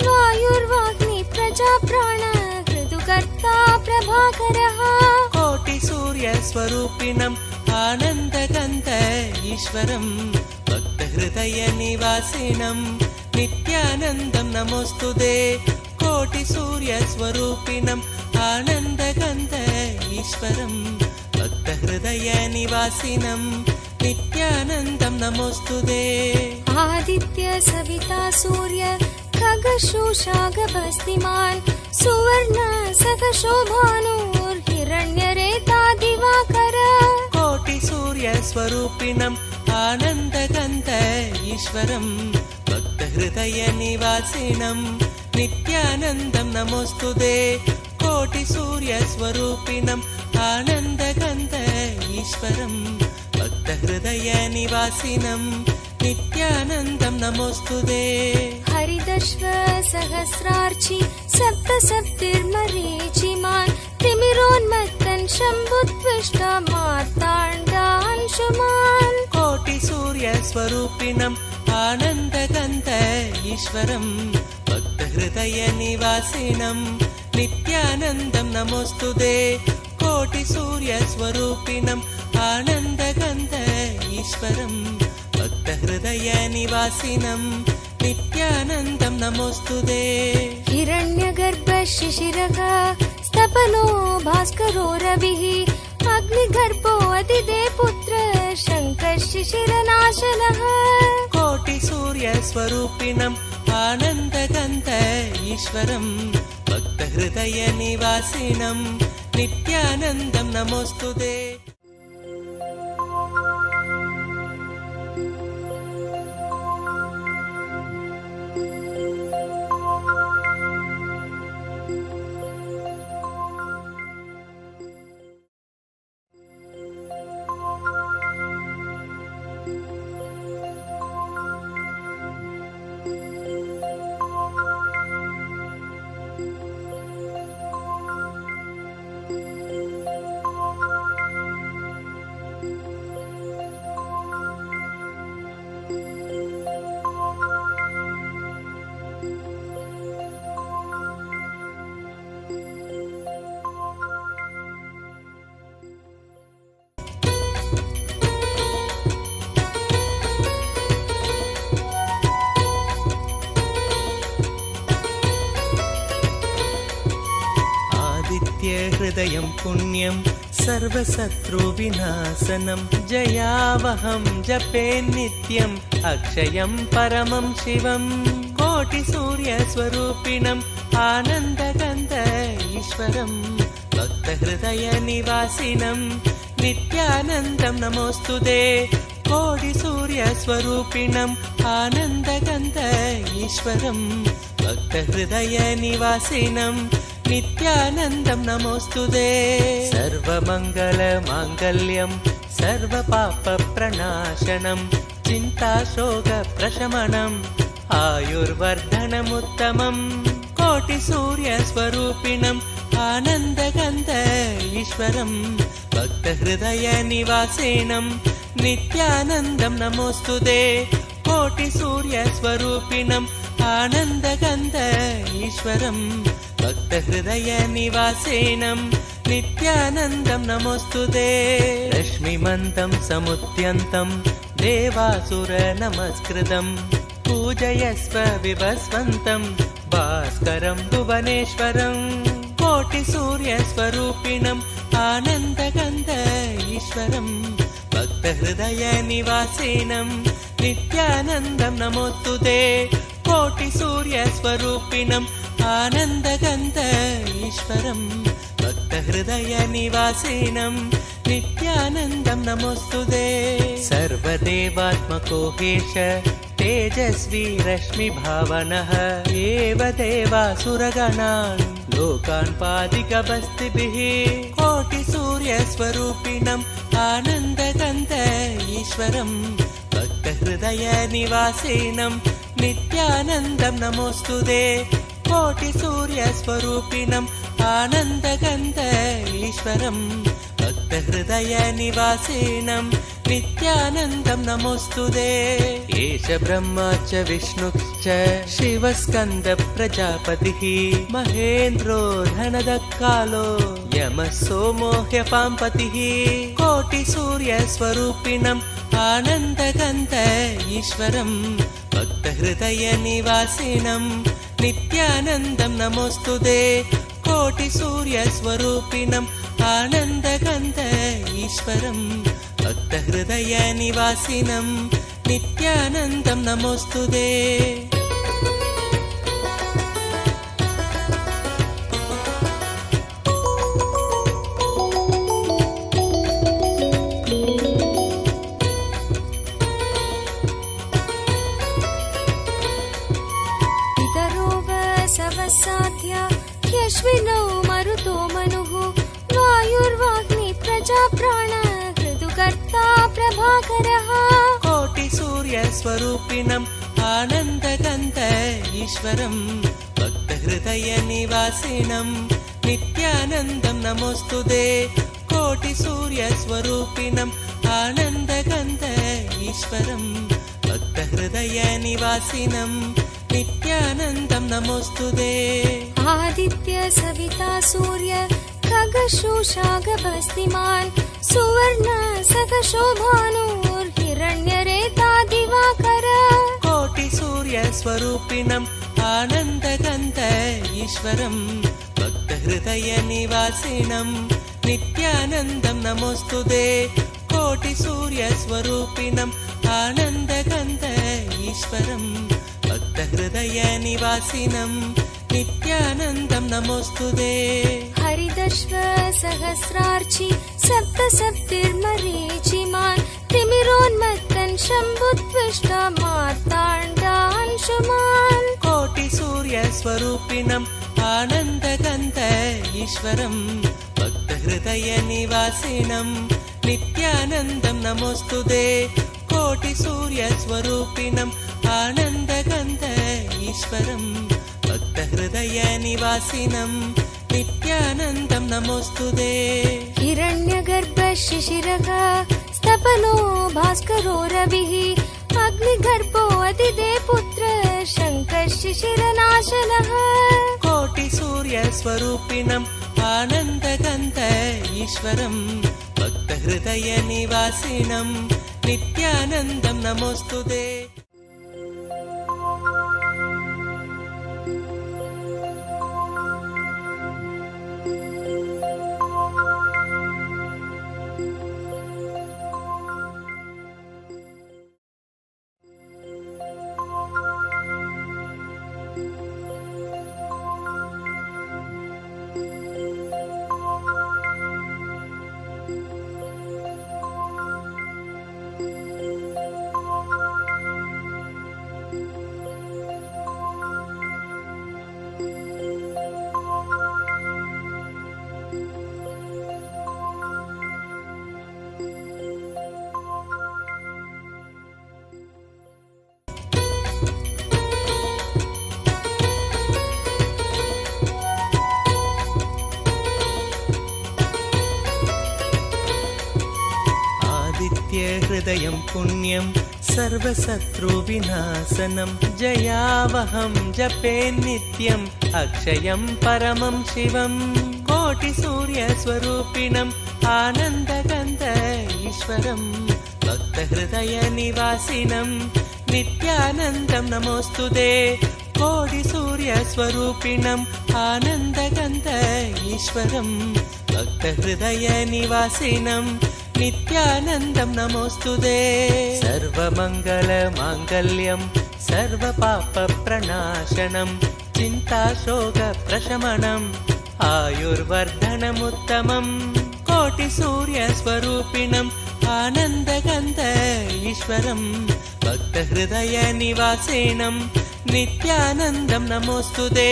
वायुर्वाग्नि प्रजाप्राण ऋतुकर्ता प्रभाकरः कोटिसूर्यस्वरूपिणम् आनन्दगन्ध ईश्वरं भक्तहृदयनिवासिनं नित्यानन्दं नमोऽस्तुते कोटिसूर्यस्वरूपिणम् आनन्दगन्ध ईश्वरं भक्तहृदयनिवासिनं नित्यानन्दं नमोऽस्तुते आदित्य सविता सूर्य खगशोषागभस्तिमान् सुवर्ण सखशोभानुर्हिरण्यरेता दिवाकर कोटिसूर्यस्वरूपिणम् आनन्दगन्ध ईश्वरं भक्तहृदयनिवासिनं नित्यानन्दं नमोऽस्तुते कोटिसूर्यस्वरूपिणम् आनन्दगन्ध ईश्वरं भक्तहृदयनिवासिनं नित्यानन्दं नमोऽस्तुते हरिदश्व सहस्रार्चि सप्तसप्तिर्मरीचिमान् तिमिरोन्मत्तन् शम्भुत्विष्टा मार्ताण्डांशुमान् कोटिसूर्यस्वरूपिणम् आनन्दगन्ध ईश्वरं भक्तहृदयनिवासिनं नित्यानन्दं नमोऽस्तुते कोटिसूर्यस्वरूपिणम् आनन्दगन्ध ईश्वरं भक्तहृदयनिवासिनं नित्यानन्दं नमोऽस्तुते हिरण्यगर्भ शिशिरः स्तपनो भास्करो रविः अग्निगर्भो अतिदे पुत्र शङ्कः शिशिरनाशनः कोटिसूर्यस्वरूपिणम् आनन्दगन्ध ईश्वरं भक्तहृदयनिवासिनं नित्यानन्दं नमोऽस्तुते हृदयं पुण्यं सर्वशत्रुविनाशनं जयावहं जपे नित्यम् अक्षयं परमं शिवं कोटिसूर्यस्वरूपिणम् आनन्दगन्ध ईश्वरं भक्तहृदयनिवासिनं नित्यानन्दं नमोऽस्तुते कोटिसूर्यस्वरूपिणम् आनन्दगन्ध ईश्वरं भक्तहृदयनिवासिनं नित्यानन्दं नमोऽस्तुते सर्वमङ्गलमाङ्गल्यं सर्वपापप्रणाशनं चिन्ताशोकप्रशमनम् आयुर्वर्धनमुत्तमम् कोटिसूर्यस्वरूपिणम् आनन्दगन्ध ईश्वरं भक्तहृदयनिवासिनं नित्यानन्दं नमोऽस्तुते कोटिसूर्यस्वरूपिणम् आनन्दगन्ध ईश्वरं भक्तहृदयनिवासिनं नित्यानन्दं नमोऽस्तुते रश्मिमन्तं समुद्यन्तं देवासुरनमस्कृतं पूजयस्व विभस्वन्तं भास्करं भुवनेश्वरं कोटिसूर्यस्वरूपिणम् आनन्दगन्ध ईश्वरं भक्तहृदयनिवासिनं नित्यानन्दं नमोऽस्तुते कोटिसूर्यस्वरूपिणम् आनन्दगन्ध ईश्वरं भक्तहृदयनिवासिनं नित्यानन्दं नमोऽस्तुते सर्वदेवात्मको हेश तेजस्वी रश्मिभावनः एव देवासुरगणान् लोकान् पादिकबस्तिभिः कोटिसूर्यस्वरूपिणम् आनन्दगन्ध ईश्वरं भक्तहृदयनिवासिनं नित्यानन्दं नमोऽस्तुते कोटिसूर्यस्वरूपिणम् आनन्दगन्ध ईश्वरं भक्तहृदयनिवासिनं नित्यानन्दं नमोऽस्तुते एष ब्रह्मा च विष्णुश्च शिवस्कन्दप्रजापतिः महेन्द्रो धनदक्कालो यमः सोमो ह्यपाम्पतिः कोटिसूर्यस्वरूपिणम् आनन्दगन्ध ईश्वरं भक्तहृदयनिवासिनं नित्यानन्दं नमोऽस्तुते कोटिसूर्यस्वरूपिणम् आनन्दगन्ध ईश्वरं भक्तहृदयनिवासिनं नित्यानन्दं नमोऽस्तुते साध्या ह्यश्विनौ मरुतो मनुः वायुर्वाग्नि प्रजाप्राण ऋतुकर्ता प्रभाकरः कोटिसूर्यस्वरूपिणम् आनन्दगन्ध ईश्वरं भक्तहृदयनिवासिनं नित्यानन्दं नमोऽस्तुते कोटिसूर्यस्वरूपिणम् आनन्दगन्ध ईश्वरं भक्तहृदयनिवासिनं नित्यानन्दं नमोऽस्तुते आदित्य सविता सूर्य खगशोषागभस्तिमान् सुवर्ण सकशोभानुर्हिरण्यरेता दिवाकर कोटिसूर्यस्वरूपिणम् आनन्दगन्ध ईश्वरं भक्तहृदयनिवासिनं नित्यानन्दं नमोऽस्तुते कोटिसूर्यस्वरूपिणम् आनन्दगन्ध ईश्वरं भक्तहृदयनिवासिनं नित्यानन्दं नमोऽस्तुते हरिदश्व सहस्रार्चि सप्तसप्तिर्मरीचिमान् तिमिरोन्मत्तन् शम्भुत्विष्टा मार्ताण्डांशुमान् कोटिसूर्यस्वरूपिणम् आनन्दगन्ध ईश्वरं भक्तहृदयनिवासिनं नित्यानन्दं नमोऽस्तुते कोटिसूर्यस्वरूपिणम् आनन्दगन्ध ईश्वरं भक्तहृदयनिवासिनं नित्यानन्दं नमोऽस्तुते हिरण्यगर्भ शिशिरः स्तपनो भास्करो रविः अग्निगर्भो अतिदे पुत्र शङ्कः शिशिरनाशनः कोटिसूर्यस्वरूपिणम् आनन्दगन्ध ईश्वरं भक्तहृदयनिवासिनं नित्यानन्दं नमोऽस्तुते हृदयं पुण्यं सर्वशत्रुविनाशनं जयावहं जपे नित्यम् अक्षयं परमं शिवं कोटिसूर्यस्वरूपिणम् आनन्दगन्ध ईश्वरं भक्तहृदयनिवासिनं नित्यानन्दं नमोऽस्तुते कोटिसूर्यस्वरूपिणम् आनन्दगन्ध ईश्वरं भक्तहृदयनिवासिनं नित्यानन्दं नमोऽस्तुते सर्वमङ्गलमाङ्गल्यं सर्वपापप्रणाशनं चिन्ताशोकप्रशमनम् आयुर्वर्धनमुत्तमम् कोटिसूर्यस्वरूपिणम् आनन्दगन्ध ईश्वरं भक्तहृदयनिवासिनं नित्यानन्दं नमोऽस्तुते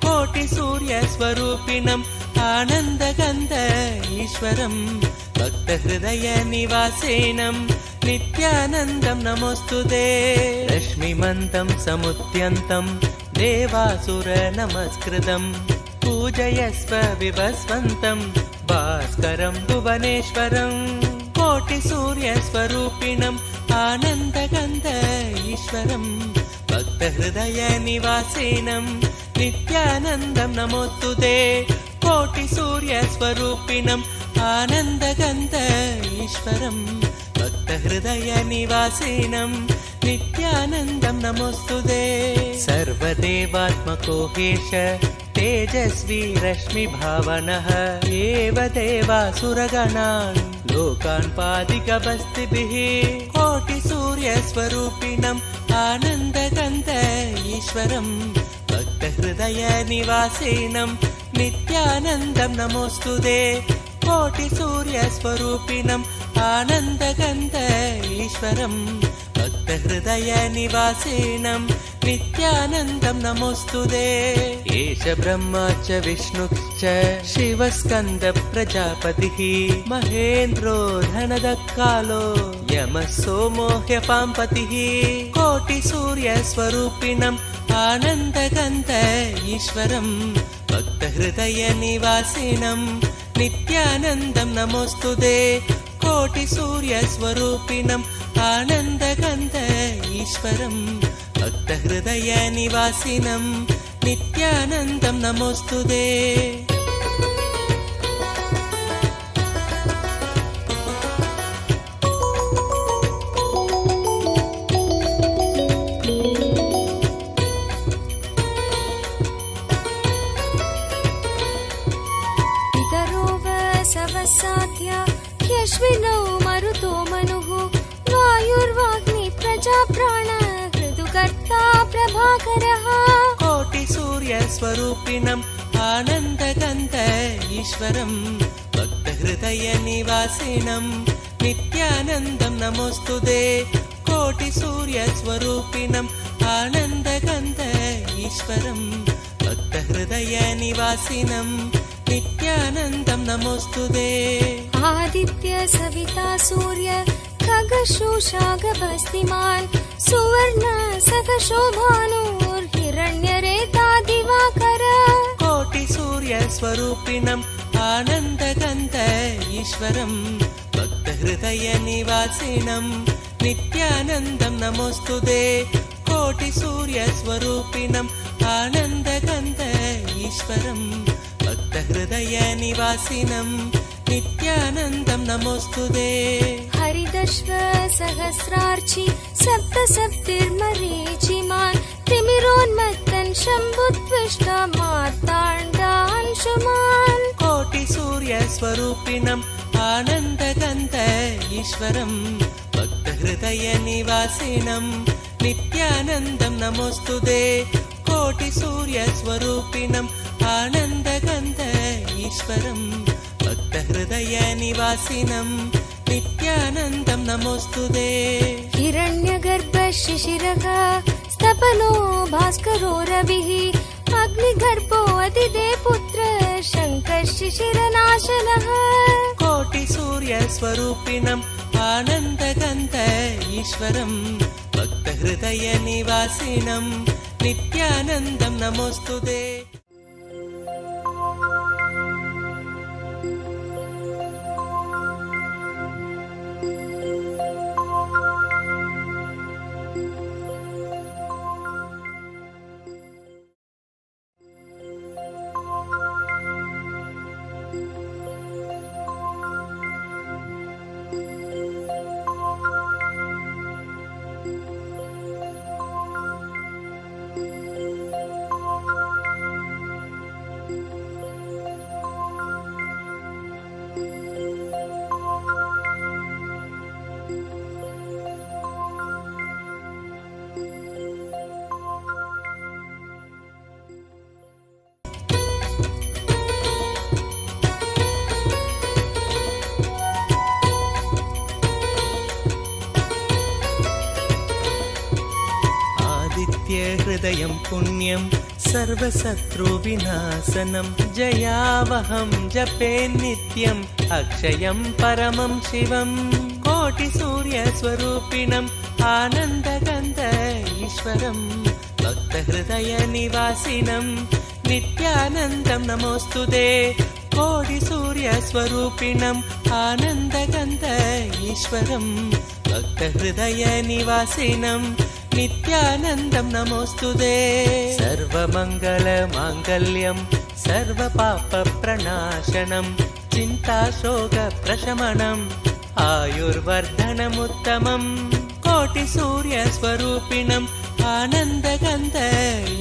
कोटिसूर्यस्वरूपिणम् आनन्दगन्ध ईश्वरं भक्तहृदयनिवासिनं नित्यानन्दं नमोऽस्तुते रश्मिमन्तं समुद्यन्तं देवासुरनमस्कृतं पूजयस्व विवस्वन्तं भास्करं भुवनेश्वरं कोटिसूर्यस्वरूपिणम् आनन्दगन्ध ईश्वरं भक्तहृदयनिवासिनं नित्यानन्दं नमोऽस्तुते कोटिसूर्यस्वरूपिणम् आनन्दगन्ध ईश्वरं भक्तहृदयनिवासिनं नित्यानन्दं नमोऽस्तुते सर्वदेवात्मको हेश तेजस्वी रश्मिभावनः एव देवासुरगणान् लोकान् पादिकबस्तिभिः कोटिसूर्यस्वरूपिणम् आनन्दगन्ध ईश्वरं भक्तहृदयनिवासिनं नित्यानन्दं नमोऽस्तुते कोटिसूर्यस्वरूपिणम् आनन्दगन्ध ईश्वरं भक्तहृदयनिवासिनं नित्यानन्दं नमोऽस्तुते एष ब्रह्मा च विष्णुश्च शिवस्कन्द प्रजापतिः महेन्द्रो धनदक्कालो यमः सोमो ह्यपाम्पतिः कोटिसूर्यस्वरूपिणम् आनन्दगन्ध ईश्वरं भक्तहृदयनिवासिनं नित्यानन्दं नमोऽस्तुते कोटिसूर्यस्वरूपिणम् आनन्दगन्ध ईश्वरं भक्तहृदयनिवासिनं नित्यानन्दं नमोऽस्तुते साध्या ह्यश्विनौ मरुतो मनुः वायुर्वाग्नि प्रजाप्राण ऋतुकर्ता प्रभाकरः कोटिसूर्यस्वरूपिणम् आनन्दगन्ध ईश्वरं भक्तहृदयनिवासिनं नित्यानन्दं नमोऽस्तुते कोटिसूर्यस्वरूपिणम् आनन्दगन्ध ईश्वरं भक्तहृदयनिवासिनं नित्यानन्दं नमोऽस्तुते आदित्य सविता सूर्य खगशोषागभस्तिमान् सुवर्ण सखशोभानुर्हिरण्यरेता दिवाकर कोटिसूर्यस्वरूपिणम् आनन्दगन्ध ईश्वरं भक्तहृदयनिवासिनं नित्यानन्दं नमोऽस्तुते कोटिसूर्यस्वरूपिणम् आनन्दगन्ध ईश्वरं भक्तहृदयनिवासिनं नित्यानन्दं नमोऽस्तुते हरिदश्व सहस्रार्चि सप्तसप्तिर्मरीचिमान् तिमिरोन्मत्तन् शम्भुत्विष्टा मार्ताण्डांशुमान् कोटिसूर्यस्वरूपिणम् आनन्दगन्ध ईश्वरं भक्तहृदयनिवासिनं नित्यानन्दं नमोऽस्तुते कोटिसूर्यस्वरूपिणम् आनन्दगन्ध ईश्वरं भक्तहृदयनिवासिनं नित्यानन्दं नमोऽस्तुते हिरण्यगर्भ शिशिरः स्तपनो भास्करो रविः अग्निगर्भो अतिदे पुत्र शङ्कः शिशिरनाशनः कोटिसूर्यस्वरूपिणम् आनन्दगन्ध ईश्वरं भक्तहृदयनिवासिनं नित्यानन्दं नमोऽस्तुते अक्षयं पुण्यं सर्वशत्रुविनाशनं जयावहं जपे नित्यम् अक्षयं परमं शिवं कोटिसूर्यस्वरूपिणम् आनन्दगन्ध ईश्वरं भक्तहृदयनिवासिनं नित्यानन्दं नमोऽस्तुते कोटिसूर्यस्वरूपिणम् आनन्दगन्ध ईश्वरं भक्तहृदयनिवासिनं नित्यानन्दं नमोऽस्तुते सर्वमङ्गलमाङ्गल्यं सर्वपापप्रणाशनं चिन्ताशोकप्रशमनम् आयुर्वर्धनमुत्तमम् कोटिसूर्यस्वरूपिणम् आनन्दगन्ध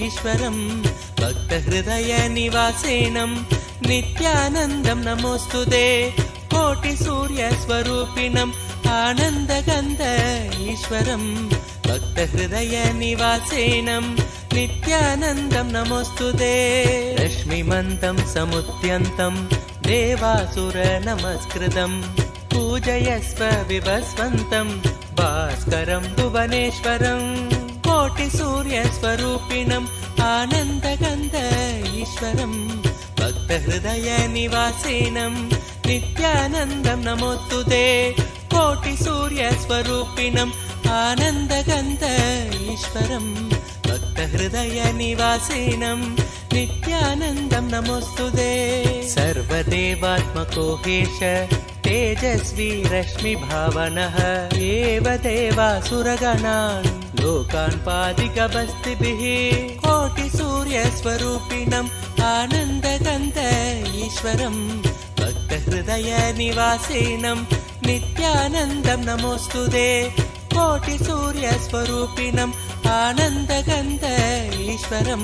ईश्वरं भक्तहृदयनिवासिनं नित्यानन्दं नमोऽस्तुते कोटिसूर्यस्वरूपिणम् आनन्दगन्ध ईश्वरं भक्तहृदयनिवासिनं नित्यानन्दं नमोऽस्तुते रश्मिमन्तं समुद्यन्तं देवासुरनमस्कृतं पूजयस्व विभस्वन्तं भास्करं भुवनेश्वरं कोटिसूर्यस्वरूपिणम् आनन्दगन्ध ईश्वरं भक्तहृदयनिवासिनं नित्यानन्दं नमोऽस्तुते कोटिसूर्यस्वरूपिणम् आनन्दगन्ध ईश्वरं भक्तहृदयनिवासिनं नित्यानन्दं नमोऽस्तुते सर्वदेवात्मको हेश तेजस्वी रश्मिभावनः एव देवासुरगणान् लोकान् पादिकबस्तिभिः कोटिसूर्यस्वरूपिणम् आनन्दगन्ध ईश्वरं भक्तहृदयनिवासिनं नित्यानन्दं नमोऽस्तुते कोटिसूर्यस्वरूपिणम् आनन्दगन्ध ईश्वरं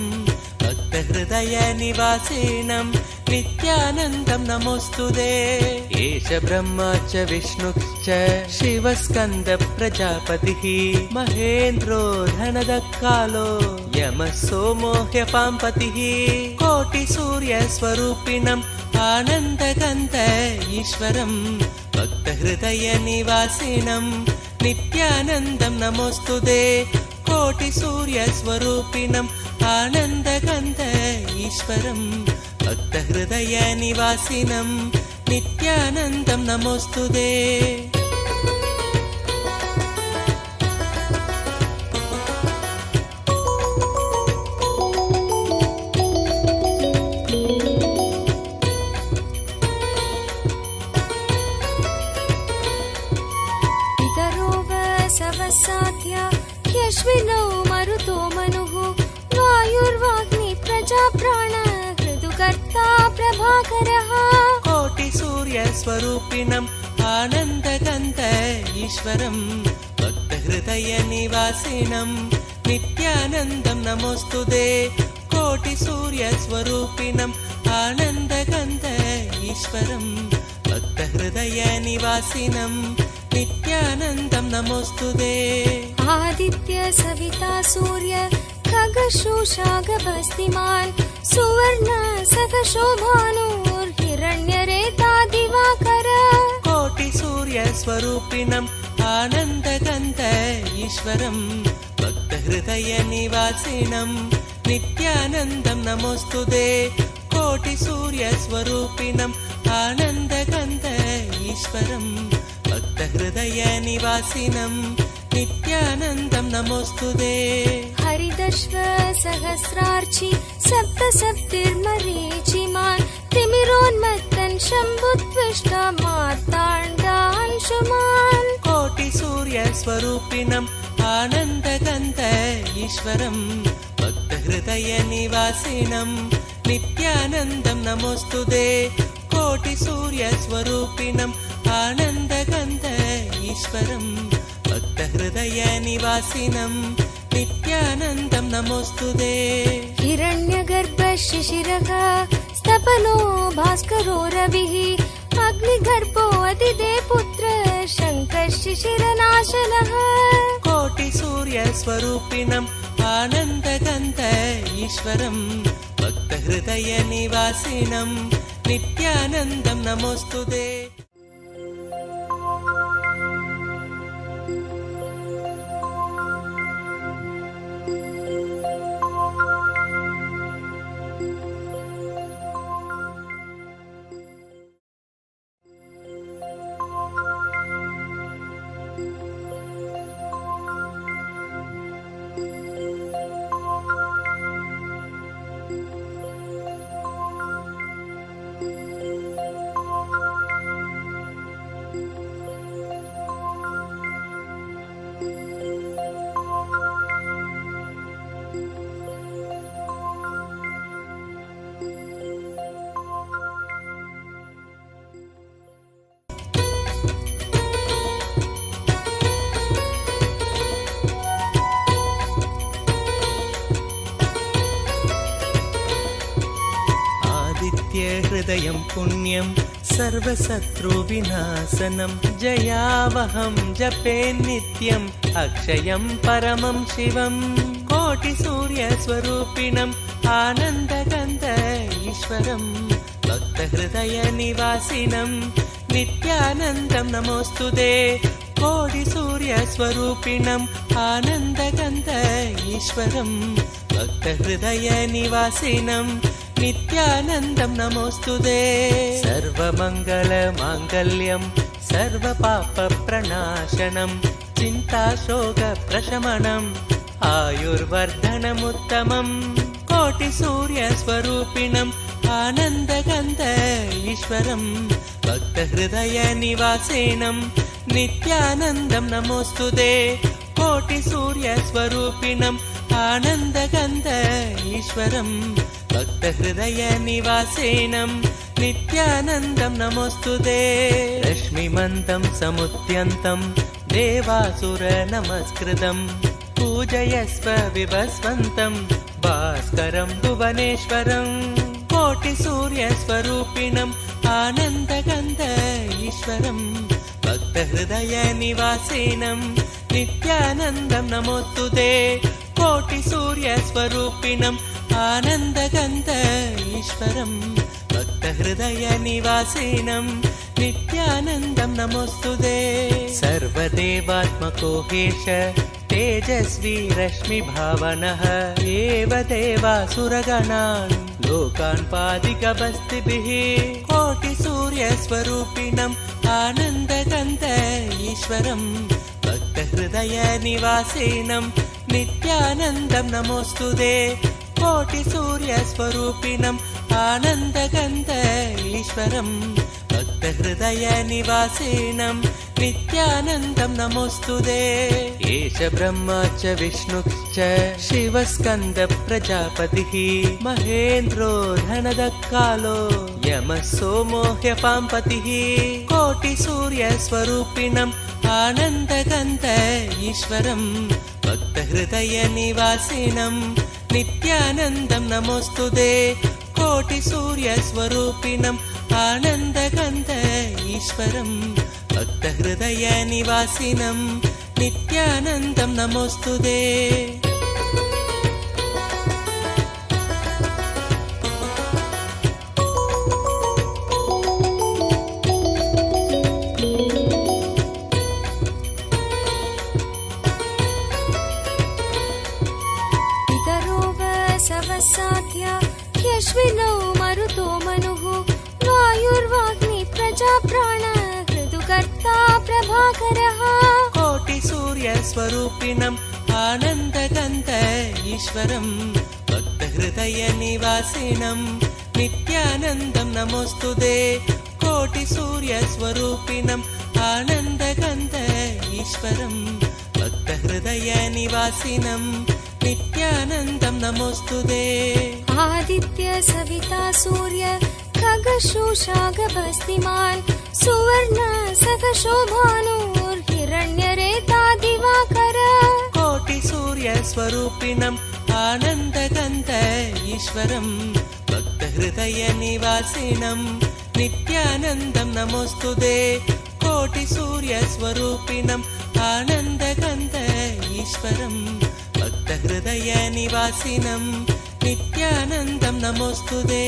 भक्तहृदयनिवासिनं नित्यानन्दं नमोऽस्तुते एष ब्रह्मा च विष्णुश्च शिवस्कन्द प्रजापतिः महेन्द्रो धनदकालो यमः सोमो ह्यपाम्पतिः कोटिसूर्यस्वरूपिणम् आनन्दगन्ध ईश्वरं भक्तहृदयनिवासिनं नित्यानन्दं नमोऽस्तुते कोटिसूर्यस्वरूपिणम् आनन्दगन्ध ईश्वरं भक्तहृदयनिवासिनं नित्यानन्दं नमोऽस्तुते साध्या ह्यश्विनौ मरुतो मनुः वायुर्वाग्नि प्रजाप्राण ऋतुकर्ता प्रभाकरः कोटिसूर्यस्वरूपिणम् आनन्दगन्ध ईश्वरं भक्तहृदयनिवासिनं नित्यानन्दं नमोऽस्तुते कोटिसूर्यस्वरूपिणम् आनन्दगन्ध ईश्वरं भक्तहृदयनिवासिनं नित्यानन्दं नमोऽस्तुते आदित्य सविता सूर्य खगशोषागभस्तिमान् सुवर्ण सखशोभानुर्हिरण्यरेता दिवाकर कोटिसूर्यस्वरूपिणम् आनन्दगन्ध ईश्वरं भक्तहृदयनिवासिनं नित्यानन्दं नमोऽस्तुते कोटिसूर्यस्वरूपिणम् आनन्दगन्ध ईश्वरं भक्तहृदयनिवासिनं नित्यानन्दं नमोऽस्तुते हरिदश्व सहस्रार्चि सप्तसप्तिर्मरीचिमान् तिमिरोन्मत्तन् शम्भुत्विष्टा मार्ताण्डांशुमान् कोटिसूर्यस्वरूपिणम् आनन्दगन्ध ईश्वरं भक्तहृदयनिवासिनं नित्यानन्दं नमोऽस्तुते कोटिसूर्यस्वरूपिणम् आनन्दगन्ध ईश्वरं भक्तहृदयनिवासिनं नित्यानन्दं नमोऽस्तुते हिरण्यगर्भ शिशिरः स्तपनो भास्करो रविः अग्निगर्भो अतिदे पुत्र शङ्कः शिशिरनाशनः कोटिसूर्यस्वरूपिणम् आनन्दगन्ध ईश्वरं भक्तहृदयनिवासिनं नित्यानन्दं नमोऽस्तुते नित्यहृदयं पुण्यं सर्वशत्रुविनाशनं जयावहं जपे नित्यम् अक्षयं परमं शिवं कोटिसूर्यस्वरूपिणम् आनन्दगन्ध ईश्वरं भक्तहृदयनिवासिनं नित्यानन्दं नमोऽस्तुते कोटिसूर्यस्वरूपिणम् आनन्दगन्ध ईश्वरं भक्तहृदयनिवासिनं नित्यानन्दं नमोऽस्तुते सर्वमङ्गलमाङ्गल्यं सर्वपापप्रणाशनं चिन्ताशोकप्रशमनम् आयुर्वर्धनमुत्तमम् कोटिसूर्यस्वरूपिणम् आनन्दगन्ध ईश्वरं भक्तहृदयनिवासिनं नित्यानन्दं नमोऽस्तुते कोटिसूर्यस्वरूपिणम् आनन्दगन्ध ईश्वरं भक्तहृदयनिवासिनं नित्यानन्दं नमोऽस्तुते रश्मिमन्तं समुद्यन्तं देवासुरनमस्कृतं पूजयस्व विभस्वन्तं भास्करं भुवनेश्वरं कोटिसूर्यस्वरूपिणम् आनन्दगन्ध ईश्वरं भक्तहृदयनिवासिनं नित्यानन्दं नमोऽस्तुते कोटिसूर्यस्वरूपिणम् आनन्दगन्ध ईश्वरं भक्तहृदयनिवासिनं नित्यानन्दं नमोऽस्तुते सर्वदेवात्मको हेश तेजस्वी रश्मिभावनः एव देवासुरगणान् लोकान् पादिकबस्तिभिः कोटिसूर्यस्वरूपिणम् आनन्दगन्ध ईश्वरं भक्तहृदयनिवासिनं नित्यानन्दं नमोऽस्तुते कोटिसूर्यस्वरूपिणम् आनन्दगन्ध ईश्वरं भक्तहृदयनिवासिनं नित्यानन्दं नमोऽस्तुते एष ब्रह्मा च विष्णुश्च शिवस्कन्द प्रजापतिः महेन्द्रो धनदकालो यमः सोमो ह्यपाम्पतिः कोटिसूर्यस्वरूपिणम् आनन्दगन्ध ईश्वरं भक्तहृदयनिवासिनं नित्यानन्दं नमोऽस्तुते कोटिसूर्यस्वरूपिणम् आनन्दगन्ध ईश्वरं भक्तहृदयनिवासिनं नित्यानन्दं नमोऽस्तुते साध्य ह्यश्विनौ मरुतो मनुः वायुर्वाग्नि प्रजाप्राण ऋतुकर्ता प्रभाकरः कोटिसूर्यस्वरूपिणम् आनन्दगन्ध ईश्वरं भक्तहृदयनिवासिनं नित्यानन्दं नमोऽस्तुते कोटिसूर्यस्वरूपिणम् आनन्दगन्ध ईश्वरं भक्तहृदयनिवासिनं नित्यानन्दं नमोऽस्तुते आदित्य सविता सूर्य खगशोषागभस्तिमान् सुवर्ण सखशोभानुर्हिरण्यरेता दिवाकर कोटिसूर्यस्वरूपिणम् आनन्दगन्ध ईश्वरं भक्तहृदयनिवासिनं नित्यानन्दं नमोऽस्तुते कोटिसूर्यस्वरूपिणम् आनन्दगन्ध ईश्वरं भक्तहृदयनिवासिनं नित्यानन्दं नमोऽस्तुते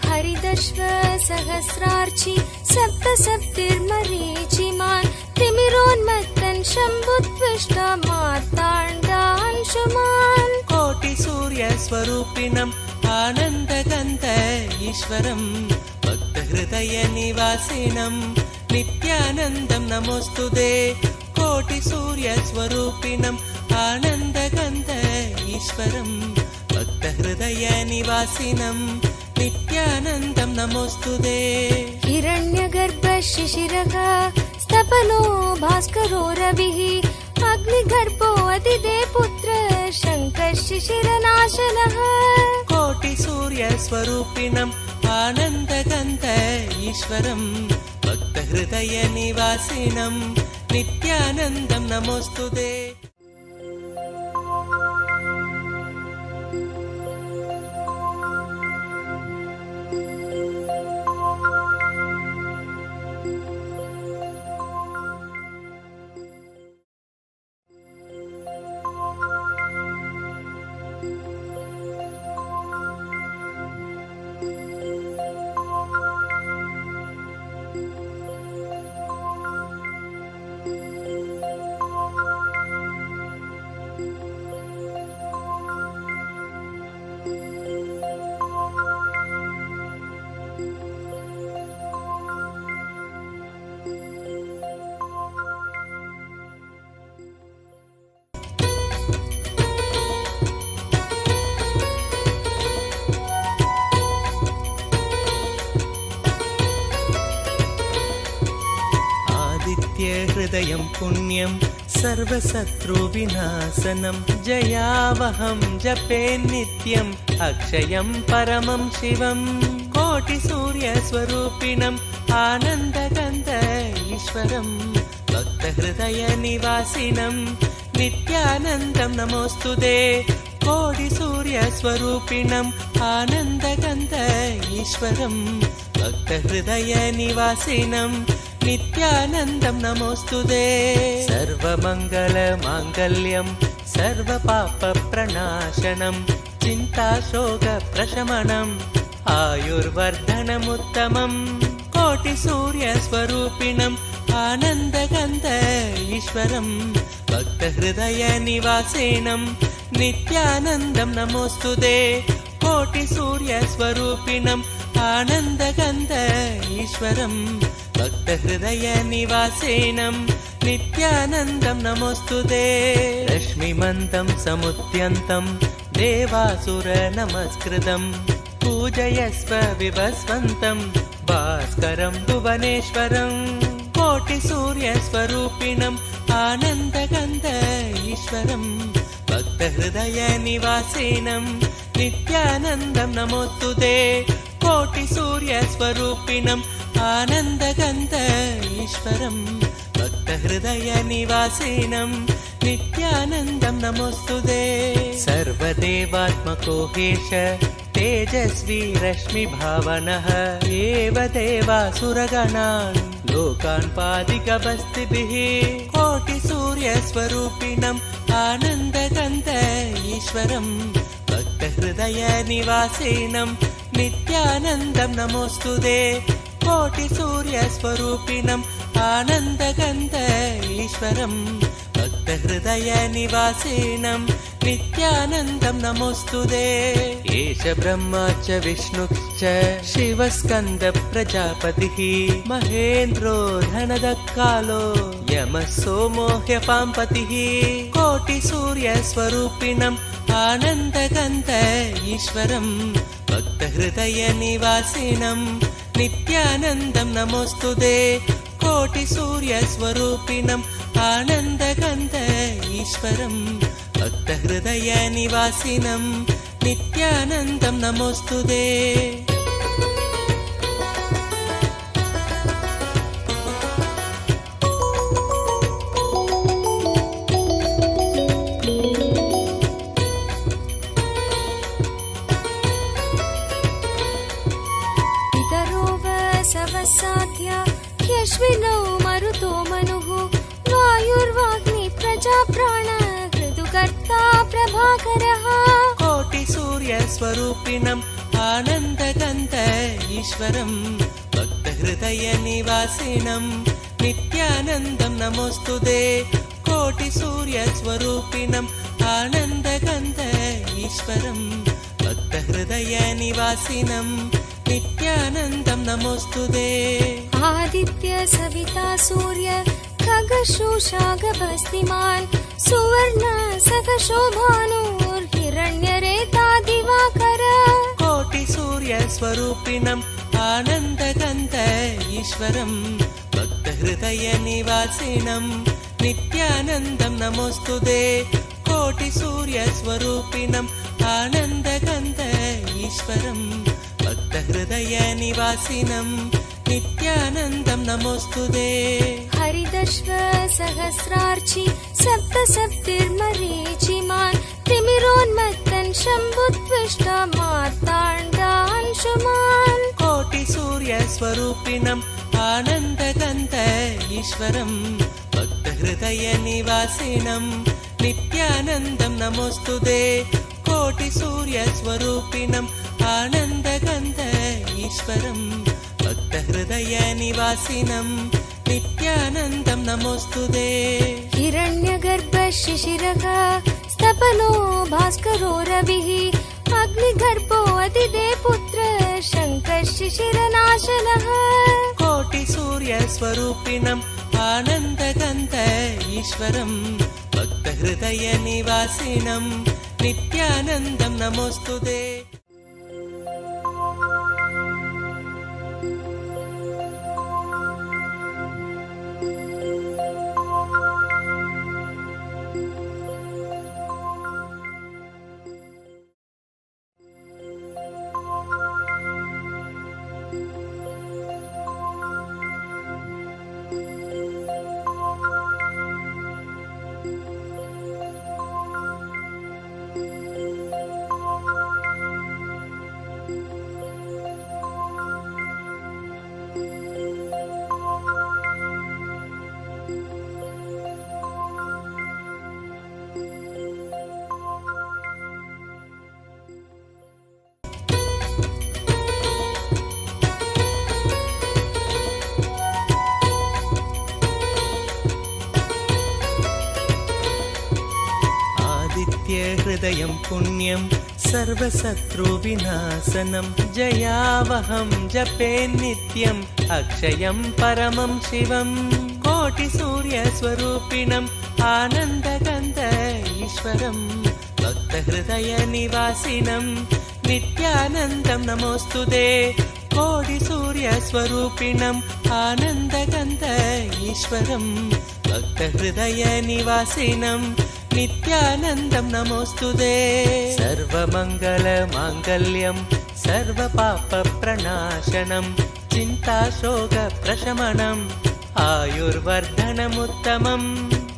हरिदश्व सहस्रार्चि सप्तसप्तिर्मरीचिमान् तिमिरोन्मत्तन् शम्भुत्विष्टा मार्ताण्डांशुमान् कोटिसूर्यस्वरूपिणम् आनन्दगन्ध ईश्वरं भक्तहृदयनिवासिनं नित्यानन्दं नमोऽस्तुते कोटिसूर्यस्वरूपिणम् आनन्दगन्ध ईश्वरं भक्तहृदयनिवासिनं नित्यानन्दं नमोऽस्तुते हिरण्यगर्भ शिशिरः स्तपनो भास्करो रविः अग्निगर्भो अतिदे पुत्र शङ्कः शिशिरनाशनः कोटिसूर्यस्वरूपिणम् आनन्दगन्ध ईश्वरं भक्तहृदयनिवासिनं नित्यानन्दं नमोऽस्तुते हृदयं पुण्यं सर्वशत्रुविनाशनं जयावहं जपे नित्यम् अक्षयं परमं शिवं कोटिसूर्यस्वरूपिणम् आनन्दगन्ध ईश्वरं भक्तहृदयनिवासिनं नित्यानन्दं नमोऽस्तुते कोटिसूर्यस्वरूपिणम् आनन्दगन्ध ईश्वरं भक्तहृदयनिवासिनं नित्यानन्दं नमोऽस्तुते सर्वमङ्गलमाङ्गल्यं सर्वपापप्रणाशनं चिन्ताशोकप्रशमनम् आयुर्वर्धनमुत्तमम् कोटिसूर्यस्वरूपिणम् आनन्दगन्ध ईश्वरं भक्तहृदयनिवासिनं नित्यानन्दं नमोऽस्तुते कोटिसूर्यस्वरूपिणम् आनन्दगन्ध ईश्वरं भक्तहृदयनिवासिनं नित्यानन्दं नमोऽस्तुते रश्मिमन्तं समुद्यन्तं देवासुरनमस्कृतं पूजयस्व विभस्वन्तं भास्करं भुवनेश्वरं कोटिसूर्यस्वरूपिणम् आनन्दगन्ध ईश्वरं भक्तहृदयनिवासिनं नित्यानन्दं नमोऽस्तुते कोटिसूर्यस्वरूपिणम् आनन्दगन्ध ईश्वरं भक्तहृदयनिवासिनं नित्यानन्दं नमोऽस्तुते सर्वदेवात्मको हेश तेजस्वी रश्मिभावनः एव देवासुरगणान् लोकान् पादिकवस्तिभिः कोटिसूर्यस्वरूपिणम् आनन्दगन्ध ईश्वरं भक्तहृदयनिवासिनं नित्यानन्दं नमोऽस्तुते कोटिसूर्यस्वरूपिणम् आनन्दगन्ध ईश्वरं भक्तहृदयनिवासिनं नित्यानन्दं नमोऽस्तुते एष ब्रह्मा च विष्णुश्च शिवस्कन्दप्रजापतिः महेन्द्रो धनदक्कालो यमः सोमो ह्यपाम्पतिः कोटिसूर्यस्वरूपिणम् आनन्दगन्ध ईश्वरं भक्तहृदयनिवासिनं नित्यानन्दं नमोऽस्तुते कोटिसूर्यस्वरूपिणम् आनन्दगन्ध ईश्वरं भक्तहृदयनिवासिनं नित्यानन्दं नमोऽस्तुते साध्य ह्यश्विनौ मरुतो मनुः वायुर्वाग्नि प्रजाप्राण ऋतुकर्ता प्रभाकरः कोटिसूर्यस्वरूपिणम् आनन्दगन्ध ईश्वरं भक्तहृदयनिवासिनं नित्यानन्दं नमोऽस्तुते कोटिसूर्यस्वरूपिणम् आनन्दगन्ध ईश्वरं भक्तहृदयनिवासिनं नित्यानन्दं नमोऽस्तुते आदित्य सविता सूर्य खगशोषागभस्तिमान् सुवर्ण सखशोभानुर्हिरण्यरेता दिवाकर कोटिसूर्यस्वरूपिणम् आनन्दगन्ध ईश्वरं भक्तहृदयनिवासिनं नित्यानन्दं नमोऽस्तुते कोटिसूर्यस्वरूपिणम् आनन्दगन्ध ईश्वरं भक्तहृदयनिवासिनं नित्यानन्दं नमोऽस्तुते हरिदश्व सहस्रार्चि सप्तसप्तिर्मरीचिमान् तिमिरोन्मत्तन् शम्भुत्विष्टा मार्ताण्डांशुमान् कोटिसूर्यस्वरूपिणम् आनन्दगन्ध ईश्वरं भक्तहृदयनिवासिनं नित्यानन्दं नमोऽस्तुते कोटिसूर्यस्वरूपिणम् आनन्दगन्ध ईश्वरं भक्तहृदयनिवासिनं नित्यानन्दं नमोऽस्तुते हिरण्यगर्भ शिशिरः स्तपनो भास्करो रविः अग्निगर्भो अतिदे पुत्र शङ्कः शिशिरनाशनः कोटिसूर्यस्वरूपिणम् आनन्दगन्ध ईश्वरं भक्तहृदयनिवासिनं नित्यानन्दं नमोऽस्तुते हृदयं पुण्यं सर्वशत्रुविनाशनं जयावहं जपे नित्यम् अक्षयं परमं शिवं कोटिसूर्यस्वरूपिणम् आनन्दगन्ध ईश्वरं भक्तहृदयनिवासिनं नित्यानन्दं नमोऽस्तुते कोटिसूर्यस्वरूपिणम् आनन्दगन्ध ईश्वरं भक्तहृदयनिवासिनं नित्यानन्दं नमोऽस्तुते सर्वमङ्गलमाङ्गल्यं सर्वपापप्रणाशनं चिन्ताशोकप्रशमनम् आयुर्वर्धनमुत्तमम्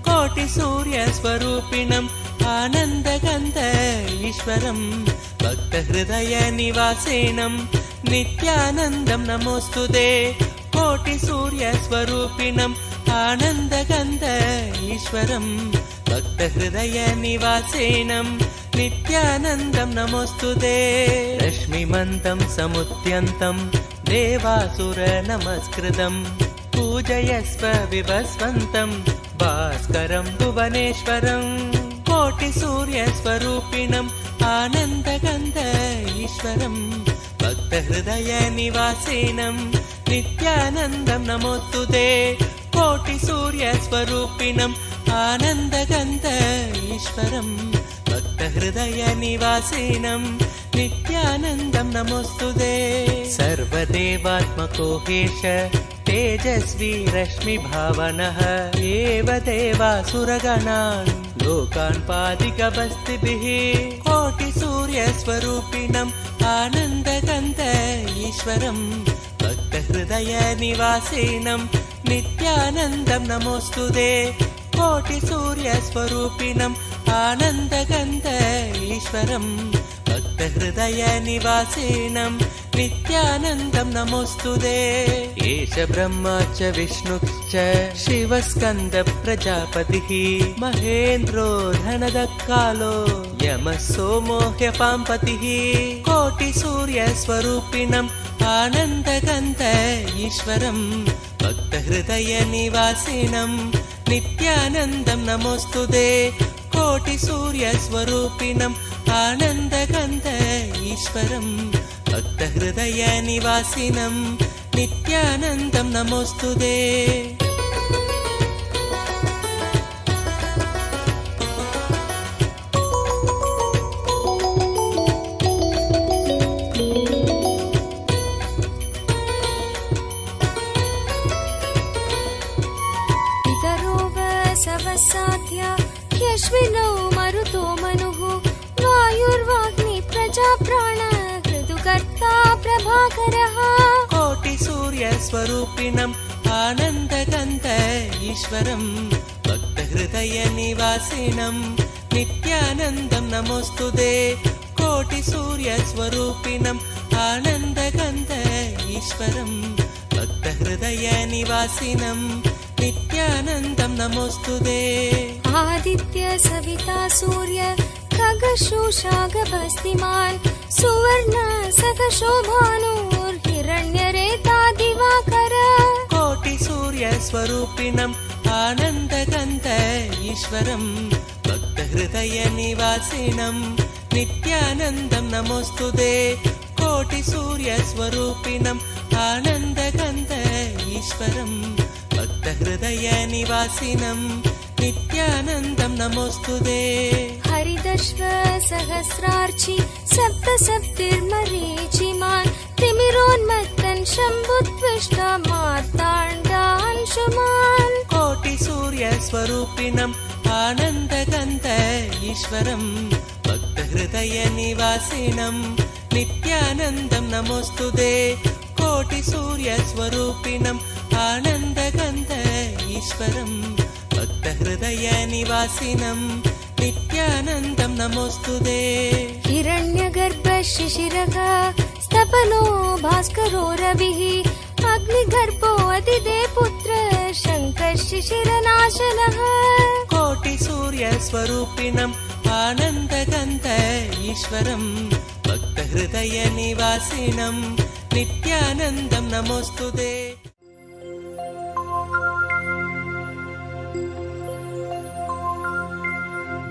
कोटिसूर्यस्वरूपिणम् आनन्दगन्ध ईश्वरं भक्तहृदयनिवासिनं नित्यानन्दं नमोऽस्तुते कोटिसूर्यस्वरूपिणम् आनन्दगन्ध ईश्वरं भक्तहृदयनिवासिनं नित्यानन्दं नमोऽस्तुते रश्मिमन्तं समुद्यन्तं देवासुरनमस्कृतं पूजयस्व विभस्वन्तं भास्करं भुवनेश्वरं कोटिसूर्यस्वरूपिणम् आनन्दगन्ध ईश्वरं भक्तहृदयनिवासिनं नित्यानन्दं नमोऽस्तुते कोटिसूर्यस्वरूपिणम् आनन्दगन्ध ईश्वरं भक्तहृदयनिवासिनं नित्यानन्दं नमोऽस्तुते सर्वदेवात्मको हेश तेजस्वी रश्मिभावनः एव देवासुरगणान् लोकान् पादिकवस्तिभिः कोटिसूर्यस्वरूपिणम् आनन्दगन्ध ईश्वरं भक्तहृदयनिवासिनं नित्यानन्दं नमोऽस्तुते कोटिसूर्यस्वरूपिणम् आनन्दगन्ध ईश्वरं भक्तहृदयनिवासिनं नित्यानन्दं नमोऽस्तुते एष ब्रह्मा च विष्णुश्च शिवस्कन्द प्रजापतिः महेन्द्रो धनदक्कालो यमः सोमो ह्यपाम्पतिः कोटिसूर्यस्वरूपिणम् आनन्दगन्ध ईश्वरं भक्तहृदयनिवासिनं नित्यानन्दं नमोऽस्तुते कोटिसूर्यस्वरूपिणम् आनन्दगन्ध ईश्वरं भक्तहृदयनिवासिनं नित्यानन्दं नमोऽस्तुते सवसाध्या ह्यश्विनौ मरुतो मनुः वायुर्वाग्नि प्रजाप्राण ऋतुकर्ता प्रभाकरः कोटिसूर्यस्वरूपिणम् आनन्दगन्ध ईश्वरं भक्तहृदयनिवासिनं नित्यानन्दं नमोऽस्तुते कोटिसूर्यस्वरूपिणम् आनन्दगन्ध ईश्वरं भक्तहृदयनिवासिनं नित्यानन्दं नमोऽस्तुते आदित्य सविता सूर्य खगशोषागभस्तिमान् सुवर्ण सखशोभानुर्हिरण्यरेता दिवाकर कोटिसूर्यस्वरूपिणम् आनन्दगन्ध ईश्वरं भक्तहृदयनिवासिनं नित्यानन्दं नमोऽस्तुते कोटिसूर्यस्वरूपिणम् आनन्दगन्ध ईश्वरं भक्तहृदयनिवासिनं नित्यानन्दं नमोऽस्तुते हरिदश्व सहस्रार्चि सप्तसप्तिर्मरीचिमान् तिमिरोन्मत्तन् शम्भुत्विष्ट मार्ताण्डांशुमान् कोटिसूर्यस्वरूपिणम् आनन्दगन्ध ईश्वरं भक्तहृदयनिवासिनं नित्यानन्दं नमोऽस्तुते कोटिसूर्यस्वरूपिणम् आनन्दगन्ध ईश्वरं भक्तहृदयनिवासिनं नित्यानन्दं नमोऽस्तुते हिरण्यगर्भ शिशिरः स्तपनो भास्करो रविः अग्निगर्भो अदिदे पुत्र शङ्कः शिशिरनाशनः कोटिसूर्यस्वरूपिणम् आनन्दगन्ध ईश्वरं भक्तहृदयनिवासिनं नित्यानन्दं नमोऽस्तुते।